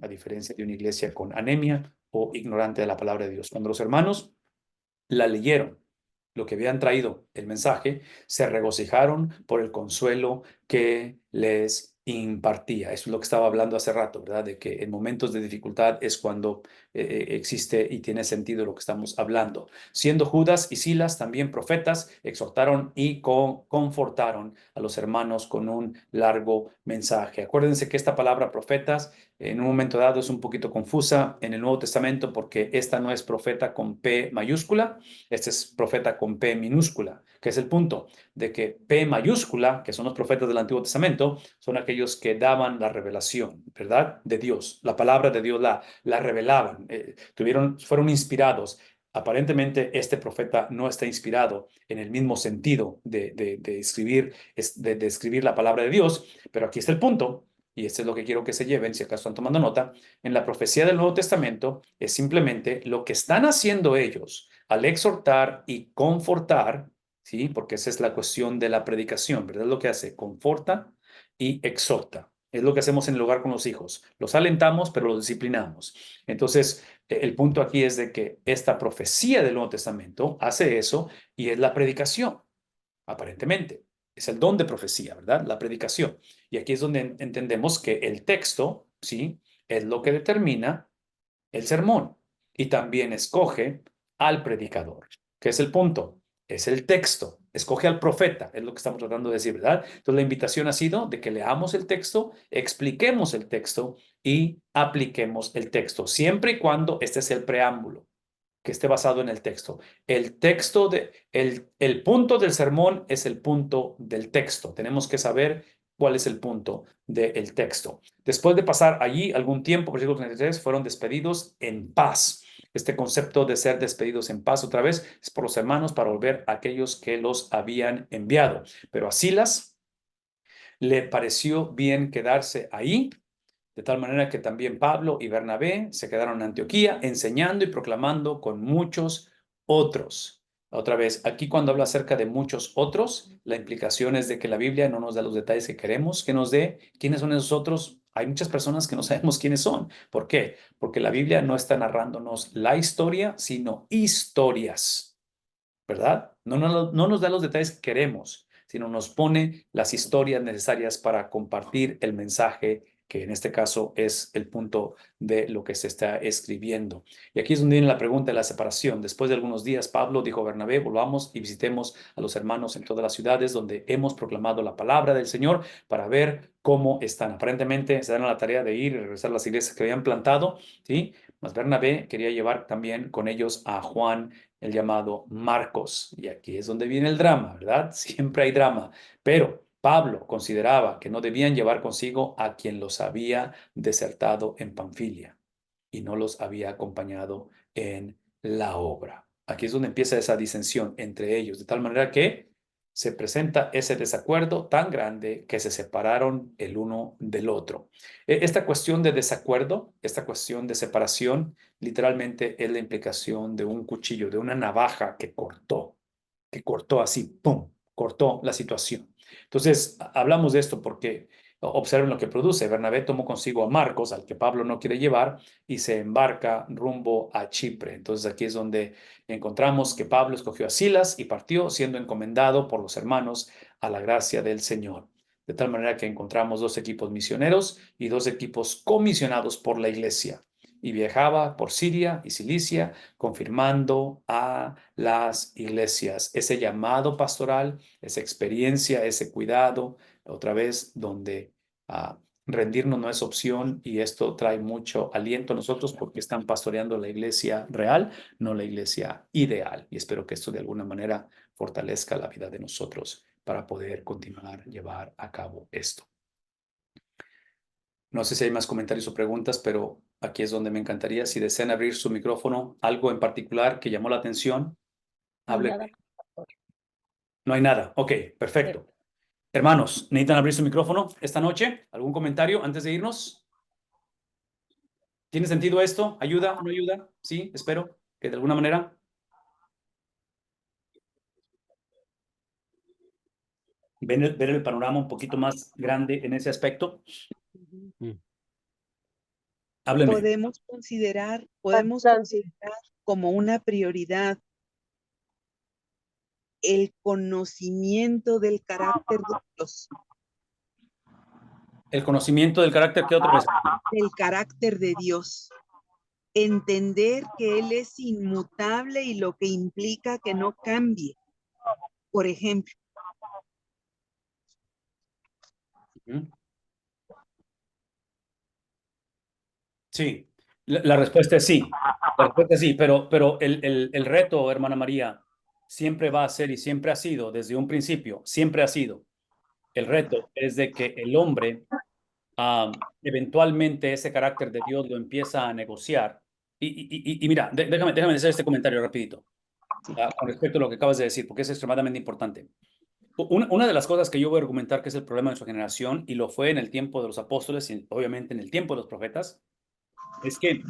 a diferencia de una iglesia con anemia o ignorante de la palabra de Dios. Cuando los hermanos la leyeron, lo que habían traído, el mensaje, se regocijaron por el consuelo que les impartía. Eso es lo que estaba hablando hace rato, ¿verdad? De que en momentos de dificultad es cuando existe y tiene sentido lo que estamos hablando. Siendo Judas y Silas también profetas, exhortaron y confortaron a los hermanos con un largo mensaje. Acuérdense que esta palabra profetas en un momento dado es un poquito confusa en el Nuevo Testamento porque esta no es profeta con P mayúscula, este es profeta con P minúscula, que es el punto de que P mayúscula, que son los profetas del Antiguo Testamento, son aquellos que daban la revelación, ¿verdad? De Dios. La palabra de Dios la revelaban, fueron inspirados. Aparentemente este profeta no está inspirado en el mismo sentido de escribir la palabra de Dios, pero aquí está el punto, y esto es lo que quiero que se lleven, si acaso están tomando nota. En la profecía del Nuevo Testamento es simplemente lo que están haciendo ellos al exhortar y confortar, ¿sí? Porque esa es la cuestión de la predicación, ¿verdad? Lo que hace, conforta y exhorta. Es lo que hacemos en el hogar con los hijos. Los alentamos, pero los disciplinamos. Entonces, el punto aquí es de que esta profecía del Nuevo Testamento hace eso y es la predicación, aparentemente. Es el don de profecía, ¿verdad? La predicación. Y aquí es donde entendemos que el texto, ¿sí? Es lo que determina el sermón y también escoge al predicador. ¿Qué es el punto? Es el texto. Escoge al profeta, es lo que estamos tratando de decir, ¿verdad? Entonces la invitación ha sido de que leamos el texto, expliquemos el texto y apliquemos el texto, siempre y cuando este sea el preámbulo, que esté basado en el texto. El punto del sermón es el punto del texto. Tenemos que saber cuál es el punto del texto. Después de pasar allí algún tiempo, versículo 33, fueron despedidos en paz. Este concepto de ser despedidos en paz otra vez es por los hermanos para volver a aquellos que los habían enviado. Pero a Silas le pareció bien quedarse ahí, de tal manera que también Pablo y Bernabé se quedaron en Antioquía enseñando y proclamando con muchos otros. Otra vez, aquí cuando habla acerca de muchos otros, la implicación es de que la Biblia no nos da los detalles que queremos que nos dé. ¿Quiénes son esos otros? Hay muchas personas que no sabemos quiénes son. ¿Por qué? Porque la Biblia no está narrándonos la historia, sino historias, ¿verdad? No nos da los detalles que queremos, sino nos pone las historias necesarias para compartir el mensaje, que en este caso es el punto de lo que se está escribiendo. Y aquí es donde viene la pregunta de la separación. Después de algunos días, Pablo dijo a Bernabé, volvamos y visitemos a los hermanos en todas las ciudades donde hemos proclamado la palabra del Señor para ver cómo están. Aparentemente se dan a la tarea de ir y regresar a las iglesias que habían plantado, ¿sí? Mas Bernabé quería llevar también con ellos a Juan, el llamado Marcos. Y aquí es donde viene el drama, ¿verdad? Siempre hay drama. Pero Pablo consideraba que no debían llevar consigo a quien los había desertado en Panfilia y no los había acompañado en la obra. Aquí es donde empieza esa disensión entre ellos, de tal manera que se presenta ese desacuerdo tan grande que se separaron el uno del otro. Esta cuestión de desacuerdo, esta cuestión de separación, literalmente es la implicación de un cuchillo, de una navaja que cortó así, ¡pum!, cortó la situación. Entonces, hablamos de esto porque observen lo que produce. Bernabé tomó consigo a Marcos, al que Pablo no quiere llevar, y se embarca rumbo a Chipre. Entonces, aquí es donde encontramos que Pablo escogió a Silas y partió, siendo encomendado por los hermanos a la gracia del Señor. De tal manera que encontramos dos equipos misioneros y dos equipos comisionados por la iglesia. Y viajaba por Siria y Cilicia, confirmando a las iglesias ese llamado pastoral, esa experiencia, ese cuidado, otra vez donde rendirnos no es opción, y esto trae mucho aliento a nosotros porque están pastoreando la iglesia real, no la iglesia ideal. Y espero que esto de alguna manera fortalezca la vida de nosotros para poder continuar, llevar a cabo esto. No sé si hay más comentarios o preguntas, pero Aquí es donde me encantaría, si desean abrir su micrófono, algo en particular que llamó la atención, No hay háblenme. nada más, pastor. No hay nada. Ok, Sí. perfecto. Hermanos, ¿necesitan abrir su micrófono esta noche? ¿Algún comentario antes de irnos? ¿Tiene sentido esto? ¿Ayuda o no ayuda? Sí, espero que de alguna manera. Ver el panorama un poquito más grande en ese aspecto. Ujú. Háblenme. Podemos considerar como una prioridad el conocimiento del carácter de Dios, El conocimiento del carácter, ¿qué otra vez? del carácter de Dios. Entender que Él es inmutable y lo que implica que no cambie. Por ejemplo, Ujú. Sí, la respuesta es sí. La respuesta es sí, pero el reto, hermana María, siempre va a ser y siempre ha sido, desde un principio, siempre ha sido. El reto es de que el hombre, eventualmente ese carácter de Dios lo empieza a negociar. Y mira, déjame hacer este comentario rapidito, con respecto a lo que acabas de decir, porque es extremadamente importante. Una de las cosas que yo voy a argumentar que es el problema de su generación, y lo fue en el tiempo de los apóstoles y obviamente en el tiempo de los profetas, es que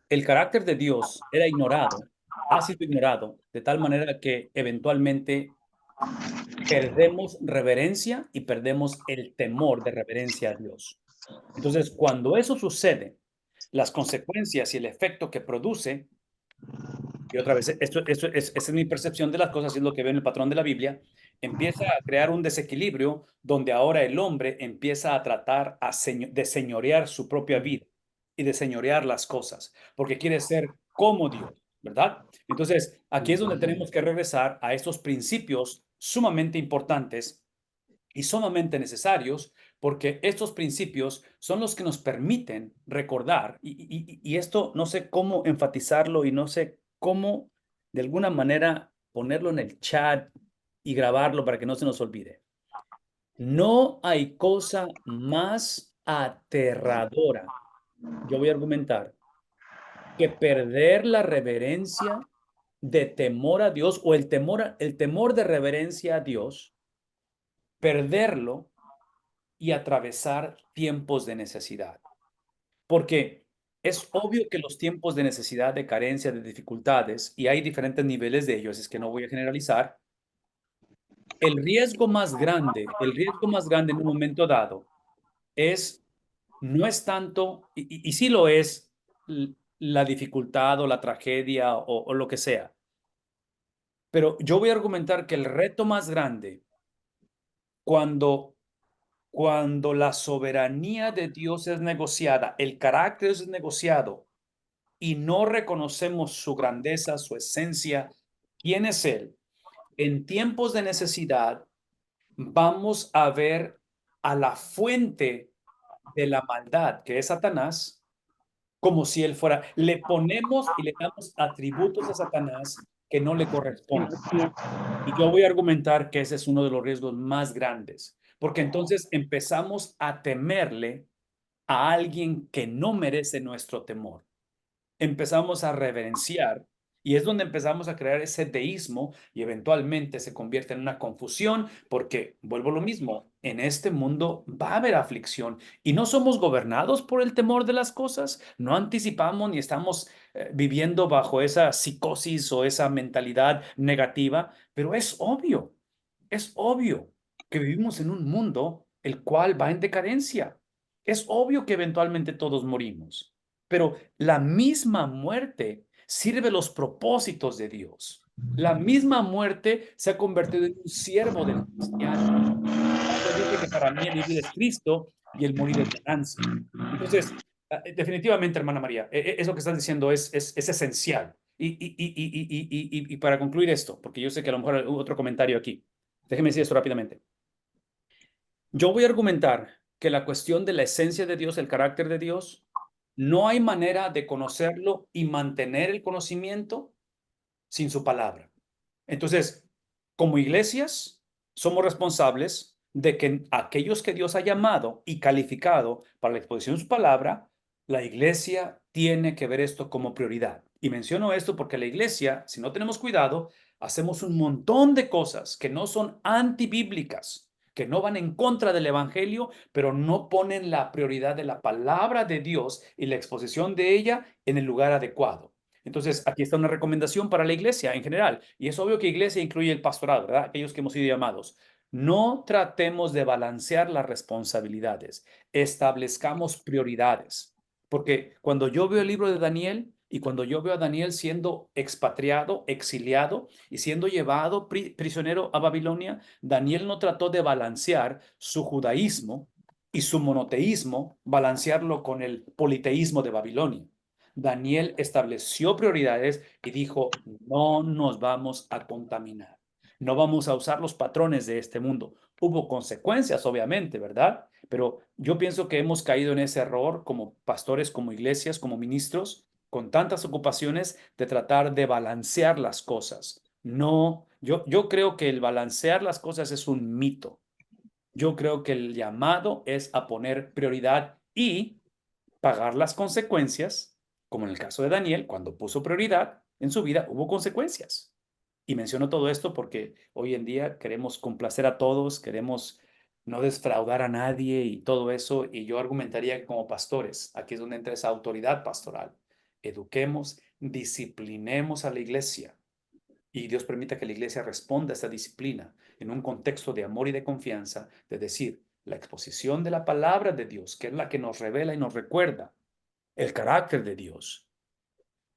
el carácter de Dios era ignorado, ha sido ignorado, de tal manera que eventualmente perdemos reverencia y perdemos el temor de reverencia a Dios. Entonces, cuando eso sucede, las consecuencias y el efecto que produce, y otra vez, esa es mi percepción de las cosas, y es lo que veo en el patrón de la Biblia, empieza a crear un desequilibrio donde ahora el hombre empieza a tratar de señorear su propia vida y de señorear las cosas, porque quiere ser como Dios, ¿verdad? Entonces, aquí es donde tenemos que regresar a estos principios sumamente importantes y sumamente necesarios, porque estos principios son los que nos permiten recordar, y esto no sé cómo enfatizarlo y no sé cómo de alguna manera ponerlo en el chat y grabarlo para que no se nos olvide. No hay cosa más aterradora, yo voy a argumentar, que perder la reverencia de temor a Dios o el temor de reverencia a Dios, perderlo y atravesar tiempos de necesidad. Porque es obvio que los tiempos de necesidad, de carencia, de dificultades, y hay diferentes niveles de ellos, es que no voy a generalizar, el riesgo más grande en un momento dado es, no es tanto, y sí lo es, la dificultad o la tragedia o lo que sea, pero yo voy a argumentar que el reto más grande cuando cuando la soberanía de Dios es negociada, el carácter es negociado y no reconocemos su grandeza, su esencia, quién es Él, en tiempos de necesidad vamos a ver a la fuente de la maldad, que es Satanás, como si Él fuera. Le ponemos y le damos atributos a Satanás que no le corresponden. Y yo voy a argumentar que ese es uno de los riesgos más grandes, porque entonces empezamos a temerle a alguien que no merece nuestro temor. Empezamos a reverenciar y es donde empezamos a crear ese deísmo y eventualmente se convierte en una confusión porque, vuelvo a lo mismo, en este mundo va a haber aflicción y no somos gobernados por el temor de las cosas, no anticipamos ni estamos viviendo bajo esa psicosis o esa mentalidad negativa, pero es obvio que vivimos en un mundo el cual va en decadencia. Es obvio que eventualmente todos morimos, pero la misma muerte sirve los propósitos de Dios. La misma muerte se ha convertido en un siervo del cristiano. Pablo dice que para mí el vivir es Cristo y el morir es ganancia. Entonces, definitivamente, hermana María, eso que estás diciendo es esencial. Y para concluir esto, porque yo sé que a lo mejor hay otro comentario aquí, déjeme decir esto rápidamente. Yo voy a argumentar que la cuestión de la esencia de Dios, el carácter de Dios, no hay manera de conocerlo y mantener el conocimiento sin su palabra. Entonces, como iglesias, somos responsables de que aquellos que Dios ha llamado y calificado para la exposición de su palabra, la iglesia tiene que ver esto como prioridad. Y menciono esto porque la iglesia, si no tenemos cuidado, hacemos un montón de cosas que no son antibíblicas, que no van en contra del evangelio, pero no ponen la prioridad de la palabra de Dios y la exposición de ella en el lugar adecuado. Entonces, aquí está una recomendación para la iglesia en general. Y es obvio que iglesia incluye el pastorado, ¿verdad? Aquellos que hemos sido llamados. No tratemos de balancear las responsabilidades. Establezcamos prioridades. Porque cuando yo veo el libro de Daniel y cuando yo veo a Daniel siendo expatriado, exiliado y siendo llevado prisionero a Babilonia, Daniel no trató de balancear su judaísmo y su monoteísmo, balancearlo con el politeísmo de Babilonia. Daniel estableció prioridades y dijo, no nos vamos a contaminar, no vamos a usar los patrones de este mundo. Hubo consecuencias, obviamente, ¿verdad? Pero yo pienso que hemos caído en ese error como pastores, como iglesias, como ministros, con tantas ocupaciones de tratar de balancear las cosas. No, yo creo que el balancear las cosas es un mito. Yo creo que el llamado es a poner prioridad y pagar las consecuencias, como en el caso de Daniel, cuando puso prioridad en su vida, hubo consecuencias. Y menciono todo esto porque hoy en día queremos complacer a todos, queremos no defraudar a nadie y todo eso. Y yo argumentaría que como pastores, aquí es donde entra esa autoridad pastoral. Eduquemos, disciplinemos a la iglesia y Dios permita que la iglesia responda a esta disciplina en un contexto de amor y de confianza, de decir, la exposición de la palabra de Dios, que es la que nos revela y nos recuerda el carácter de Dios,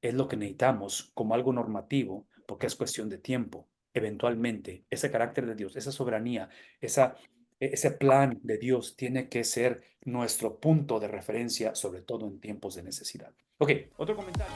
es lo que necesitamos como algo normativo, porque es cuestión de tiempo. Eventualmente, ese carácter de Dios, esa soberanía, ese plan de Dios tiene que ser nuestro punto de referencia, sobre todo en tiempos de necesidad. Ok, otro comentario.